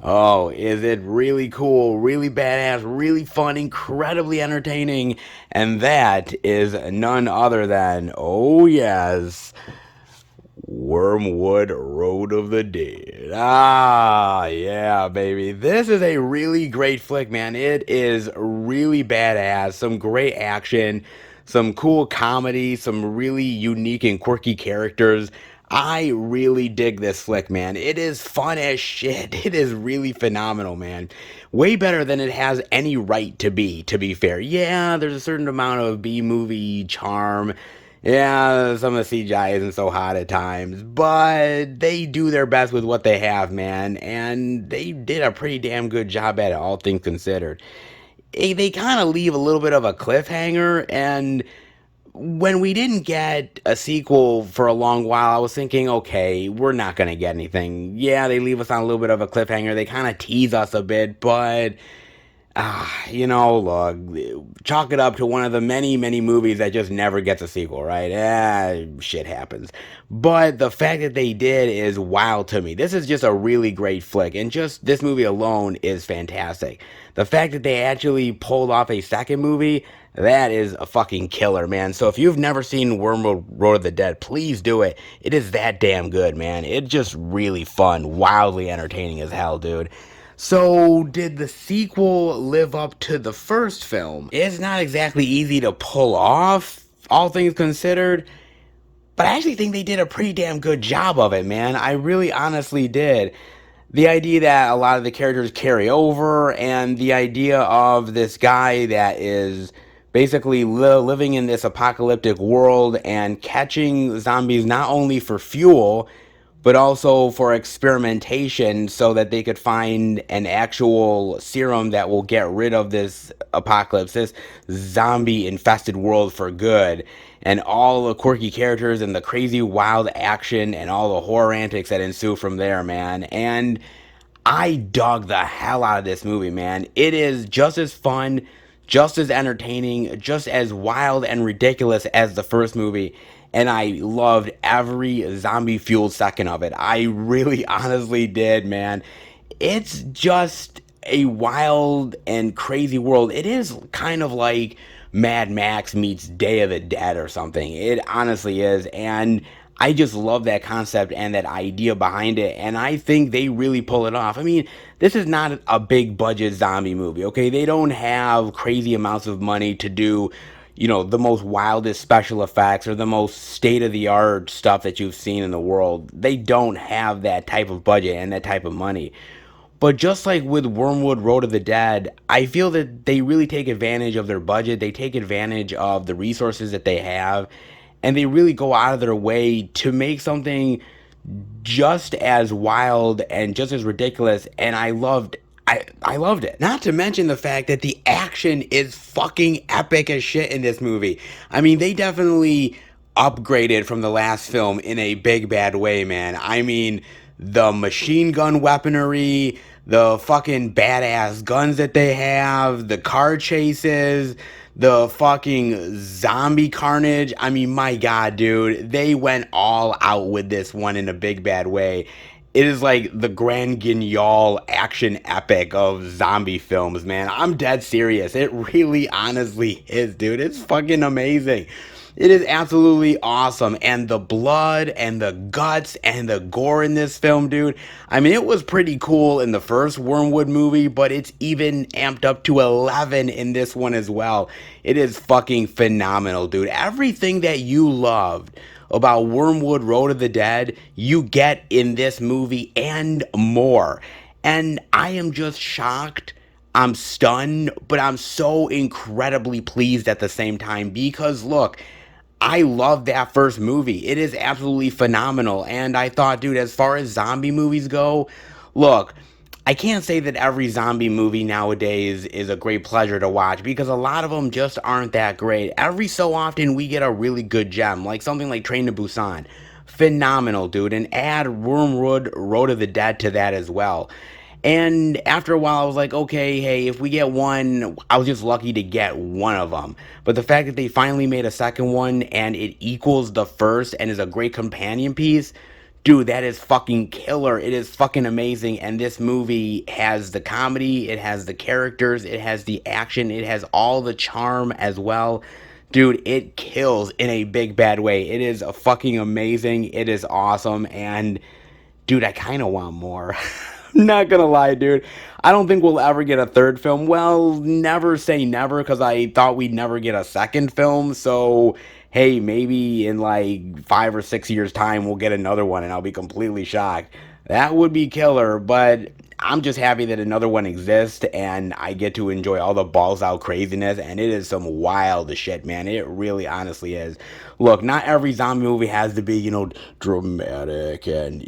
S1: oh, is it really cool, really badass, really fun, incredibly entertaining, and that is none other than, oh yes, Wormwood Road of the Dead. Ah, yeah, baby. This is a really great flick, man. It is really badass. Some great action, some cool comedy, some really unique and quirky characters. I really dig this flick, man. It is fun as shit. It is really phenomenal, man. Way better than it has any right to be fair. Yeah, there's a certain amount of B-movie charm. Yeah, some of the CGI isn't so hot at times, but they do their best with what they have, man, and they did a pretty damn good job at it, all things considered. They kind of leave a little bit of a cliffhanger, and when we didn't get a sequel for a long while, I was thinking, okay, we're not going to get anything. Yeah, they leave us on a little bit of a cliffhanger, they kind of tease us a bit, but you know, look, chalk it up to one of the many, many movies that just never gets a sequel, right? Shit happens. But the fact that they did is wild to me. This is just a really great flick, and just this movie alone is fantastic. The fact that they actually pulled off a second movie, that is a fucking killer, man. So if you've never seen Wormwood Road of the Dead, please do it. It is that damn good, man. It's just really fun, wildly entertaining as hell, dude. So, did the sequel live up to the first film? It's not exactly easy to pull off, all things considered, but I actually think they did a pretty damn good job of it, man. I really honestly did. The idea that a lot of the characters carry over, and the idea of this guy that is basically living in this apocalyptic world and catching zombies not only for fuel but also for experimentation so that they could find an actual serum that will get rid of this apocalypse, this zombie infested world for good. And all the quirky characters and the crazy wild action and all the horror antics that ensue from there, man. And I dug the hell out of this movie, man. It is just as fun, just as entertaining, just as wild and ridiculous as the first movie. And I loved every zombie fueled second of it. I really honestly did, man. It's just a wild and crazy world. It is kind of like Mad Max meets Day of the Dead or something. It honestly is. And I just love that concept and that idea behind it. And I think they really pull it off. I mean, this is not a big budget zombie movie, okay? They don't have crazy amounts of money to do, you know, the most wildest special effects or the most state-of-the-art stuff that you've seen in the world. They don't have that type of budget and that type of money. But just like with Wormwood Road of the Dead, I feel that they really take advantage of their budget. They take advantage of the resources that they have. And they really go out of their way to make something just as wild and just as ridiculous, and I loved it. Not to mention the fact that the action is fucking epic as shit in this movie. I mean, they definitely upgraded from the last film in a big bad way, man. I mean, the machine gun weaponry, the fucking badass guns that they have, the car chases, the fucking zombie carnage. I mean, my god, dude, they went all out with this one in a big bad way. It is like the Grand Guignol action epic of zombie films, man. I'm dead serious. It really honestly is, dude. It's fucking amazing. It is absolutely awesome. And the blood and the guts and the gore in this film, dude. I mean, it was pretty cool in the first Wormwood movie, but it's even amped up to 11 in this one as well. It is fucking phenomenal, dude. Everything that you loved about Wormwood Road of the Dead, you get in this movie and more. And I am just shocked. I'm stunned, but I'm so incredibly pleased at the same time because look, I love that first movie. It is absolutely phenomenal. And I thought, dude, as far as zombie movies go, look, I can't say that every zombie movie nowadays is a great pleasure to watch because a lot of them just aren't that great. Every so often we get a really good gem, like something like Train to Busan. Phenomenal, dude. And add Wormwood Road of the Dead to that as well. And after a while, I was like, okay, hey, if we get one, I was just lucky to get one of them. But the fact that they finally made a second one and it equals the first and is a great companion piece, dude, that is fucking killer. It is fucking amazing. And this movie has the comedy, it has the characters, it has the action, it has all the charm as well. Dude, it kills in a big bad way. It is a fucking amazing. It is awesome. And dude, I kind of want more. Not gonna lie, dude. I don't think we'll ever get a third film. Well, never say never, because I thought we'd never get a second film. So, hey, maybe in like 5 or 6 years' time, we'll get another one and I'll be completely shocked. That would be killer, but I'm just happy that another one exists and I get to enjoy all the balls out craziness. And it is some wild shit, man. It really honestly is. Look, not every zombie movie has to be, dramatic and,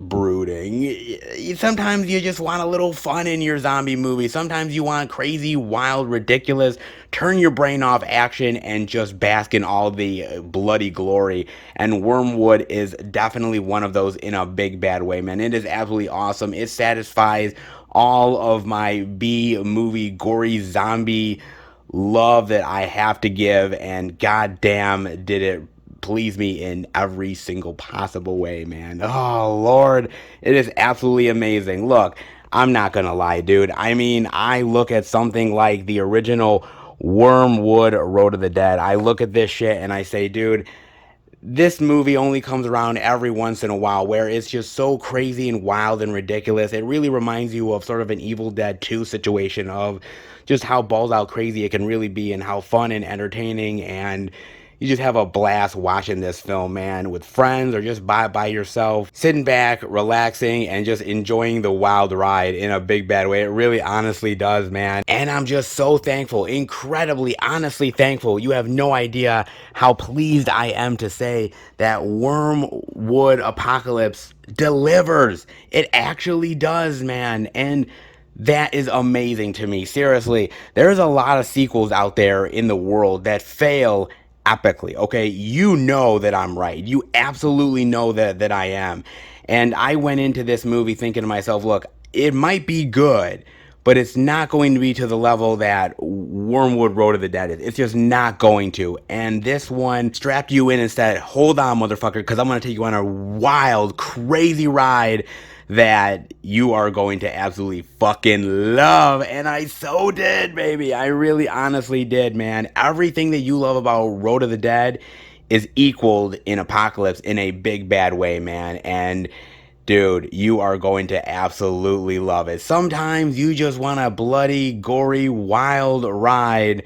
S1: brooding. Sometimes you just want a little fun in your zombie movie. Sometimes you want crazy, wild, ridiculous, turn your brain off action and just bask in all the bloody glory. And Wormwood is definitely one of those in a big bad way, man. It is absolutely awesome. It satisfies all of my B movie gory zombie love that I have to give, and goddamn did it please me in every single possible way, man. Oh Lord, it is absolutely amazing. Look, I'm not gonna lie, dude. I mean, I look at something like the original Wormwood Road of the Dead. I look at this shit and I say, dude, this movie only comes around every once in a while where it's just so crazy and wild and ridiculous. It really reminds you of sort of an Evil Dead 2 situation of just how balls out crazy it can really be and how fun and entertaining, and you just have a blast watching this film, man, with friends or just by yourself, sitting back, relaxing, and just enjoying the wild ride in a big bad way. It really honestly does, man. And I'm just so thankful, incredibly, honestly thankful. You have no idea how pleased I am to say that Wormwood Apocalypse delivers. It actually does, man. And that is amazing to me. Seriously, there's a lot of sequels out there in the world that fail epically. Okay, you know that I'm right. You absolutely know that I am. And I went into this movie thinking to myself, look, it might be good, but it's not going to be to the level that Wormwood Road of the Dead is. It's just not going to. And this one strapped you in and said, hold on, motherfucker, because I'm going to take you on a wild, crazy ride that you are going to absolutely fucking love. And I so did, baby. I really honestly did, man. Everything that you love about Road of the Dead is equaled in Apocalypse in a big bad way, man. And dude, you are going to absolutely love it. Sometimes you just want a bloody, gory, wild ride.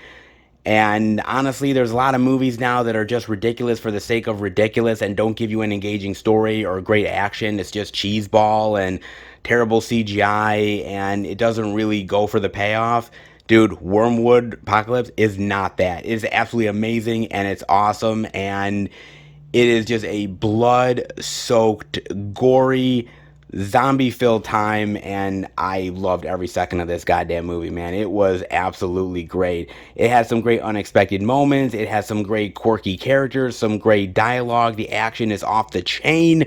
S1: And honestly, there's a lot of movies now that are just ridiculous for the sake of ridiculous and don't give you an engaging story or great action. It's just cheeseball and terrible CGI, and it doesn't really go for the payoff. Dude, Wormwood Apocalypse is not that. It is absolutely amazing, and it's awesome, and It is just a blood-soaked, gory, zombie-filled time, and I loved every second of this goddamn movie, man. It was absolutely great. It had some great unexpected moments. It has some great quirky characters, some great dialogue. The action is off the chain.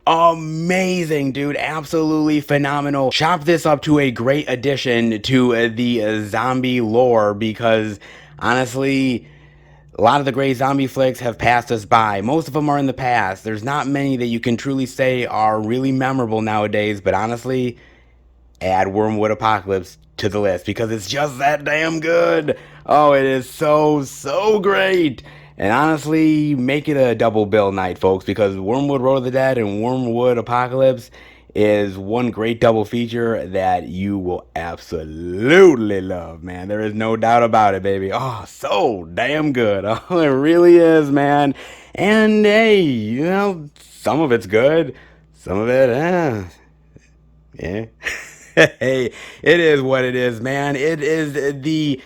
S1: Amazing, dude. Absolutely phenomenal. Chop this up to a great addition to the zombie lore because, honestly, a lot of the great zombie flicks have passed us by. Most of them are in the past. There's not many that you can truly say are really memorable nowadays, but honestly, add Wormwood Apocalypse to the list because it's just that damn good. Oh, it is so great. And honestly, make it a double bill night, folks, because Wormwood Road of the Dead and Wormwood Apocalypse is one great double feature that you will absolutely love, man. There is no doubt about it, baby. Oh, so damn good. Oh, it really is, man. And hey, you know, some of it's good. Some of it, yeah. Hey, it is what it is, man. It is the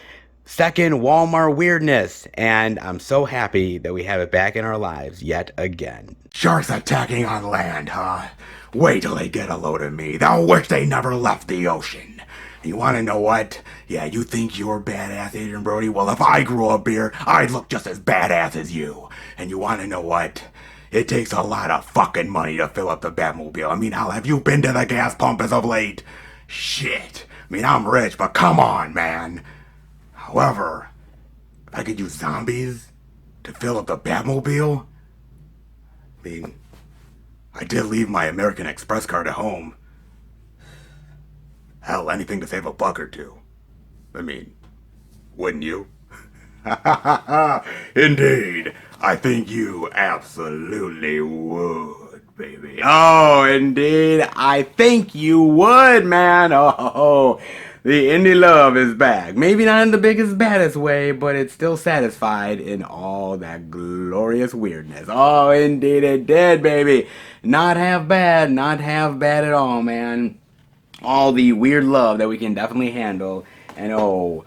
S1: second Walmart weirdness, and I'm so happy that we have it back in our lives yet again.
S2: Sharks attacking on land, huh? Wait till they get a load of me. They'll wish they never left the ocean. You wanna know what? Yeah, you think you're badass, Adrian Brody? Well, if I grew up here, I'd look just as badass as you. And you wanna know what? It takes a lot of fucking money to fill up the Batmobile. I mean, hell, have you been to the gas pump as of late? Shit. I mean, I'm rich, but come on, man. However, if I could use zombies to fill up the Batmobile, I mean, I did leave my American Express card at home. Hell, anything to save a buck or two. I mean, wouldn't you? Indeed, I think you absolutely would, baby. Oh, indeed, I think you would, man. Oh, the indie love is back. Maybe not in the biggest, baddest way, but it's still satisfied in all that glorious weirdness. Oh, indeed it did, baby. Not half bad at all, man. All the weird love that we can definitely handle. And oh,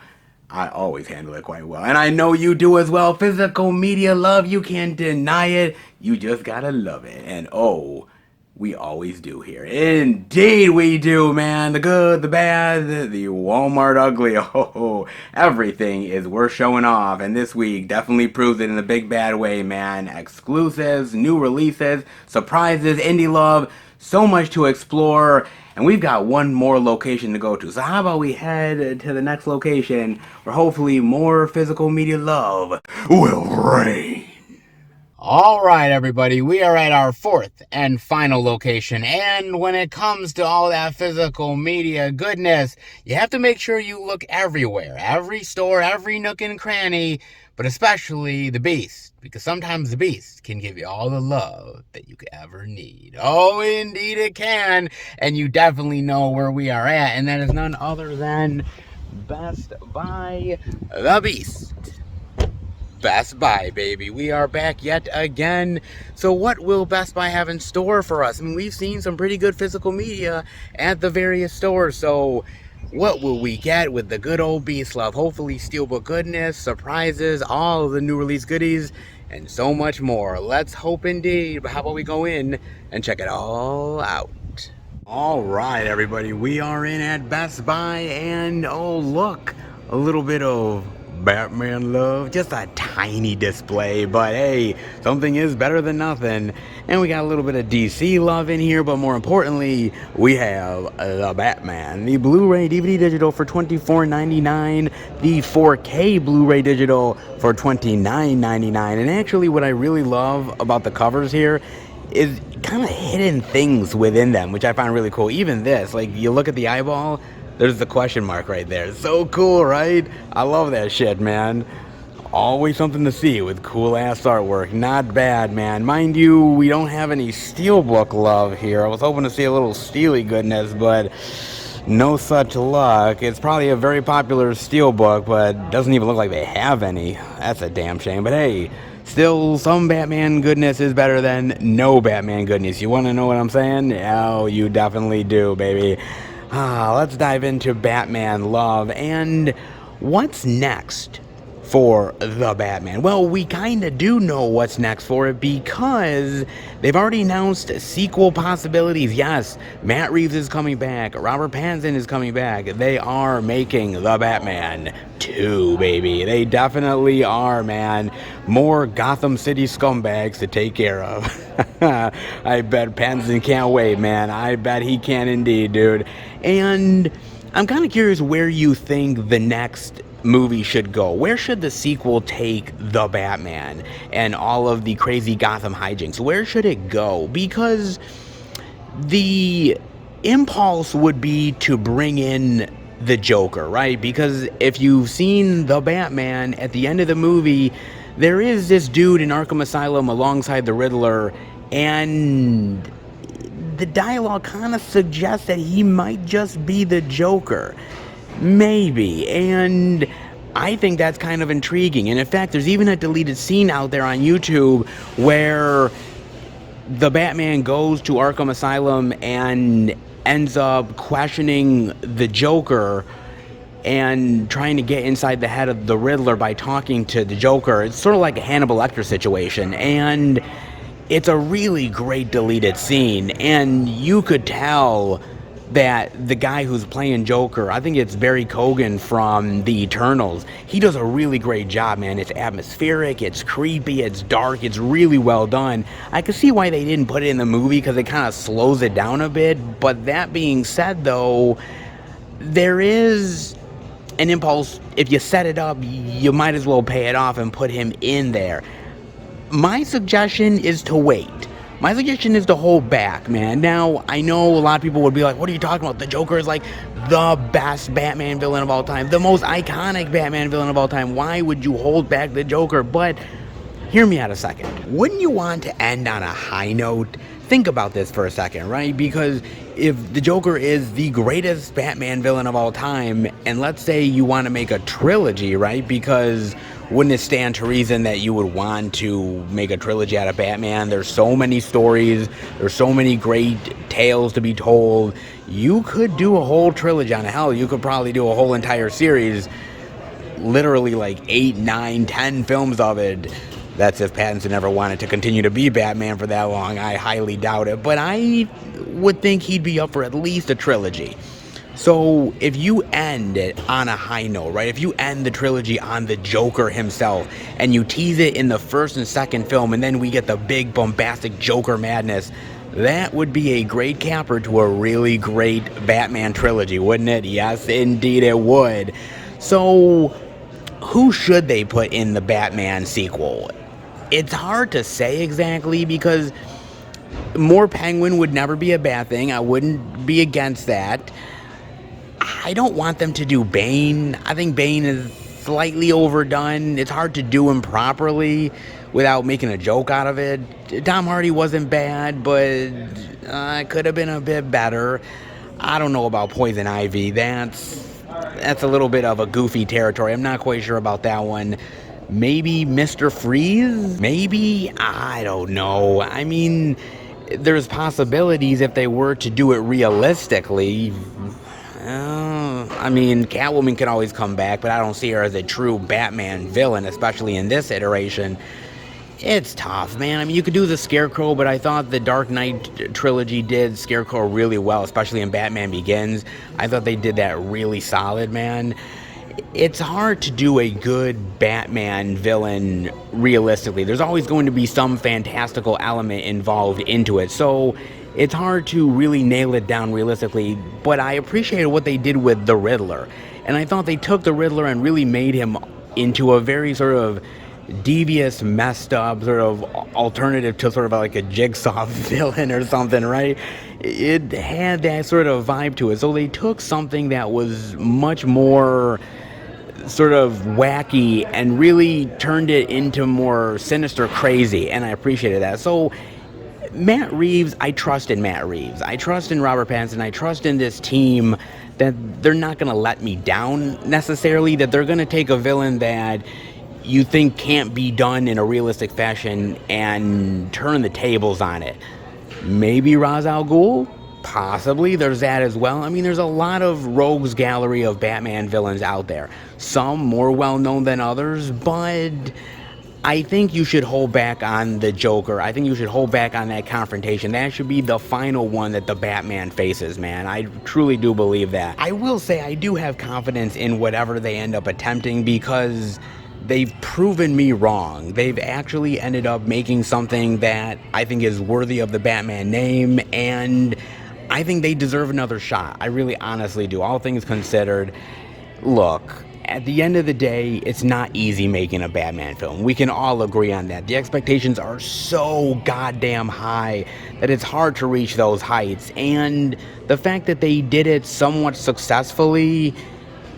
S2: I always handle it quite well. And I know you do as well. Physical media love, you can't deny it. You just gotta love it. And oh, we always do here. Indeed we do, man. The good, the bad, the Walmart ugly. Oh, everything is worth showing off. And this week definitely proves it in a big bad way, man. Exclusives, new releases, surprises, indie love. So much to explore. And we've got one more location to go to. So how about we head to the next location where hopefully more physical media love will reign.
S1: All right, everybody, we are at our fourth and final location. And when it comes to all that physical media goodness, you have to make sure you look everywhere. Every store, every nook and cranny, but especially the Beast. Because sometimes the Beast can give you all the love that you could ever need. Oh, indeed it can. And you definitely know where we are at. And that is none other than Best Buy the Beast. Best Buy, baby. We are back yet again. So what will Best Buy have in store for us? I mean, we've seen some pretty good physical media at the various stores. So what will we get with the good old Beast love? Hopefully steelbook goodness, surprises, all of the new release goodies, and so much more. Let's hope indeed. But how about we go in and check it all out? All right, everybody. We are in at Best Buy, and oh, look, a little bit of Batman love, just a tiny display, but hey, something is better than nothing. And we got a little bit of DC love in here, but more importantly, we have the Batman, the Blu-ray DVD digital for $24.99, the 4K Blu-ray digital for $29.99. And actually what I really love about the covers here is kind of hidden things within them, which I find really cool. Even this, like, you look at the eyeball, there's the question mark right there. So cool, right? I love that shit, man. Always something to see with cool-ass artwork. Not bad, man. Mind you, we don't have any steelbook love here. I was hoping to see a little steely goodness, but no such luck. It's probably a very popular steelbook, but doesn't even look like they have any. That's a damn shame. But hey, still, some Batman goodness is better than no Batman goodness. You want to know what I'm saying? Oh, you definitely do, baby. Let's dive into Batman love. And what's next for The Batman? Well, we kind of do know what's next for it because they've already announced sequel possibilities. Yes, Matt Reeves is coming back. Robert Pattinson is coming back. They are making The Batman 2, baby. They definitely are, man. More Gotham City scumbags to take care of. I bet Pattinson can't wait, man. I bet he can indeed, dude. And I'm kind of curious where you think the next movie should go. Where should the sequel take The Batman and all of the crazy Gotham hijinks? Where should it go? Because the impulse would be to bring in the Joker, right? Because if you've seen The Batman, at the end of the movie, there is this dude in Arkham Asylum alongside the Riddler, and the dialogue kind of suggests that he might just be the Joker. Maybe. And I think that's kind of intriguing. And in fact, there's even a deleted scene out there on YouTube where the Batman goes to Arkham Asylum and ends up questioning the Joker and trying to get inside the head of the Riddler by talking to the Joker. It's sort of like a Hannibal Lecter situation. And it's a really great deleted scene. And you could tell that the guy who's playing Joker, I think it's Barry Keoghan from The Eternals, he does a really great job, man. It's atmospheric, it's creepy, it's dark, it's really well done. I can see why they didn't put it in the movie because it kind of slows it down a bit. But that being said, though, there is an impulse. If you set it up, you might as well pay it off and put him in there. My suggestion is to wait. My suggestion is to hold back, man. Now, I know a lot of people would be like, what are you talking about? The Joker is like the best Batman villain of all time, the most iconic Batman villain of all time. Why would you hold back the Joker? But hear me out a second. Wouldn't you want to end on a high note? Think about this for a second, right? Because if the Joker is the greatest Batman villain of all time, and let's say you want to make a trilogy, right? Because wouldn't it stand to reason that you would want to make a trilogy out of Batman? There's so many stories. There's so many great tales to be told. You could do a whole trilogy on it. Hell, you could probably do a whole entire series. Literally like 8, 9, 10 films of it. That's if Pattinson ever wanted to continue to be Batman for that long. I highly doubt it. But I would think he'd be up for at least a trilogy. So if you end it on a high note, right? If you end the trilogy on the Joker himself and you tease it in the first and second film and then we get the big bombastic Joker madness, that would be a great capper to a really great Batman trilogy, wouldn't it? Yes, indeed it would. So who should they put in the Batman sequel? It's hard to say exactly because more Penguin would never be a bad thing. I wouldn't be against that. I don't want them to do Bane. I think Bane is slightly overdone. It's hard to do him properly without making a joke out of it. Tom Hardy wasn't bad, but it could have been a bit better. I don't know about Poison Ivy. That's a little bit of a goofy territory. I'm not quite sure about that one. Maybe Mr. Freeze? Maybe? I don't know. I mean, there's possibilities if they were to do it realistically. I mean, Catwoman can always come back, but I don't see her as a true Batman villain, especially in this iteration. It's tough, man. I mean, you could do the Scarecrow, but I thought the Dark Knight trilogy did Scarecrow really well, especially in Batman Begins. I thought they did that really solid, man. It's hard to do a good Batman villain realistically. There's always going to be some fantastical element involved into it, so it's hard to really nail it down realistically, but I appreciated what they did with the Riddler. And I thought they took the Riddler and really made him into a very sort of devious, messed up, sort of alternative to sort of like a Jigsaw villain or something, right? It had that sort of vibe to it. So they took something that was much more sort of wacky and really turned it into more sinister crazy, and I appreciated that. So Matt Reeves, I trust in Matt Reeves. I trust in Robert Pattinson. I trust in this team that they're not going to let me down necessarily, that they're going to take a villain that you think can't be done in a realistic fashion and turn the tables on it. Maybe Ra's al Ghul? Possibly, there's that as well. I mean, there's a lot of rogues gallery of Batman villains out there. Some more well-known than others, but I think you should hold back on the Joker. I think you should hold back on that confrontation. That should be the final one that the Batman faces, man. I truly do believe that. I will say I do have confidence in whatever they end up attempting because they've proven me wrong. They've actually ended up making something that I think is worthy of the Batman name, and I think they deserve another shot. I really honestly do. All things considered, look, at the end of the day, it's not easy making a Batman film. We can all agree on that. The expectations are so goddamn high that it's hard to reach those heights. And the fact that they did it somewhat successfully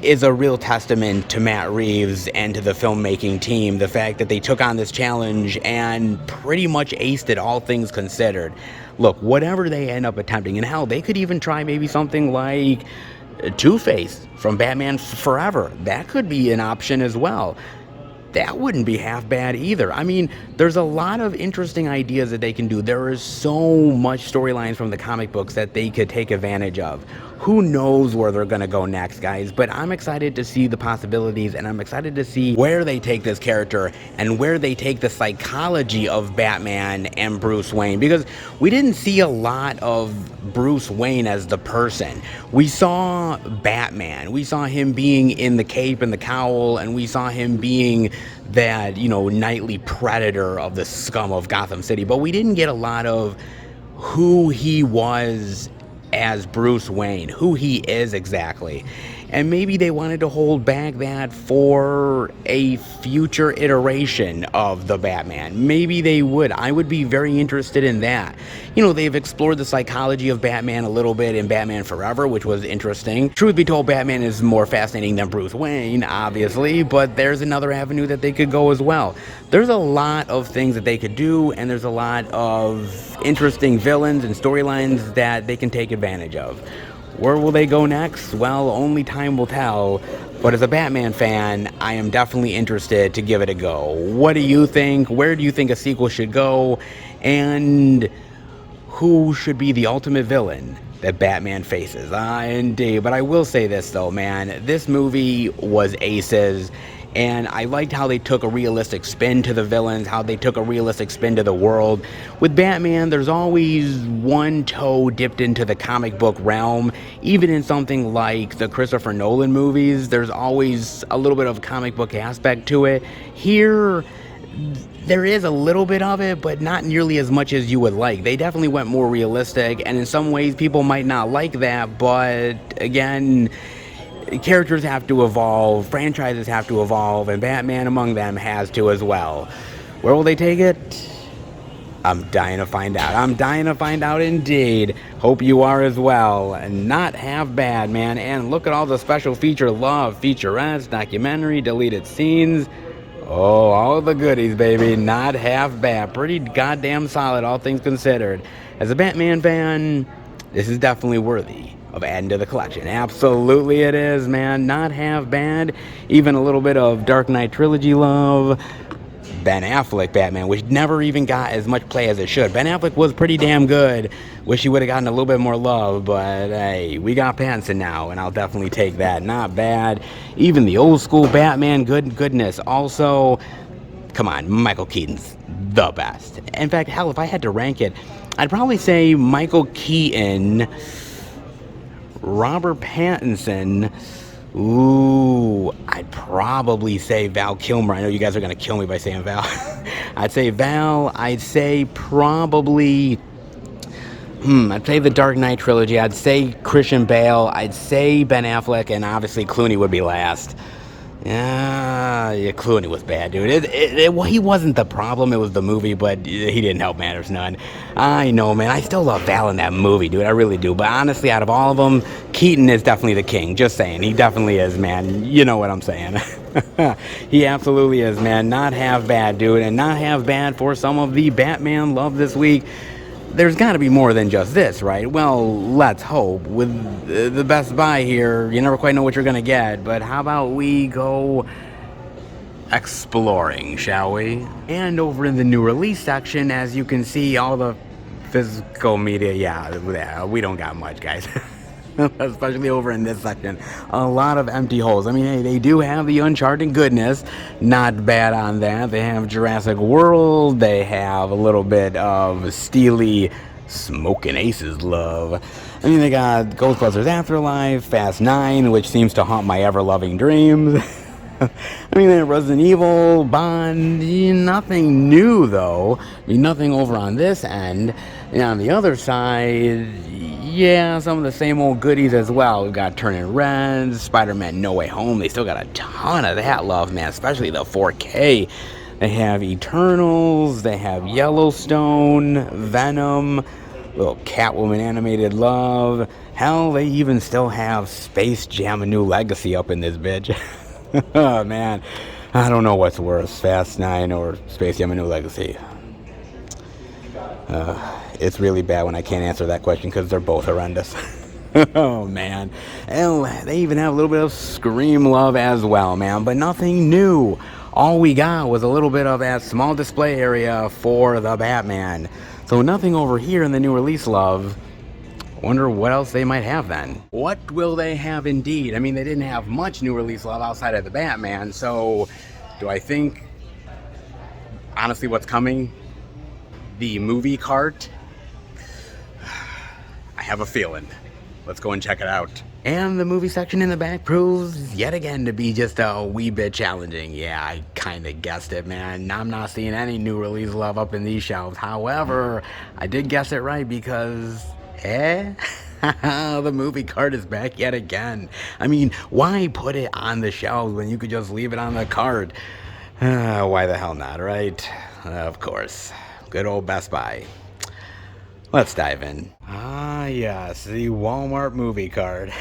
S1: is a real testament to Matt Reeves and to the filmmaking team. The fact that they took on this challenge and pretty much aced it, all things considered. Look, whatever they end up attempting, and hell, they could even try maybe something like Two-Face from Batman Forever. That could be an option as well. That wouldn't be half bad either. I mean, there's a lot of interesting ideas that they can do. There is so much storylines from the comic books that they could take advantage of. Who knows where they're going to go next, guys? But I'm excited to see the possibilities, and I'm excited to see where they take this character and where they take the psychology of Batman and Bruce Wayne. Because we didn't see a lot of Bruce Wayne as the person. We saw Batman. We saw him being in the cape and the cowl, and we saw him being that, nightly predator of the scum of Gotham City. But we didn't get a lot of who he was as Bruce Wayne, who he is exactly. And maybe they wanted to hold back that for a future iteration of the Batman. Maybe they would. I would be very interested in that. They've explored the psychology of Batman a little bit in Batman Forever, which was interesting. Truth be told, Batman is more fascinating than Bruce Wayne, obviously, but there's another avenue that they could go as well. There's a lot of things that they could do, and there's a lot of interesting villains and storylines that they can take advantage of. Where will they go next? Well, only time will tell. But as a Batman fan, I am definitely interested to give it a go. What do you think? Where do you think a sequel should go? And who should be the ultimate villain that Batman faces? Indeed. But I will say this, though, man. This movie was aces. And I liked how they took a realistic spin to the villains, how they took a realistic spin to the world. With Batman, there's always one toe dipped into the comic book realm. Even in something like the Christopher Nolan movies, there's always a little bit of a comic book aspect to it. Here, there is a little bit of it, but not nearly as much as you would like. They definitely went more realistic, and in some ways, people might not like that, but again, characters have to evolve, franchises have to evolve, and Batman among them has to as well. Where will they take it? I'm dying to find out. I'm dying to find out indeed. Hope you are as well. And not half bad, man. And look at all the special feature love, featurettes, documentary, deleted scenes. Oh, all the goodies, baby. Not half bad. Pretty goddamn solid, all things considered. As a Batman fan, this is definitely worthy of adding to the collection. Absolutely it is, man. Not half bad. Even a little bit of Dark Knight trilogy love. Ben Affleck Batman, which never even got as much play as it should. Ben Affleck was pretty damn good. Wish he would have gotten a little bit more love, but hey, we got Pattinson now, and I'll definitely take that. Not bad. Even the old school Batman, goodness. Also, come on, Michael Keaton's the best. In fact, hell, if I had to rank it, I'd probably say Michael Keaton, Robert Pattinson. Ooh, I'd probably say Val Kilmer. I know you guys are going to kill me by saying Val. I'd say Val. I'd say probably, I'd say the Dark Knight trilogy. I'd say Christian Bale. I'd say Ben Affleck, and obviously Clooney would be last. Yeah, Clooney was bad, dude. He wasn't the problem. It was the movie, but he didn't help matters none. I know, man. I still love Val in that movie, dude. I really do. But honestly, out of all of them, Keaton is definitely the king. Just saying. He definitely is, man. You know what I'm saying. He absolutely is, man. Not half bad, dude. And not half bad for some of the Batman love this week. There's got to be more than just this, right? Well, let's hope. With the Best Buy here, you never quite know what you're going to get. But how about we go exploring, shall we? And over in the new release section, as you can see, all the Physical media, yeah, we don't got much, guys. Especially over in this section. A lot of empty holes. I mean, hey, they do have the Uncharted goodness. Not bad on that. They have Jurassic World. They have a little bit of steely Smoking Aces love. I mean, they got Ghostbusters Afterlife, Fast 9, which seems to haunt my ever-loving dreams. I mean, they have Resident Evil, Bond, nothing new, though. I mean, nothing over on this end. And on the other side, yeah, some of the same old goodies as well. We've got Turning Red, Spider-Man No Way Home. They still got a ton of that love, man, especially the 4K. They have Eternals, they have Yellowstone, Venom, little Catwoman animated love. Hell, they even still have Space Jam: A New Legacy up in this bitch. Oh, man. I don't know what's worse, Fast 9 or Space Jam: A New Legacy. It's really bad when I can't answer that question because they're both horrendous. Oh, man. Hell, they even have a little bit of Scream love as well, man, but nothing new. All we got was a little bit of that small display area for the Batman. So nothing over here in the new release love. Wonder what else they might have then. What will they have indeed? I mean, they didn't have much new release love outside of the Batman, so do I think, honestly, what's coming? The movie cart? I have a feeling. Let's go and check it out. And the movie section in the back proves yet again to be just a wee bit challenging. Yeah, I kind of guessed it, man. I'm not seeing any new release love up in these shelves. However, I did guess it right because, the movie cart is back yet again. I mean, why put it on the shelves when you could just leave it on the cart? Why the hell not, right? Of course. Good old Best Buy. Let's dive in. Ah, yes, the Walmart movie card.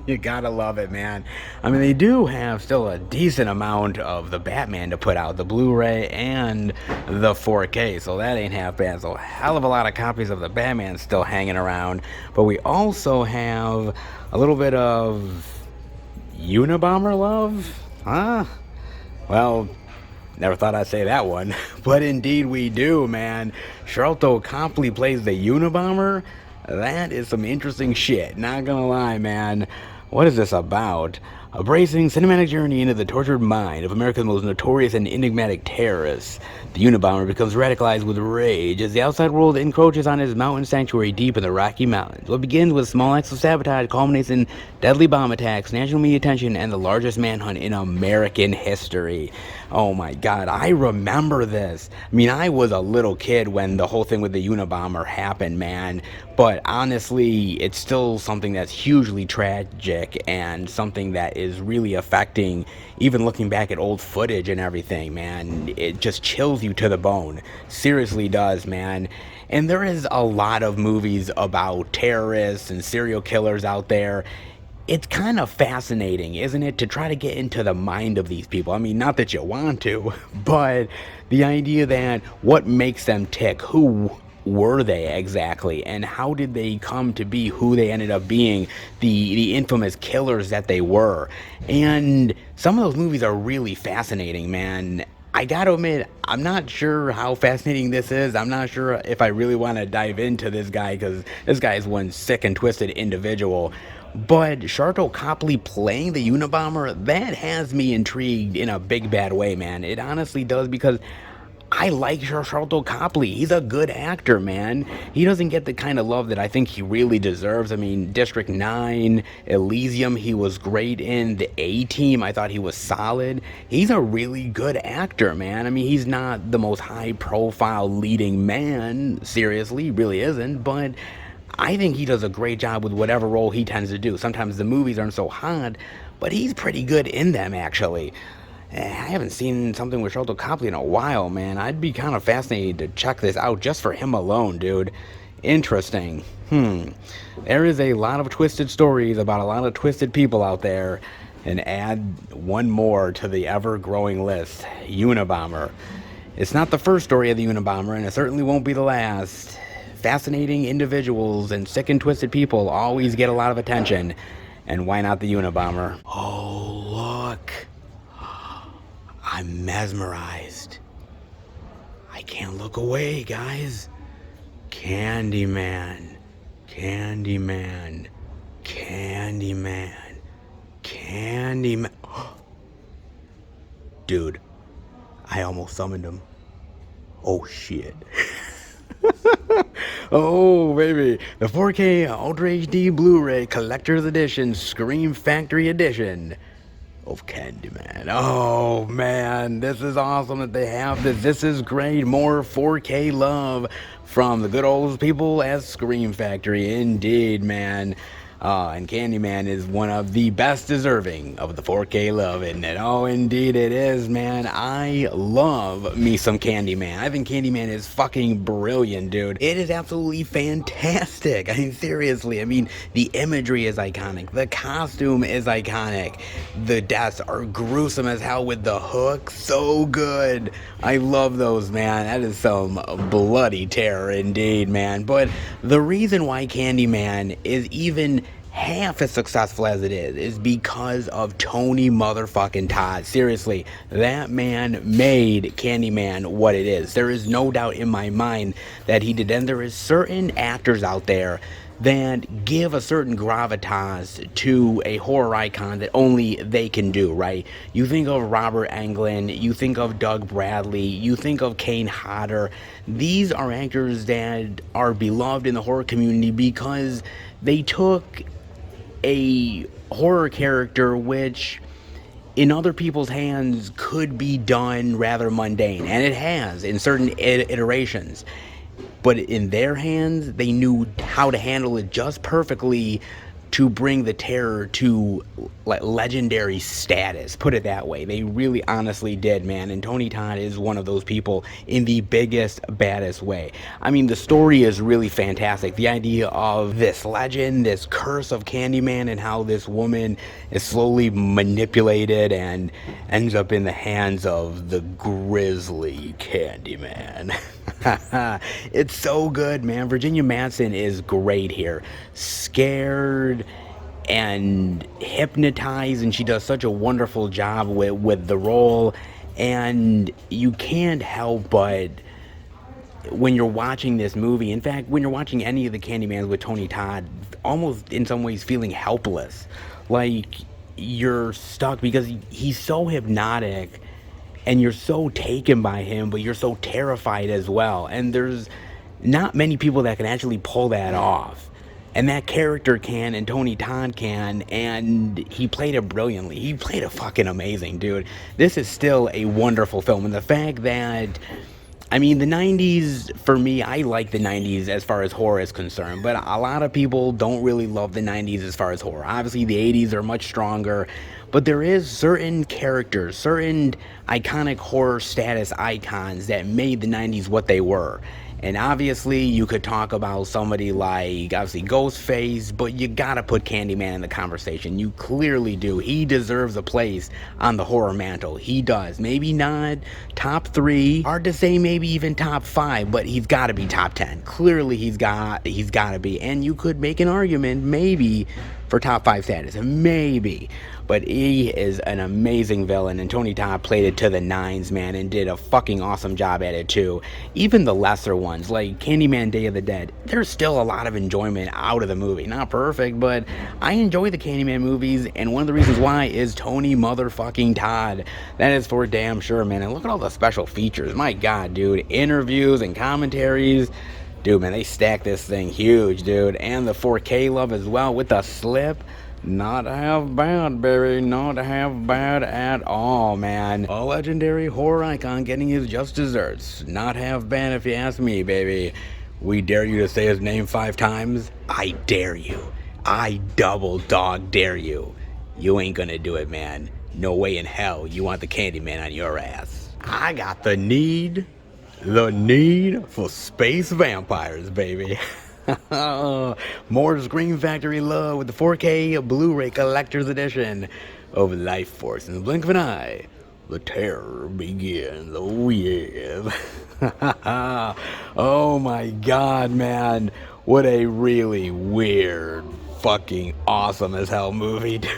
S1: You gotta love it, man. I mean, they do have still a decent amount of the Batman to put out, the Blu-ray and the 4K, so that ain't half bad. So a hell of a lot of copies of the Batman still hanging around. But we also have a little bit of Unabomber love? Huh? Well, never thought I'd say that one, but indeed we do, man. Sharlto Copley plays the Unabomber. That is some interesting shit, not gonna lie, man. What is this about? A bracing cinematic journey into the tortured mind of America's most notorious and enigmatic terrorist. The Unabomber becomes radicalized with rage as the outside world encroaches on his mountain sanctuary deep in the Rocky Mountains. What begins with small acts of sabotage culminates in deadly bomb attacks, national media attention, and the largest manhunt in American history. Oh my god, I remember this. I mean, I was a little kid when the whole thing with the Unabomber happened, man. But honestly, it's still something that's hugely tragic and something that is really affecting, even looking back at old footage and everything, man. It just chills you to the bone. Seriously does, man. And there is a lot of movies about terrorists and serial killers out there. It's kind of fascinating, isn't it, to try to get into the mind of these people? I mean, not that you want to, but the idea that what makes them tick, who were they exactly, and how did they come to be who they ended up being, the infamous killers that they were. And some of those movies are really fascinating, man. I gotta admit, I'm not sure how fascinating this is. I'm not sure if I really want to dive into this guy, because this guy is one sick and twisted individual. But Sharlto Copley playing the Unabomber, that has me intrigued in a big bad way, man. It honestly does, because I like Sharlto Copley. He's a good actor, man. He doesn't get the kind of love that I think he really deserves. I mean, District 9, Elysium, he was great in. The A-Team, I thought he was solid. He's a really good actor, man. I mean, he's not the most high-profile leading man. Seriously, he really isn't. But I think he does a great job with whatever role he tends to do. Sometimes the movies aren't so hot, but he's pretty good in them, actually. I haven't seen something with Sharlto Copley in a while, man. I'd be kind of fascinated to check this out just for him alone, dude. Interesting. There is a lot of twisted stories about a lot of twisted people out there. And add one more to the ever-growing list. Unabomber. It's not the first story of the Unabomber, and it certainly won't be the last. Fascinating individuals and sick and twisted people always get a lot of attention. And why not the Unabomber? Oh, look. I'm mesmerized. I can't look away, guys. Candyman, Candyman, Candyman, Candyman. Dude, I almost summoned him. Oh shit. Oh baby, the 4K Ultra HD Blu-ray Collector's Edition Scream Factory Edition of Candyman. Oh man, this is awesome that they have this. This is great. More 4K love from the good old people at Scream Factory. Indeed, man. And Candyman is one of the best deserving of the 4K love, isn't it? Oh, indeed it is, man. I love me some Candyman. I think Candyman is fucking brilliant, dude. It is absolutely fantastic. I mean, seriously. I mean, the imagery is iconic. The costume is iconic. The deaths are gruesome as hell with the hook. So good. I love those, man. That is some bloody terror indeed, man. But the reason why Candyman is even half as successful as it is because of Tony motherfucking Todd. Seriously, that man made Candyman what it is. There is no doubt in my mind that he did. And there is certain actors out there that give a certain gravitas to a horror icon that only they can do, right? You think of Robert Englund, you think of Doug Bradley, you think of Kane Hodder. These are actors that are beloved in the horror community because they took a horror character which in other people's hands could be done rather mundane, and it has in certain iterations. But in their hands, they knew how to handle it just perfectly to bring the terror to legendary status, put it that way. They really honestly did, man. And Tony Todd is one of those people in the biggest, baddest way. I mean, the story is really fantastic. The idea of this legend, this curse of Candyman, and how this woman is slowly manipulated and ends up in the hands of the grisly Candyman. It's so good, man. Virginia Madsen is great here. Scared and hypnotized, and she does such a wonderful job with the role. And you can't help but, when you're watching this movie, in fact, when you're watching any of the Candymans with Tony Todd, almost in some ways feeling helpless. Like, you're stuck because he's so hypnotic and you're so taken by him, but you're so terrified as well. And there's not many people that can actually pull that off. And that character can, and Tony Todd can, and he played it brilliantly. He played it fucking amazing, dude. This is still a wonderful film. And the fact that, I mean, the 90s, for me, I like the 90s as far as horror is concerned, but a lot of people don't really love the 90s as far as horror. Obviously, the 80s are much stronger, but there is certain characters, certain iconic horror status icons that made the 90s what they were. And obviously, you could talk about somebody like, obviously, Ghostface, but you gotta put Candyman in the conversation. You clearly do. He deserves a place on the horror mantle. He does. Maybe not top 3. Hard to say maybe even top 5, but he's gotta be top 10. Clearly, he's gotta be. And you could make an argument, maybe, for top 5 status. Maybe. But he is an amazing villain, and Tony Todd played it to the nines, man, and did a fucking awesome job at it, too. Even the lesser ones, like Candyman Day of the Dead, there's still a lot of enjoyment out of the movie. Not perfect, but I enjoy the Candyman movies, and one of the reasons why is Tony motherfucking Todd. That is for damn sure, man. And look at all the special features. My God, dude. Interviews and commentaries. Dude, man, they stack this thing huge, dude. And the 4K love as well with the slip. Not half bad, baby. Not half bad at all, man. A legendary horror icon getting his just desserts. Not half bad if you ask me, baby. We dare you to say his name 5 times? I dare you. I double dog dare you. You ain't gonna do it, man. No way in hell you want the Candyman on your ass. I got the need for space vampires, baby. More Scream Factory love with the 4K Blu-ray Collector's Edition of Life Force. In the blink of an eye, the terror begins. Oh, yeah. Oh, my God, man. What a really weird, fucking awesome as hell movie, dude.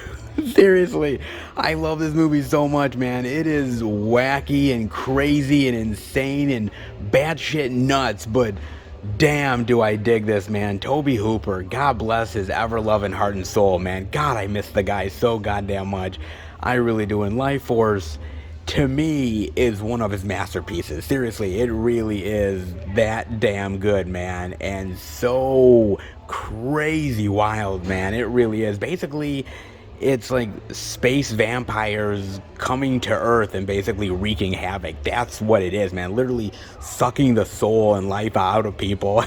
S1: Seriously, I love this movie so much, man. It is wacky and crazy and insane and batshit nuts, but Damn, do I dig this, man. Toby Hooper, God bless his ever-loving heart and soul, man. God, I miss the guy so goddamn much. I really do. And Life Force, to me, is one of his masterpieces. Seriously, it really is that damn good, man. And so crazy wild, man. It really is. Basically, it's like space vampires coming to Earth and basically wreaking havoc. That's what it is, man. Literally sucking the soul and life out of people.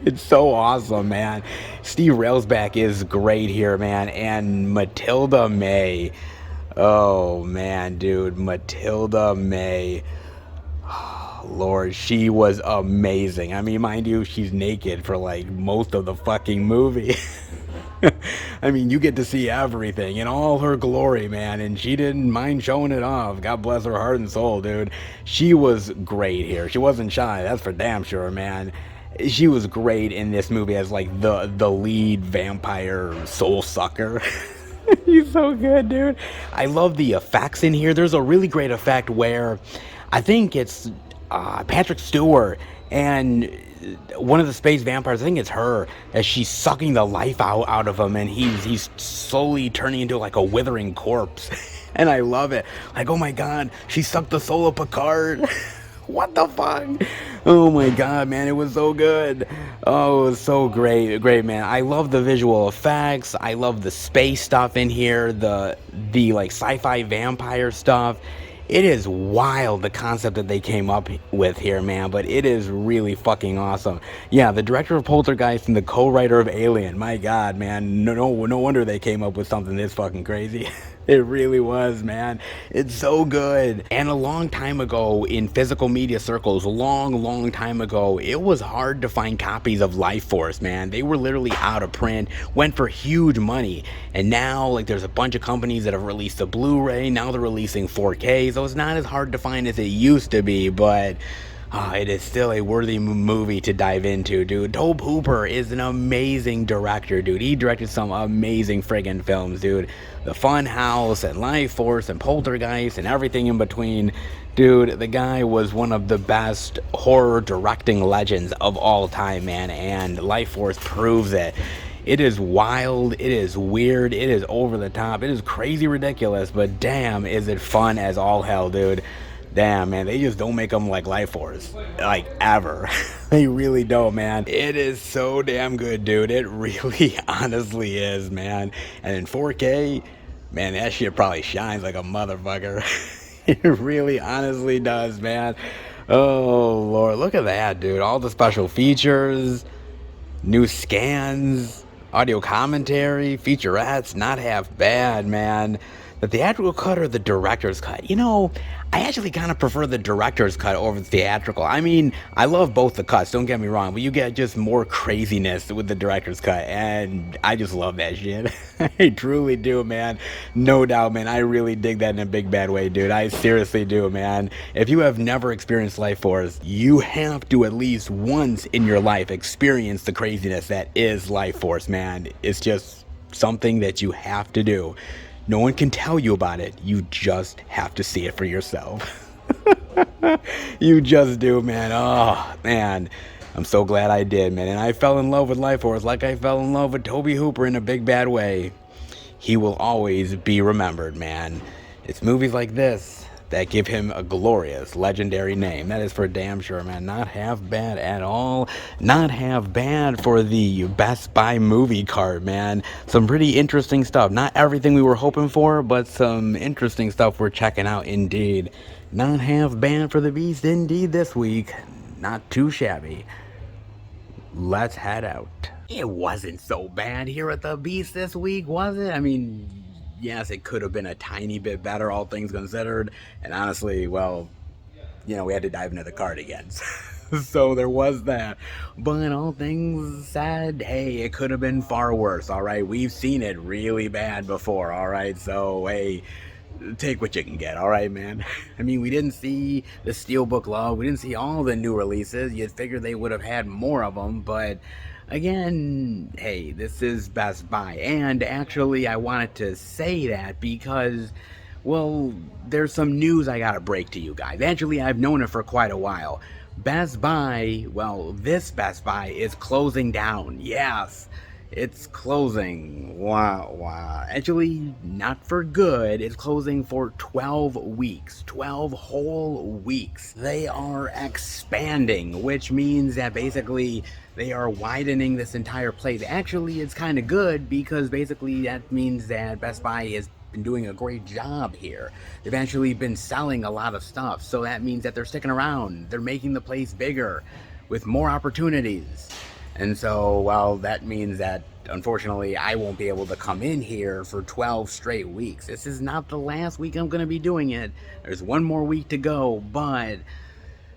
S1: It's so awesome, man. Steve Railsback is great here, man. And Matilda May. Oh, man, dude. Matilda May. Lord, she was amazing. I mean, mind you, she's naked for like most of the fucking movie. I mean, you get to see everything in all her glory, man, and she didn't mind showing it off. God bless her heart and soul, dude. She was great here. She wasn't shy, that's for damn sure, man. She was great in this movie as like the lead vampire soul sucker. He's so good, dude. I love the effects in here. There's a really great effect where I think it's Patrick Stewart and one of the space vampires, I think it's her, as she's sucking the life out of him, and he's slowly turning into like a withering corpse. And I love it. Like, oh my god, she sucked the soul of Picard. What the fuck? Oh my god, man, it was so good. Oh, it was so great, man. I love the visual effects. I love the space stuff in here, the like sci-fi vampire stuff. It is wild, the concept that they came up with here, man, but it is really fucking awesome. Yeah, the director of Poltergeist and the co-writer of Alien. My god, man, no wonder they came up with something this fucking crazy. It really was, man. It's so good. And a long time ago in physical media circles, long time ago, it was hard to find copies of Life Force, man. They were literally out of print, went for huge money. And now, like, there's a bunch of companies that have released a Blu-ray. Now they're releasing 4K, so it's not as hard to find as it used to be, but it is still a worthy movie to dive into, dude. Tobe Hooper is an amazing director, dude. He directed some amazing friggin' films, dude. The Fun House and Life Force and Poltergeist and everything in between. Dude, the guy was one of the best horror directing legends of all time, man, and Life Force proves it. It is wild, it is weird, it is over the top, it is crazy ridiculous, but damn, is it fun as all hell, dude. Damn, man, they just don't make them like Life Force, like, ever. They really don't, man. It is so damn good, dude. It really honestly is, man. And in 4K, man, that shit probably shines like a motherfucker. It really honestly does, man. Oh, Lord, look at that, dude. All the special features, new scans, audio commentary, featurettes, not half bad, man. The theatrical cut or the director's cut? You know, I actually kind of prefer the director's cut over the theatrical. I mean, I love both the cuts, don't get me wrong, but you get just more craziness with the director's cut, and I just love that shit. I truly do, man. No doubt, man. I really dig that in a big bad way, dude. I seriously do, man. If you have never experienced Life Force, you have to at least once in your life experience the craziness that is Life Force, man. It's just something that you have to do. No one can tell you about it. You just have to see it for yourself. You just do, man. Oh, man. I'm so glad I did, man. And I fell in love with Life Force like I fell in love with Tobe Hooper in a big bad way. He will always be remembered, man. It's movies like this that give him a glorious, legendary name. That is for damn sure, man. Not half bad at all. Not half bad for the Best Buy movie card, man. Some pretty interesting stuff. Not everything we were hoping for, but some interesting stuff we're checking out indeed. Not half bad for the Beast indeed this week. Not too shabby. Let's head out. It wasn't so bad here at the Beast this week, was it? I mean, yes, it could have been a tiny bit better, all things considered. And honestly, well, you know, we had to dive into the card again. So there was that. But all things said, hey, it could have been far worse, all right? We've seen it really bad before, all right? So, hey, take what you can get, all right, man? I mean, we didn't see the Steelbook Love. We didn't see all the new releases. You'd figure they would have had more of them, but again, hey, this is Best Buy. And actually, I wanted to say that because, well, there's some news I gotta break to you guys. Actually, I've known it for quite a while. Best Buy, well, this Best Buy is closing down. Yes, it's closing. Wow. Actually, not for good. It's closing for 12 weeks. 12 whole weeks. They are expanding, which means that basically they are widening this entire place. Actually, it's kind of good because basically that means that Best Buy is been doing a great job here. They've actually been selling a lot of stuff, so that means that they're sticking around. They're making the place bigger with more opportunities. And so, well, that means that unfortunately I won't be able to come in here for 12 straight weeks. This is not the last week I'm going to be doing it. There's one more week to go, but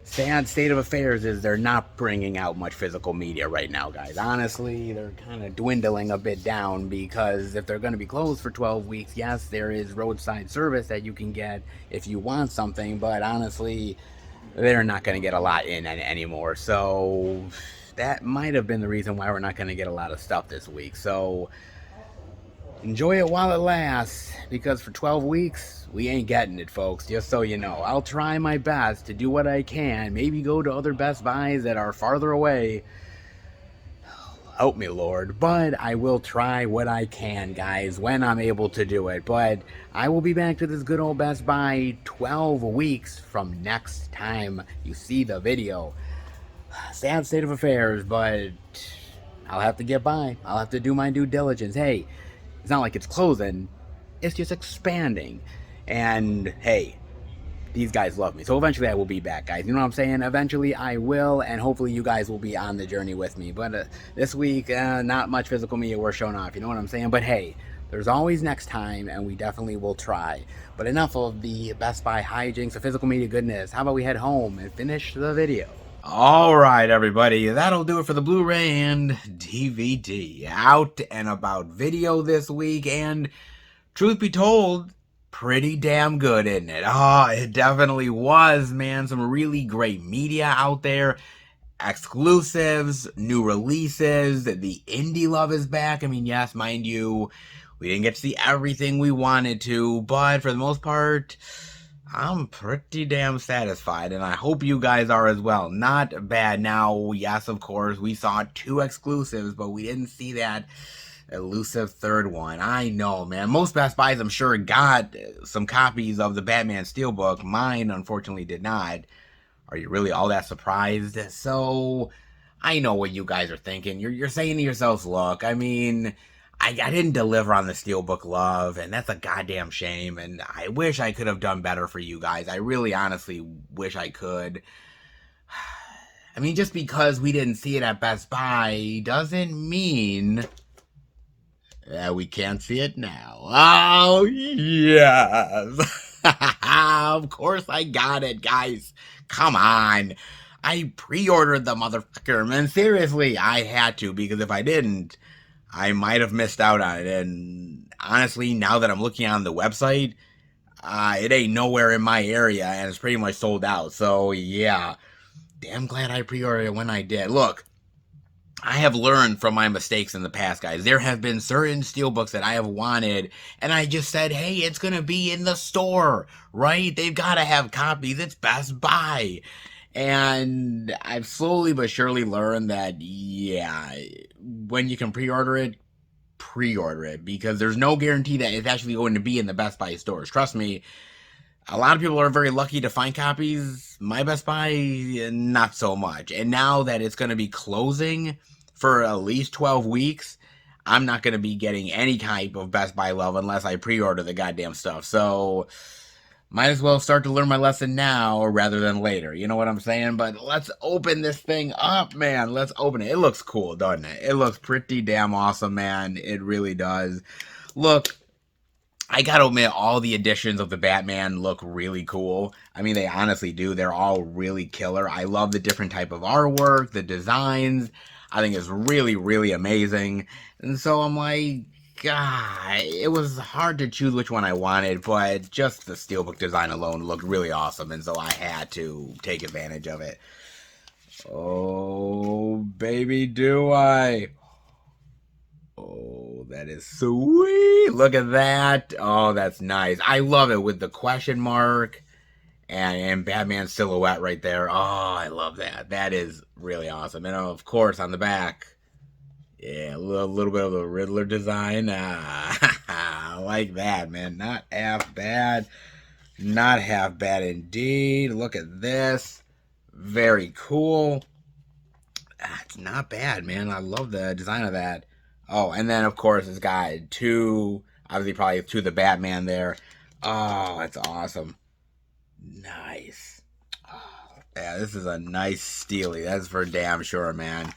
S1: sad state of affairs is they're not bringing out much physical media right now, guys. Honestly, they're kind of dwindling a bit down because if they're going to be closed for 12 weeks, yes, there is roadside service that you can get if you want something, but honestly, they're not going to get a lot in anymore. So that might have been the reason why we're not going to get a lot of stuff this week. So enjoy it while it lasts, because for 12 weeks, we ain't getting it, folks, just so you know. I'll try my best to do what I can, maybe go to other Best Buys that are farther away. Help me, Lord. But I will try what I can, guys, when I'm able to do it. But I will be back to this good old Best Buy 12 weeks from next time you see the video. Sad state of affairs, but I'll have to get by. I'll have to do my due diligence. Hey, it's not like it's closing, it's just expanding. And hey, these guys love me. So eventually I will be back, guys. You know what I'm saying? Eventually I will, and hopefully you guys will be on the journey with me. But this week, not much physical media worth showing off. You know what I'm saying? But hey, there's always next time, and we definitely will try. But enough of the Best Buy hijinks of physical media goodness. How about we head home and finish the video? All right, everybody, that'll do it for the Blu-ray and DVD. Out and about video this week, and truth be told, pretty damn good, isn't it? Oh, it definitely was, man. Some really great media out there. Exclusives, new releases, the indie love is back. I mean, yes, mind you, we didn't get to see everything we wanted to, but for the most part, I'm pretty damn satisfied, and I hope you guys are as well. Not bad. Now, yes, of course, we saw 2 exclusives, but we didn't see that elusive third one. I know, man. Most Best Buys, I'm sure, got some copies of the Batman Steelbook. Mine, unfortunately, did not. Are you really all that surprised? So, I know what you guys are thinking. You're saying to yourselves, look, I mean, I didn't deliver on the Steelbook love, and that's a goddamn shame, and I wish I could have done better for you guys. I really honestly wish I could. I mean, just because we didn't see it at Best Buy doesn't mean that we can't see it now. Oh, yes. Of course I got it, guys. Come on. I pre-ordered the motherfucker, man. Seriously, I had to, because if I didn't, I might have missed out on it. And honestly, now that I'm looking on the website, it ain't nowhere in my area, and it's pretty much sold out. So, yeah. Damn glad I pre-ordered it when I did. Look, I have learned from my mistakes in the past, guys. There have been certain steelbooks that I have wanted, and I just said, hey, it's going to be in the store, right? They've got to have copies. It's Best Buy. And I've slowly but surely learned that, yeah, when you can pre-order it, because there's no guarantee that it's actually going to be in the Best Buy stores. Trust me, a lot of people are very lucky to find copies. My Best Buy, not so much. And now that it's going to be closing for at least 12 weeks, I'm not going to be getting any type of Best Buy love unless I pre-order the goddamn stuff. So might as well start to learn my lesson now rather than later. You know what I'm saying? But let's open this thing up, man. Let's open it. It looks cool, doesn't it? It looks pretty damn awesome, man. It really does. Look, I gotta admit, all the editions of the Batman look really cool. I mean, they honestly do. They're all really killer. I love the different type of artwork, the designs. I think it's really, really amazing. And so I'm like, God, it was hard to choose which one I wanted, but just the steelbook design alone looked really awesome, and so I had to take advantage of it. Oh, baby, do I. Oh, that is sweet. Look at that. Oh, that's nice. I love it with the question mark and Batman's silhouette right there. Oh, I love that. That is really awesome. And of course, on the back, yeah, a little bit of the Riddler design. I like that, man. Not half bad. Not half bad indeed. Look at this. Very cool. It's not bad, man. I love the design of that. Oh, and then, of course, it's got two, obviously, probably two of the Batman there. Oh, it's awesome. Nice. Oh, yeah, this is a nice steely. That's for damn sure, man.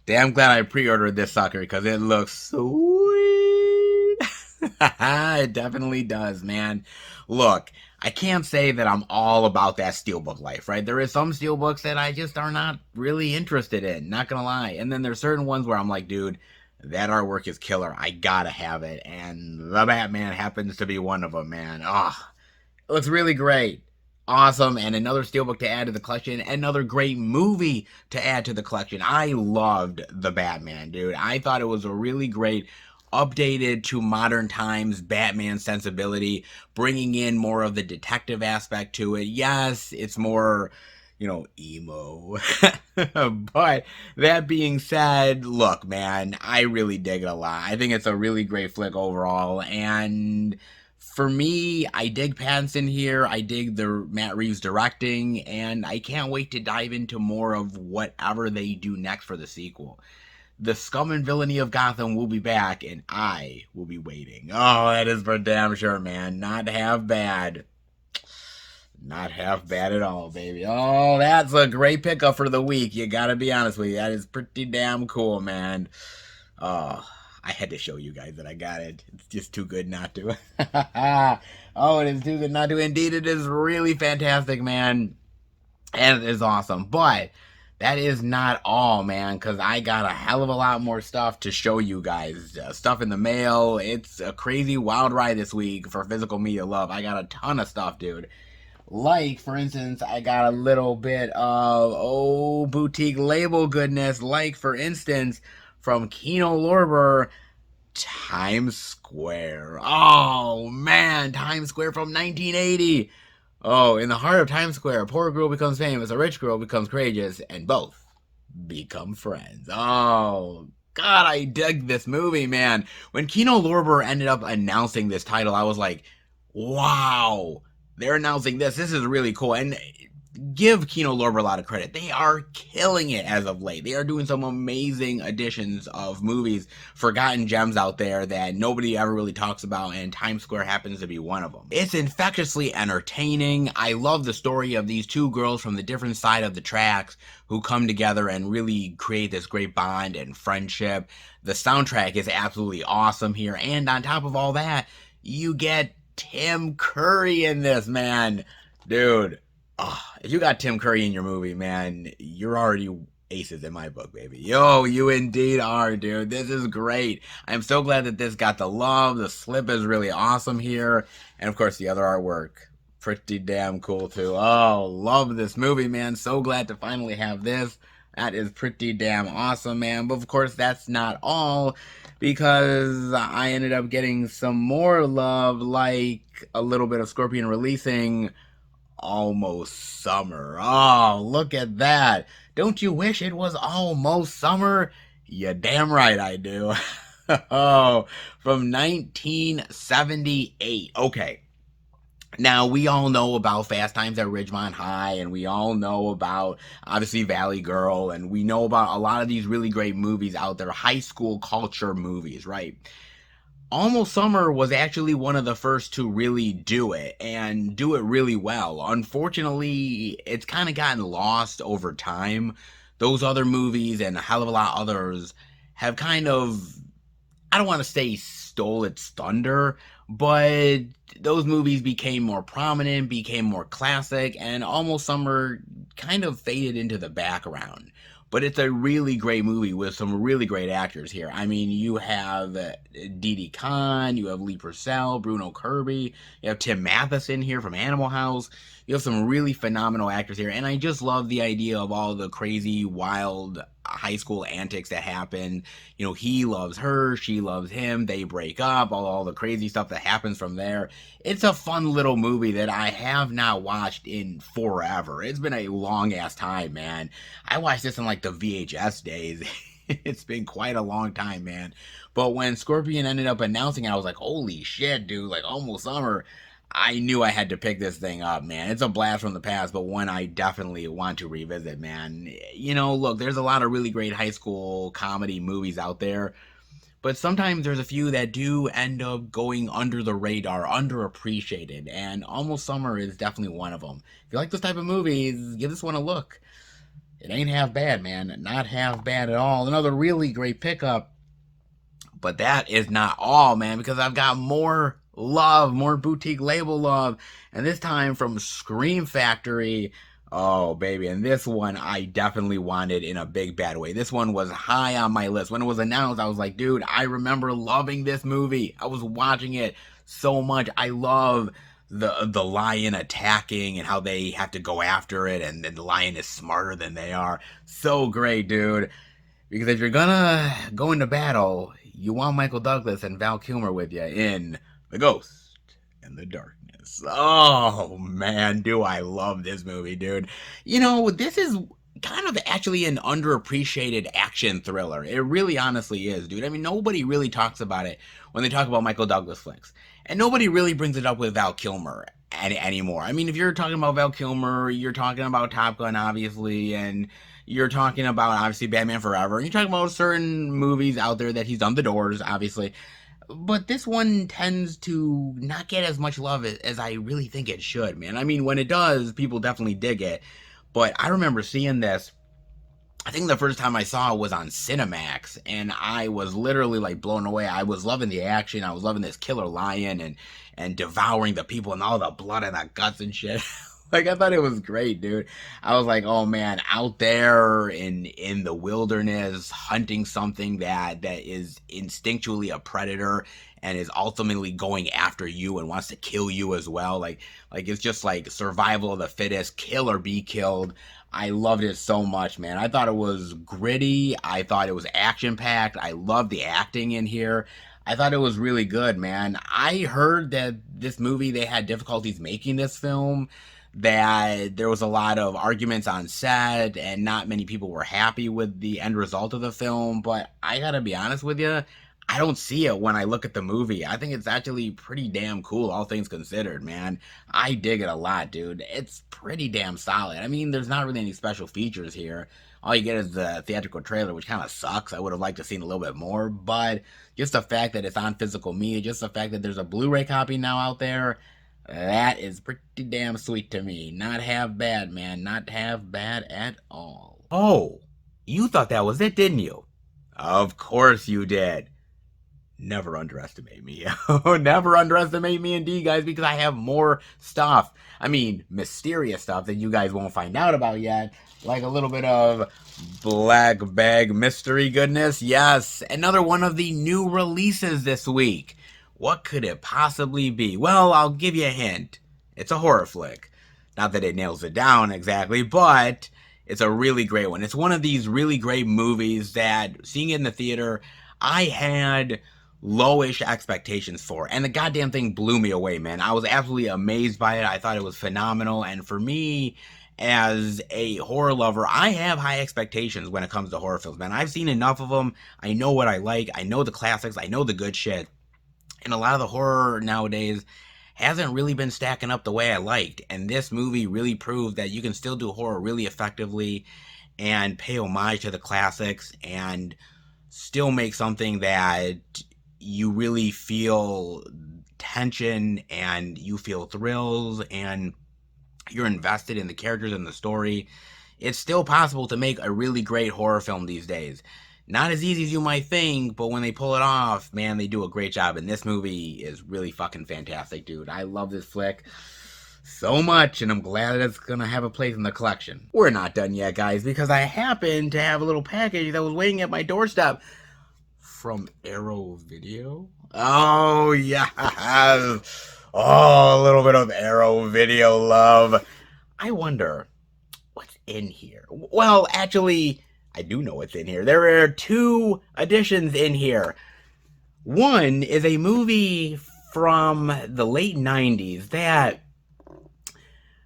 S1: Damn glad I pre-ordered this sucker because it looks sweet. It definitely does, man. Look, I can't say that I'm all about that steelbook life, right? There is some steelbooks that I just are not really interested in, not gonna lie. And then there's certain ones where I'm like, dude, that artwork is killer. I gotta have it. And the Batman happens to be one of them, man. Oh, it looks really great. Awesome. And another steelbook to add to the collection. Another great movie to add to the collection. I loved the Batman, dude. I thought it was a really great updated to modern times Batman sensibility, bringing in more of the detective aspect to it. Yes, it's more, emo. But that being said, look, man, I really dig it a lot. I think it's a really great flick overall. And for me, I dig Pattinson here. I dig the Matt Reeves directing, and I can't wait to dive into more of whatever they do next for the sequel. The scum and villainy of Gotham will be back, and I will be waiting. Oh, that is for damn sure, man. Not half bad. Not half bad at all, baby. Oh, that's a great pickup for the week. You gotta be honest with you. That is pretty damn cool, man. Oh, I had to show you guys that I got it. It's just too good not to. Oh, it is too good not to. Indeed, it is really fantastic, man. And it is awesome. But that is not all, man, because I got a hell of a lot more stuff to show you guys. Stuff in the mail. It's a crazy wild ride this week for Physical Media Love. I got a ton of stuff, dude. Like, for instance, I got a little bit of, boutique label goodness. Like, for instance, from Kino Lorber, Times Square. Oh, man, Times Square from 1980. Oh, in the heart of Times Square, a poor girl becomes famous, a rich girl becomes courageous, and both become friends. Oh, God, I dig this movie, man. When Kino Lorber ended up announcing this title, I was like, wow, they're announcing this. This is really cool. And give Kino Lorber a lot of credit. They are killing it as of late. They are doing some amazing additions of movies, forgotten gems out there that nobody ever really talks about, and Times Square happens to be one of them. It's infectiously entertaining. I love the story of these two girls from the different side of the tracks who come together and really create this great bond and friendship. The soundtrack is absolutely awesome here, and on top of all that, you get Tim Curry in this, man. Dude. Oh, if you got Tim Curry in your movie, man, you're already aces in my book, baby. Yo, you indeed are, dude. This is great. I'm so glad that this got the love. The slip is really awesome here. And, of course, the other artwork, pretty damn cool, too. Oh, love this movie, man. So glad to finally have this. That is pretty damn awesome, man. But, of course, that's not all, because I ended up getting some more love, like a little bit of Scorpion releasing Almost Summer. Oh, look at that. Don't you wish it was almost summer? You damn right I do. Oh, from 1978. Okay. Now, we all know about Fast Times at Ridgemont High, and we all know about, obviously, Valley Girl, and we know about a lot of these really great movies out there, high school culture movies, right? Almost Summer was actually one of the first to really do it, and do it really well. Unfortunately, it's kind of gotten lost over time. Those other movies and a hell of a lot of others have kind of, I don't want to say stole its thunder, but those movies became more prominent, became more classic, and Almost Summer kind of faded into the background. But it's a really great movie with some really great actors here. I mean, you have Didi Khan, you have Lee Purcell, Bruno Kirby, you have Tim Matheson here from Animal House. You have some really phenomenal actors here, and I just love the idea of all the crazy, wild high school antics that happen. You know, he loves her, she loves him, they break up, all the crazy stuff that happens from there. It's a fun little movie that I have not watched in forever. It's been a long ass time, man. I watched this in like the VHS days. It's been quite a long time, man. But when Scorpion ended up announcing it, I was like, holy shit, dude, like almost summer. I knew I had to pick this thing up, man. It's a blast from the past, but one I definitely want to revisit, man. You know, look, there's a lot of really great high school comedy movies out there, but sometimes there's a few that do end up going under the radar, underappreciated, and Almost Summer is definitely one of them. If you like this type of movies, give this one a look. It ain't half bad, man. Not half bad at all. Another really great pickup. But that is not all, man, because I've got more love, more boutique label love, and this time from Scream Factory. Oh, baby, and this one I definitely wanted in a big bad way. This one was high on my list. When it was announced, I was like, dude, I remember loving this movie. I was watching it so much. I love the lion attacking and how they have to go after it, and then the lion is smarter than they are. So great, dude. Because if you're gonna go into battle, you want Michael Douglas and Val Kilmer with you in The Ghost and the Darkness. Oh, man, do I love this movie, dude. You know, this is kind of actually an underappreciated action thriller. It really honestly is, dude. I mean, nobody really talks about it when they talk about Michael Douglas flicks. And nobody really brings it up with Val Kilmer anymore. I mean, if you're talking about Val Kilmer, you're talking about Top Gun, obviously, and you're talking about, obviously, Batman Forever, and you're talking about certain movies out there that he's done. The Doors, obviously. But this one tends to not get as much love as I really think it should, man. I mean, when it does, people definitely dig it. But I remember seeing this, I think the first time I saw it was on Cinemax, and I was literally like blown away. I was loving the action. I was loving this killer lion and devouring the people and all the blood and the guts and shit. Like, I thought it was great, dude. I was like, oh man, out there in the wilderness, hunting something that is instinctually a predator and is ultimately going after you and wants to kill you as well. Like it's just like survival of the fittest, kill or be killed. I loved it so much, man. I thought it was gritty. I thought it was action-packed. I loved the acting in here. I thought it was really good, man. I heard that this movie, they had difficulties making this film, that there was a lot of arguments on set and not many people were happy with the end result of the film. But I gotta be honest with you, I don't see it when I look at the movie. I think it's actually pretty damn cool, all things considered, man. I dig it a lot, dude. It's pretty damn solid. I mean, there's not really any special features here. All you get is the theatrical trailer, which kind of sucks. I would have liked to have seen a little bit more, but just the fact that it's on physical media, just the fact that there's a Blu-ray copy now out there, that is pretty damn sweet to me. Not half bad, man. Not half bad at all. Oh, you thought that was it, didn't you? Of course you did. Never underestimate me. Never underestimate me indeed, guys, because I have more stuff. I mean, mysterious stuff that you guys won't find out about yet. Like a little bit of black bag mystery goodness. Yes, another one of the new releases this week. What could it possibly be? Well, I'll give you a hint. It's a horror flick. Not that it nails it down exactly, but it's a really great one. It's one of these really great movies that, seeing it in the theater, I had lowish expectations for, and the goddamn thing blew me away, man. I was absolutely amazed by it. I thought it was phenomenal, and for me, as a horror lover, I have high expectations when it comes to horror films, man. I've seen enough of them. I know what I like. I know the classics. I know the good shit. And a lot of the horror nowadays hasn't really been stacking up the way I liked, and this movie really proved that you can still do horror really effectively and pay homage to the classics and still make something that you really feel tension and you feel thrills and you're invested in the characters and the story. It's still possible to make a really great horror film these days. Not as easy as you might think, but when they pull it off, man, they do a great job. And this movie is really fucking fantastic, dude. I love this flick so much, and I'm glad that it's gonna have a place in the collection. We're not done yet, guys, because I happen to have a little package that was waiting at my doorstep from Arrow Video. Oh, yeah. Oh, a little bit of Arrow Video love. I wonder what's in here. Well, actually, I do know what's in here. There are 2 additions in here. One is a movie from the late 90s that,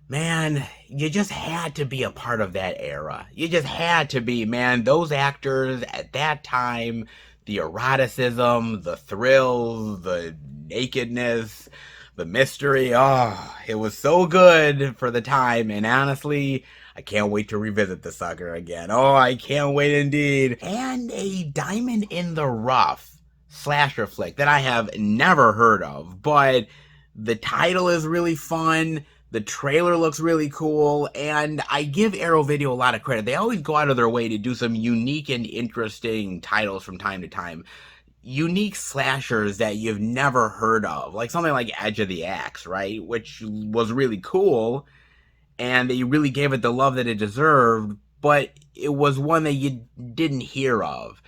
S1: man, you just had to be a part of that era. You just had to be, man. Those actors at that time, the eroticism, the thrills, the nakedness, the mystery. Oh, it was so good for the time. And honestly, I can't wait to revisit the sucker again. Oh, I can't wait indeed. And a diamond in the rough slasher flick that I have never heard of, but the title is really fun. The trailer looks really cool, and I give Arrow Video a lot of credit. They always go out of their way to do some unique and interesting titles from time to time. Unique slashers that you've never heard of, like something like Edge of the Axe, right? Which was really cool, and they really gave it the love that it deserved, but it was one that you didn't hear of.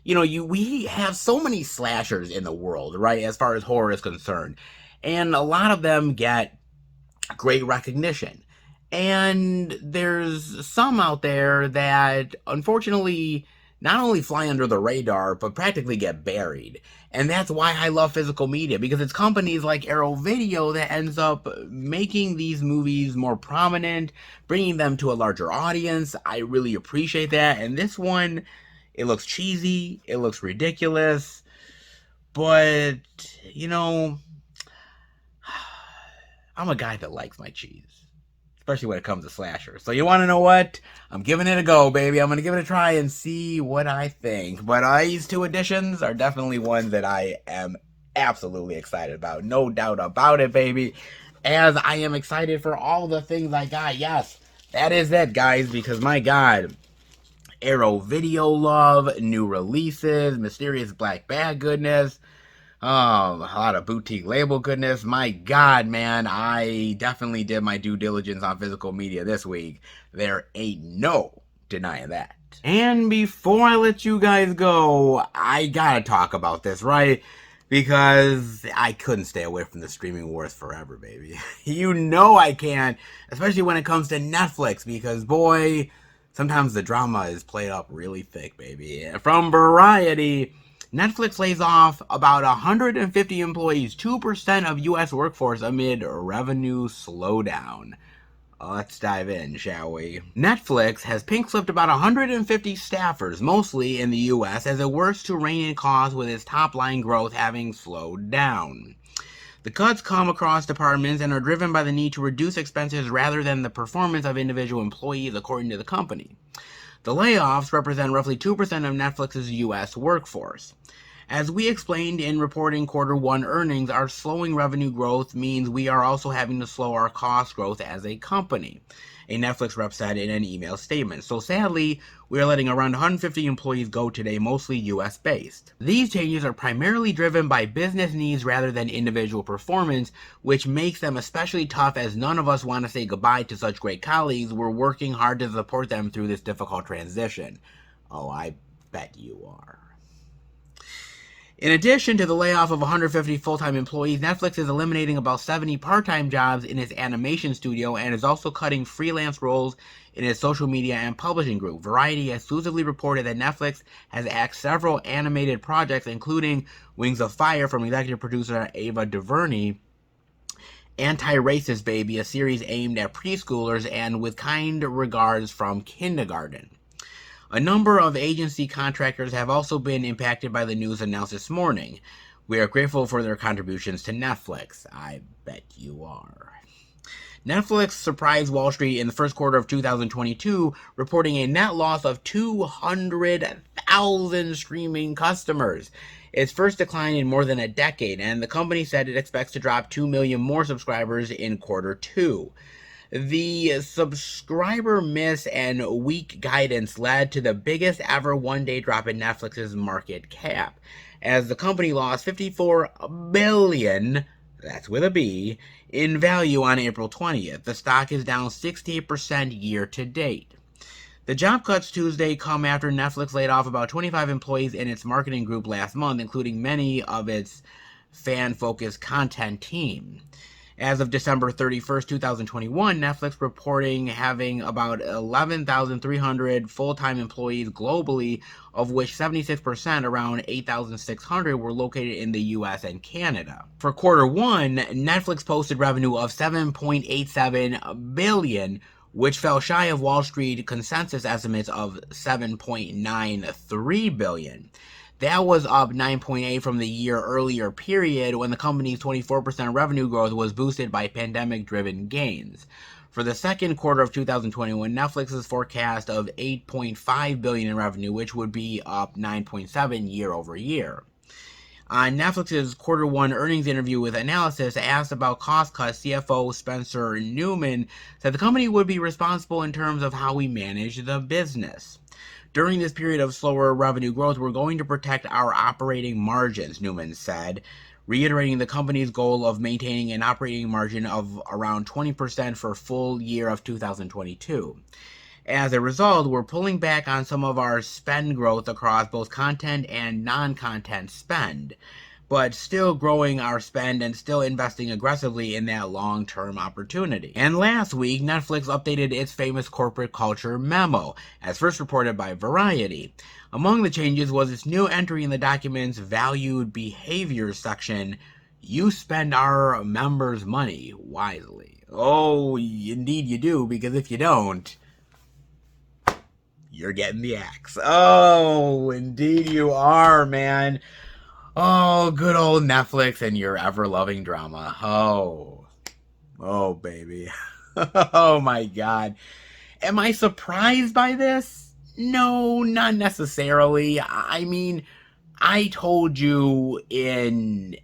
S1: You know, we have so many slashers in the world, right, as far as horror is concerned, and a lot of them get great recognition. And there's some out there that unfortunately not only fly under the radar, but practically get buried. And that's why I love physical media, because it's companies like Arrow Video that ends up making these movies more prominent, bringing them to a larger audience. I really appreciate that. And this one, it looks cheesy, it looks ridiculous, but, you know, I'm a guy that likes my cheese, especially when it comes to slashers. So you want to know what? I'm giving it a go, baby. I'm going to give it a try and see what I think. But these 2 additions are definitely ones that I am absolutely excited about. No doubt about it, baby. As I am excited for all the things I got. Yes, that is it, guys, because my God, Arrow Video love, new releases, mysterious black bag goodness. Oh, a lot of boutique label goodness. My God, man, I definitely did my due diligence on physical media this week. There ain't no denying that. And before I let you guys go, I gotta talk about this, right? Because I couldn't stay away from the streaming wars forever, baby. You know I can't, especially when it comes to Netflix, because boy, sometimes the drama is played up really thick, baby. From Variety, Netflix lays off about 150 employees, 2% of U.S. workforce amid revenue slowdown. Let's dive in, shall we? Netflix has pink-slipped about 150 staffers, mostly in the U.S., as it works to rein in costs with its top-line growth having slowed down. The cuts come across departments and are driven by the need to reduce expenses rather than the performance of individual employees, according to the company. The layoffs represent roughly 2% of Netflix's U.S. workforce. As we explained in reporting Q1 earnings, our slowing revenue growth means we are also having to slow our cost growth as a company, a Netflix rep said in an email statement. So sadly, we are letting around 150 employees go today, mostly US based. These changes are primarily driven by business needs rather than individual performance, which makes them especially tough as none of us want to say goodbye to such great colleagues. We're working hard to support them through this difficult transition. Oh, I bet you are. In addition to the layoff of 150 full-time employees, Netflix is eliminating about 70 part-time jobs in its animation studio and is also cutting freelance roles in its social media and publishing group. Variety exclusively reported that Netflix has axed several animated projects, including Wings of Fire from executive producer Ava DuVernay, Anti-Racist Baby, a series aimed at preschoolers, and With Kind Regards from Kindergarten. A number of agency contractors have also been impacted by the news announced this morning. We are grateful for their contributions to Netflix. I bet you are. Netflix surprised Wall Street in the first quarter of 2022, reporting a net loss of 200,000 streaming customers, its first decline in more than a decade, and the company said it expects to drop 2 million more subscribers in Q2. The subscriber miss and weak guidance led to the biggest ever one-day drop in Netflix's market cap, as the company lost $54 billion, that's with a B, in value on April 20th. The stock is down 68% year to date. The job cuts Tuesday come after Netflix laid off about 25 employees in its marketing group last month, including many of its fan-focused content team. As of December 31st, 2021, Netflix reporting having about 11,300 full-time employees globally, of which 76%, around 8,600, were located in the US and Canada. For quarter one, Netflix posted revenue of $7.87 billion, which fell shy of Wall Street consensus estimates of $7.93 billion. That was up 9.8 from the year earlier period when the company's 24% revenue growth was boosted by pandemic-driven gains. For the second quarter of 2021, Netflix's forecast of $8.5 billion in revenue, which would be up 9.7 year over year. On Netflix's quarter one earnings interview with Analysis, asked about cost cuts, CFO Spencer Newman said the company would be responsible in terms of how we manage the business. During this period of slower revenue growth, we're going to protect our operating margins, Newman said, reiterating the company's goal of maintaining an operating margin of around 20% for full year of 2022. As a result, we're pulling back on some of our spend growth across both content and non-content spend, but still growing our spend and still investing aggressively in that long-term opportunity. And last week, Netflix updated its famous corporate culture memo, as first reported by Variety. Among the changes was its new entry in the document's valued behavior section: you spend our members' money wisely. Oh, indeed you do, because if you don't, you're getting the axe. Oh, indeed you are, man. Oh, good old Netflix and your ever-loving drama. Oh, baby. Oh, my God. Am I surprised by this? No, not necessarily. I mean, I told you in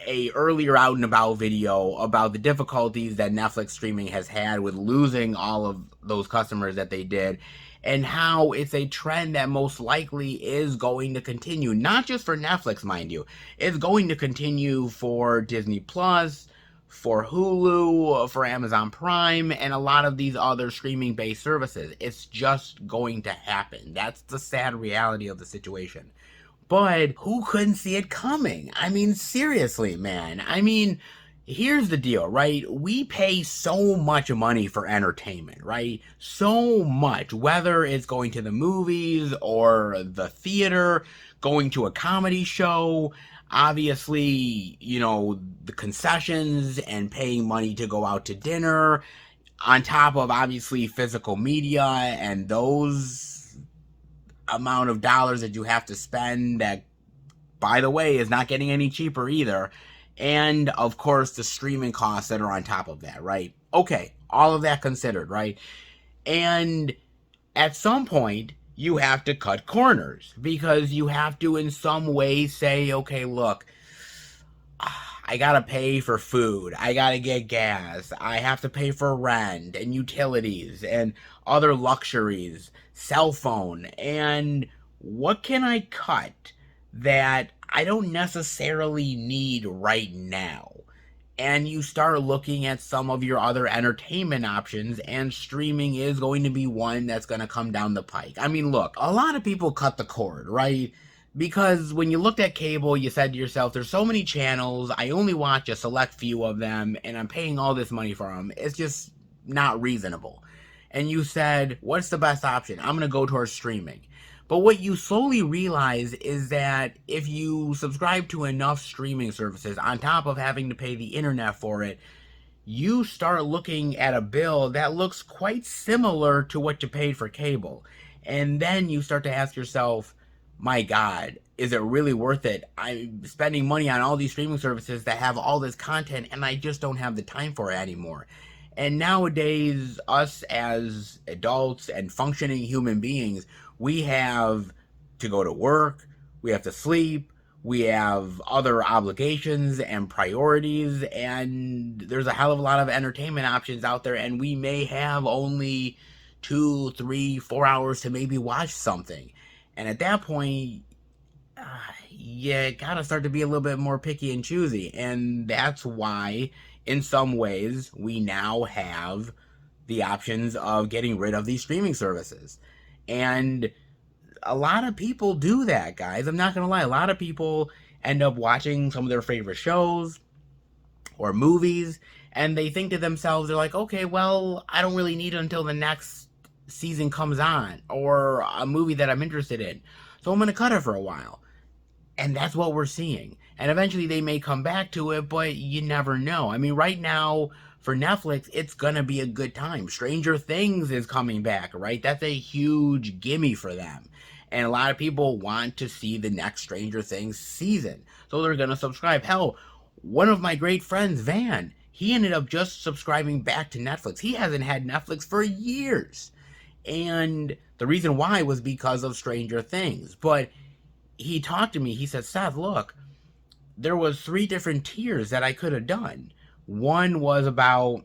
S1: a earlier Out and About video about the difficulties that Netflix streaming has had with losing all of those customers that they did, and how it's a trend that most likely is going to continue. Not just for Netflix, mind you. It's going to continue for Disney Plus, for Hulu, for Amazon Prime, and a lot of these other streaming-based services. It's just going to happen. That's the sad reality of the situation. But who couldn't see it coming? I mean, seriously, man. I mean, here's the deal, right? We pay so much money for entertainment, right? So much, whether it's going to the movies or the theater, going to a comedy show, obviously, you know, the concessions and paying money to go out to dinner, on top of obviously physical media and those amount of dollars that you have to spend that, by the way, is not getting any cheaper either. And, of course, the streaming costs that are on top of that, right? Okay, all of that considered, right? And at some point, you have to cut corners, because you have to in some way say, okay, look, I gotta pay for food, I gotta get gas, I have to pay for rent and utilities and other luxuries, cell phone, and what can I cut that I don't necessarily need right now? And you start looking at some of your other entertainment options, and streaming is going to be one that's going to come down the pike. I mean, look, a lot of people cut the cord, right? Because when you looked at cable, you said to yourself, there's so many channels, I only watch a select few of them, and I'm paying all this money for them. It's just not reasonable. And you said, what's the best option? I'm going to go towards streaming. But what you slowly realize is that if you subscribe to enough streaming services, on top of having to pay the internet for it, you start looking at a bill that looks quite similar to what you paid for cable. And then you start to ask yourself, my God, is it really worth it? I'm spending money on all these streaming services that have all this content, and I just don't have the time for it anymore. And nowadays, us as adults and functioning human beings, we have to go to work, we have to sleep, we have other obligations and priorities, and there's a hell of a lot of entertainment options out there, and we may have only 2, 3, 4 hours to maybe watch something. And at that point, you gotta start to be a little bit more picky and choosy. And that's why, in some ways, we now have the options of getting rid of these streaming services. And a lot of people do that, guys. I'm not gonna lie. A lot of people end up watching some of their favorite shows or movies, and they think to themselves, they're like, okay, well, I don't really need it until the next season comes on, or a movie that I'm interested in, so I'm going to cut it for a while. And that's what we're seeing. And eventually they may come back to it, but you never know. I mean, right now, for Netflix, it's gonna be a good time. Stranger Things is coming back, right? That's a huge gimme for them. And a lot of people want to see the next Stranger Things season. So they're gonna subscribe. Hell, one of my great friends, Van, he ended up just subscribing back to Netflix. He hasn't had Netflix for years. And the reason why was because of Stranger Things. But he talked to me. He said, Seth, look, there was 3 different tiers that I could have done. One was about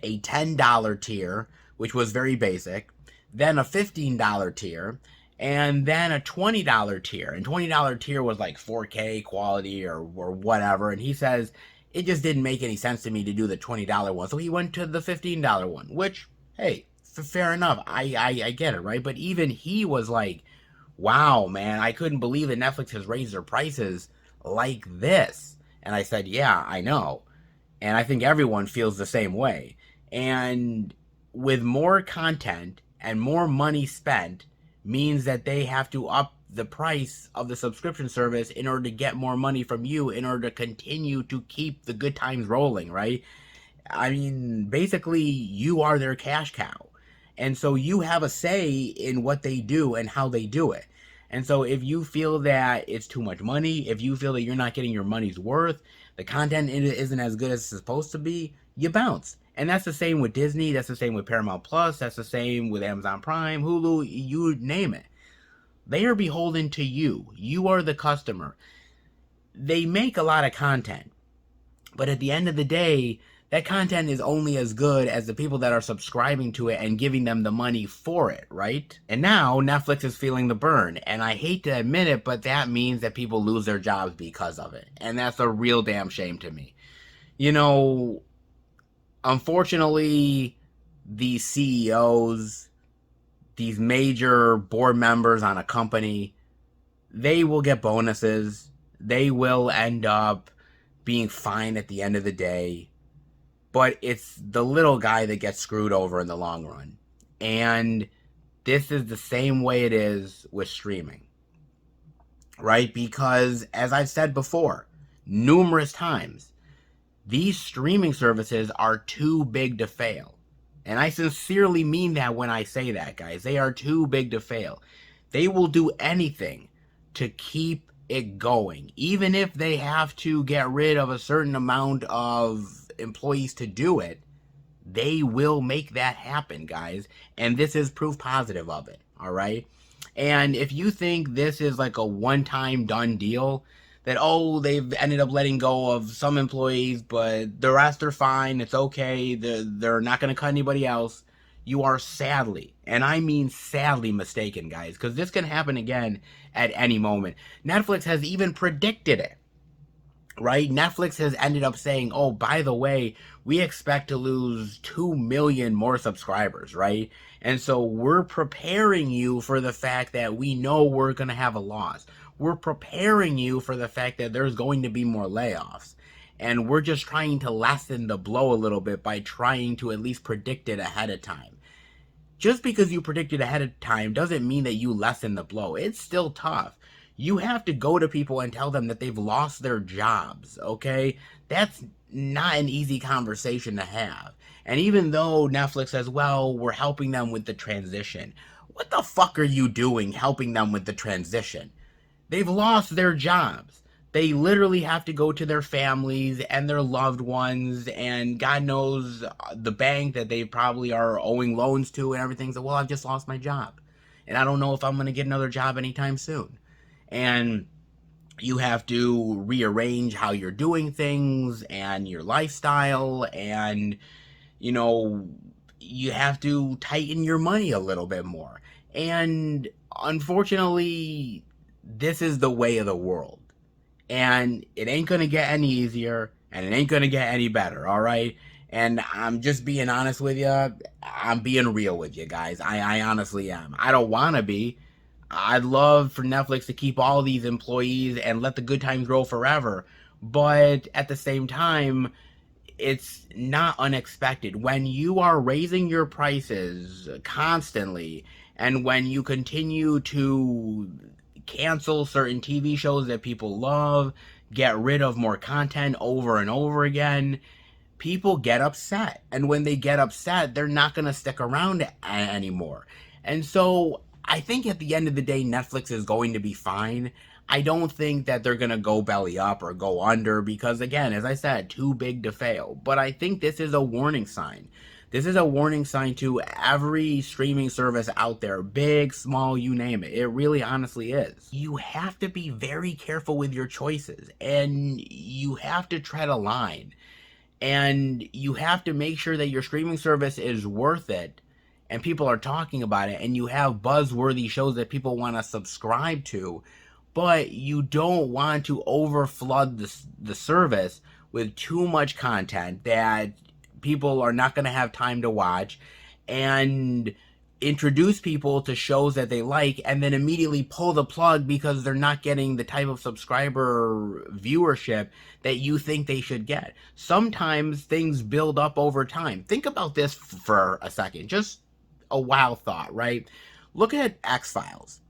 S1: a $10 tier, which was very basic, then a $15 tier, and then a $20 tier. And $20 tier was like 4K quality or whatever. And he says, it just didn't make any sense to me to do the $20 one. So he went to the $15 one, which, hey, fair enough. I get it, right? But even he was like, wow, man, I couldn't believe that Netflix has raised their prices like this. And I said, yeah, I know. And I think everyone feels the same way. And with more content and more money spent means that they have to up the price of the subscription service in order to get more money from you, in order to continue to keep the good times rolling, right? I mean, basically, you are their cash cow. And so you have a say in what they do and how they do it. And so if you feel that it's too much money, if you feel that you're not getting your money's worth, the content isn't as good as it's supposed to be, you bounce. And that's the same with Disney, that's the same with Paramount Plus, that's the same with Amazon Prime, Hulu, you name it. They are beholden to you. You are the customer. They make a lot of content, but at the end of the day, that content is only as good as the people that are subscribing to it and giving them the money for it, right? And now Netflix is feeling the burn, and I hate to admit it, but that means that people lose their jobs because of it. And that's a real damn shame to me. You know, unfortunately, these CEOs, these major board members on a company, they will get bonuses. They will end up being fine at the end of the day. But it's the little guy that gets screwed over in the long run. And this is the same way it is with streaming, right? Because, as I've said before, numerous times, these streaming services are too big to fail. And I sincerely mean that when I say that, guys. They are too big to fail. They will do anything to keep it going, even if they have to get rid of a certain amount of employees to do it. They will make that happen, guys, and this is proof positive of it. All right, and if you think this is like a one-time done deal, that they've ended up letting go of some employees but the rest are fine, it's okay, they're not going to cut anybody else, you are sadly, and I mean sadly, mistaken, guys, because this can happen again at any moment. Netflix has even predicted it, right? Netflix has ended up saying, oh, by the way, we expect to lose 2 million more subscribers, right? And so we're preparing you for the fact that we know we're going to have a loss. We're preparing you for the fact that there's going to be more layoffs. And we're just trying to lessen the blow a little bit by trying to at least predict it ahead of time. Just because you predict it ahead of time doesn't mean that you lessen the blow. It's still tough. You have to go to people and tell them that they've lost their jobs, okay? That's not an easy conversation to have. And even though Netflix says, well, we're helping them with the transition, what the fuck are you doing helping them with the transition? They've lost their jobs. They literally have to go to their families and their loved ones, and God knows the bank that they probably are owing loans to and everything. So, well, I've just lost my job, and I don't know if I'm going to get another job anytime soon. And you have to rearrange how you're doing things and your lifestyle, and, you know, you have to tighten your money a little bit more. And unfortunately, this is the way of the world. And it ain't going to get any easier, and it ain't going to get any better, all right? And I'm just being honest with you. I'm being real with you guys. I honestly am. I don't want to be. I'd love for Netflix to keep all these employees and let the good times roll forever. But at the same time, it's not unexpected. When you are raising your prices constantly, and when you continue to cancel certain TV shows that people love, get rid of more content over and over again, people get upset. And when they get upset, they're not going to stick around anymore. And so I think at the end of the day, Netflix is going to be fine. I don't think that they're going to go belly up or go under because, again, as I said, too big to fail. But I think this is a warning sign. This is a warning sign to every streaming service out there, big, small, you name it. It really honestly is. You have to be very careful with your choices, and you have to tread a line. And you have to make sure that your streaming service is worth it and people are talking about it, and you have buzzworthy shows that people want to subscribe to, but you don't want to overflood the service with too much content that people are not going to have time to watch, and introduce people to shows that they like and then immediately pull the plug because they're not getting the type of subscriber viewership that you think they should get. Sometimes things build up over time. Think about this for a second. Just a wild thought, right? Look at X-Files.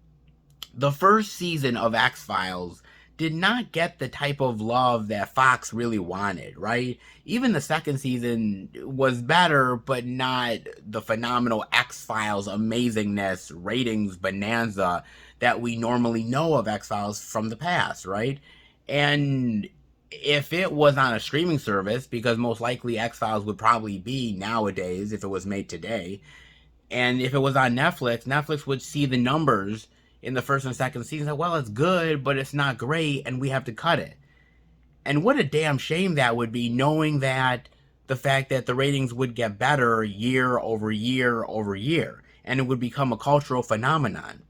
S1: The first season of X-Files did not get the type of love that Fox really wanted, right? Even the second season was better, but not the phenomenal X-Files amazingness, ratings bonanza that we normally know of X-Files from the past, right? And if it was on a streaming service, because most likely X-Files would probably be nowadays if it was made today, and if it was on Netflix, Netflix would see the numbers in the first and second season, well, it's good, but it's not great, and we have to cut it. And what a damn shame that would be, knowing that the fact that the ratings would get better year over year over year, and it would become a cultural phenomenon.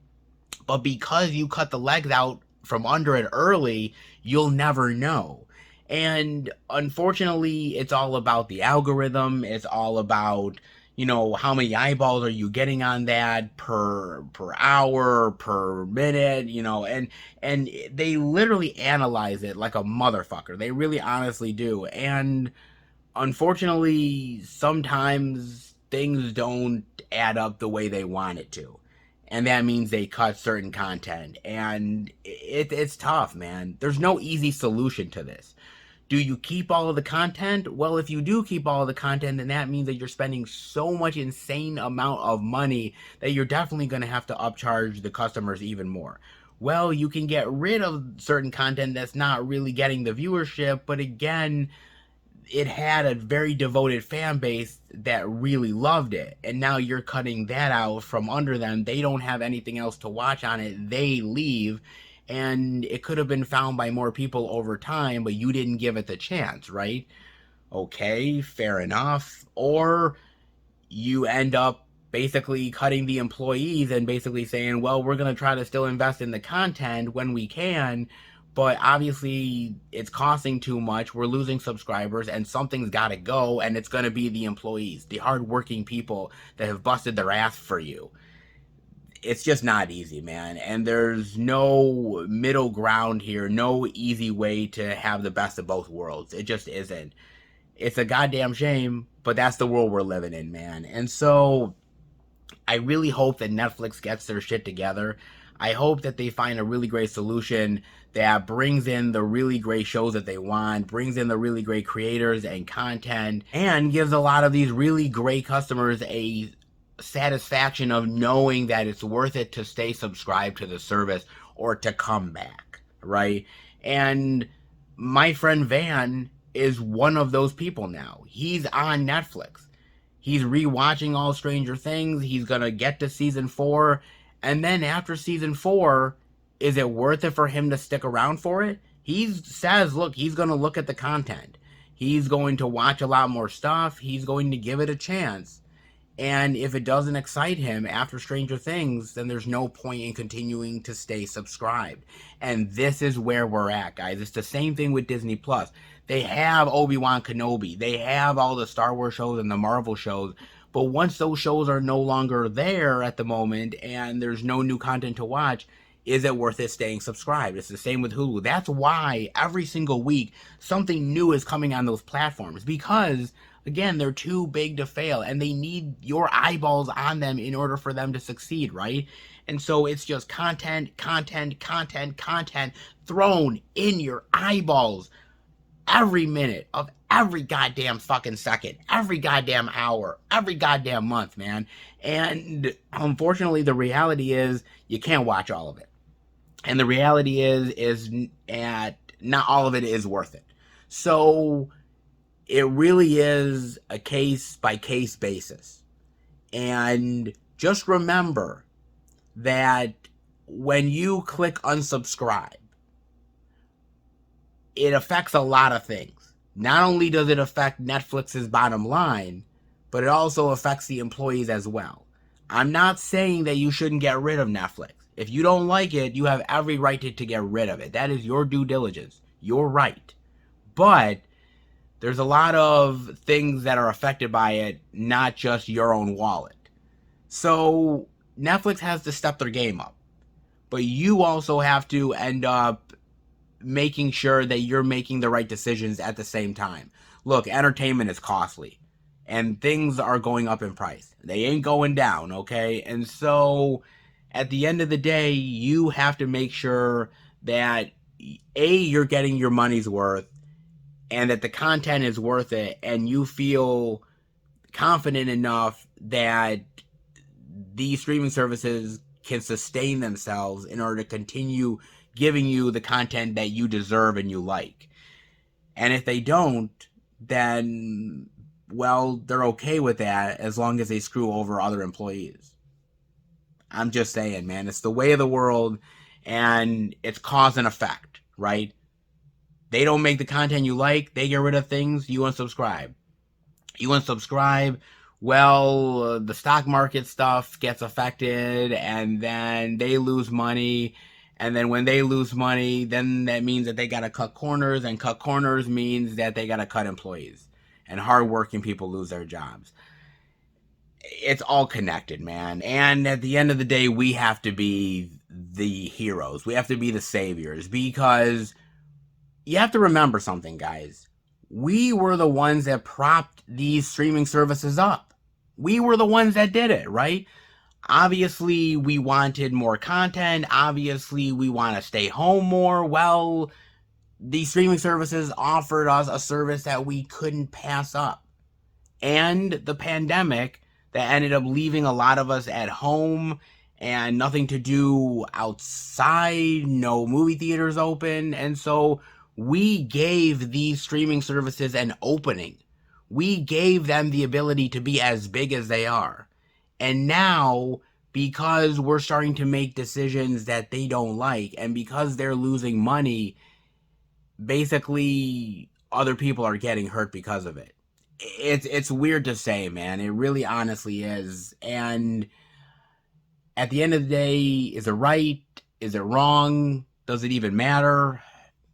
S1: But because you cut the legs out from under it early, you'll never know. And unfortunately, it's all about the algorithm. It's all about, you know, how many eyeballs are you getting on that per hour, per minute, you know, and they literally analyze it like a motherfucker. They really honestly do. And unfortunately, sometimes things don't add up the way they want it to. And that means they cut certain content. And it's tough, man. There's no easy solution to this. Do you keep all of the content? Well, if you do keep all of the content, then that means that you're spending so much insane amount of money that you're definitely going to have to upcharge the customers even more. Well, you can get rid of certain content that's not really getting the viewership, but again, it had a very devoted fan base that really loved it. And now you're cutting that out from under them. They don't have anything else to watch on it. They leave. And it could have been found by more people over time, but you didn't give it the chance, right? Okay, fair enough. Or you end up basically cutting the employees and basically saying, well, we're going to try to still invest in the content when we can, but obviously it's costing too much. We're losing subscribers, and something's got to go, and it's going to be the employees, the hardworking people that have busted their ass for you. It's just not easy, man. And there's no middle ground here, no easy way to have the best of both worlds. It just isn't. It's a goddamn shame, but that's the world we're living in, man. And so I really hope that Netflix gets their shit together. I hope that they find a really great solution that brings in the really great shows that they want, brings in the really great creators and content, and gives a lot of these really great customers a satisfaction of knowing that it's worth it to stay subscribed to the service or to come back, right? And my friend Van is one of those people now. He's on Netflix. He's rewatching all Stranger Things. He's gonna get to season 4, and then after season 4, is it worth it for him to stick around for it? He says, look, he's gonna look at the content. He's going to watch a lot more stuff. He's going to give it a chance. And if it doesn't excite him after Stranger Things, then there's no point in continuing to stay subscribed. And this is where we're at, guys. It's the same thing with Disney Plus. They have Obi-Wan Kenobi. They have all the Star Wars shows and the Marvel shows. But once those shows are no longer there at the moment and there's no new content to watch, is it worth it staying subscribed? It's the same with Hulu. That's why every single week something new is coming on those platforms, because again, they're too big to fail and they need your eyeballs on them in order for them to succeed, right? And so it's just content thrown in your eyeballs every minute of every goddamn fucking second, every goddamn hour, every goddamn month, man. And unfortunately, the reality is you can't watch all of it. And the reality is not all of it is worth it. So it really is a case by case basis. And just remember that when you click unsubscribe, it affects a lot of things. Not only does it affect Netflix's bottom line, but it also affects the employees as well. I'm not saying that you shouldn't get rid of Netflix. If you don't like it, you have every right to get rid of it. That is your due diligence. Your right. But there's a lot of things that are affected by it, not just your own wallet. So Netflix has to step their game up. But you also have to end up making sure that you're making the right decisions at the same time. Look, entertainment is costly. And things are going up in price. They ain't going down, okay? And so at the end of the day, you have to make sure that A, you're getting your money's worth, and that the content is worth it, and you feel confident enough that these streaming services can sustain themselves in order to continue giving you the content that you deserve and you like. And if they don't, then, well, they're okay with that as long as they screw over other employees. I'm just saying, man, it's the way of the world, and it's cause and effect, right? They don't make the content you like, they get rid of things, you unsubscribe. You unsubscribe, well, the stock market stuff gets affected, and then they lose money, and then when they lose money, then that means that they gotta cut corners, and cut corners means that they gotta cut employees, and hardworking people lose their jobs. It's all connected, man. And at the end of the day, we have to be the heroes. We have to be the saviors, because you have to remember something, guys. We were the ones that propped these streaming services up. We were the ones that did it, right? Obviously, we wanted more content. Obviously, we want to stay home more. Well, these streaming services offered us a service that we couldn't pass up. And the pandemic that ended up leaving a lot of us at home and nothing to do outside, no movie theaters open. And so we gave these streaming services an opening. We gave them the ability to be as big as they are. And now, because we're starting to make decisions that they don't like, and because they're losing money, basically other people are getting hurt because of it. It's weird to say, man. It really honestly is. And at the end of the day, is it right? Is it wrong? Does it even matter?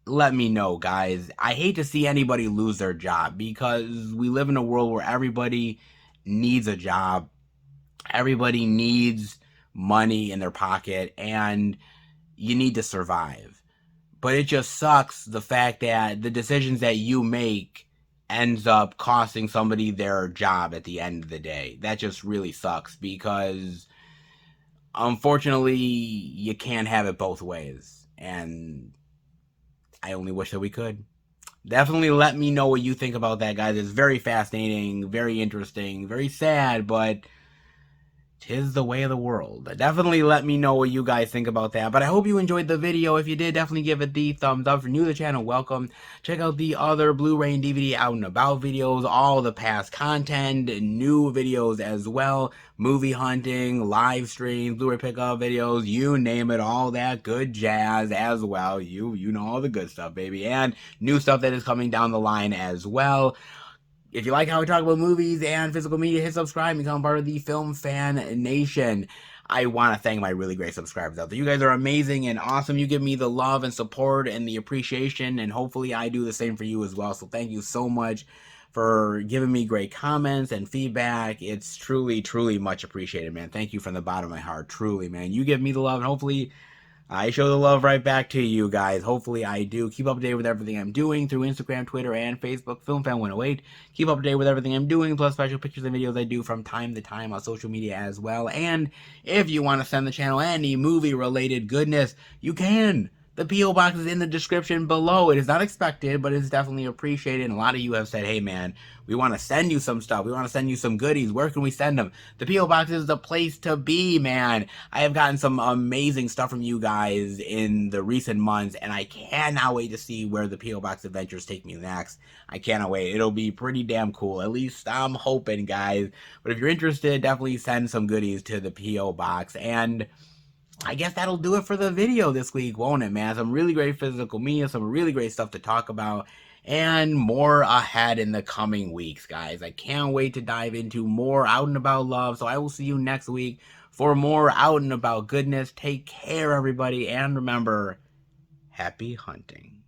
S1: Let me know, guys. I hate to see anybody lose their job, because we live in a world where everybody needs a job. Everybody needs money in their pocket, and you need to survive. But it just sucks, the fact that the decisions that you make ends up costing somebody their job at the end of the day. That just really sucks, because unfortunately you can't have it both ways, and I only wish that we could. Definitely let me know what you think about that, guys. It's very fascinating, very interesting, very sad, but 'tis the way of the world. Definitely let me know what you guys think about that. But I hope you enjoyed the video. If you did, definitely give it the thumbs up. If you're new to the channel, welcome. Check out the other Blu-ray and DVD out and about videos, all the past content, new videos as well, movie hunting, live streams, Blu-ray pickup videos, you name it, all that good jazz as well. You know all the good stuff, baby. And new stuff that is coming down the line as well. If you like how we talk about movies and physical media, hit subscribe and become part of the Film Fan Nation. I want to thank my really great subscribers out there. You guys are amazing and awesome. You give me the love and support and the appreciation, and hopefully I do the same for you as well. So thank you so much for giving me great comments and feedback. It's truly, truly much appreciated, man. Thank you from the bottom of my heart. Truly, man. You give me the love, and hopefully I show the love right back to you guys. Hopefully I do. Keep up to date with everything I'm doing through Instagram, Twitter, and Facebook. FilmFan108. Keep up to date with everything I'm doing, plus special pictures and videos I do from time to time on social media as well. And if you want to send the channel any movie-related goodness, you can. The P.O. box is in the description below. It is not expected, but it's definitely appreciated. And a lot of you have said, hey, man, we want to send you some stuff. We want to send you some goodies. Where can we send them? The P.O. box is the place to be, man. I have gotten some amazing stuff from you guys in the recent months, and I cannot wait to see where the P.O. box adventures take me next. I cannot wait. It'll be pretty damn cool. At least I'm hoping, guys. But if you're interested, definitely send some goodies to the P.O. box. And I guess that'll do it for the video this week, won't it, man? Some really great physical media, some really great stuff to talk about, and more ahead in the coming weeks, guys. I can't wait to dive into more Out and About love, so I will see you next week for more Out and About goodness. Take care, everybody, and remember, happy hunting.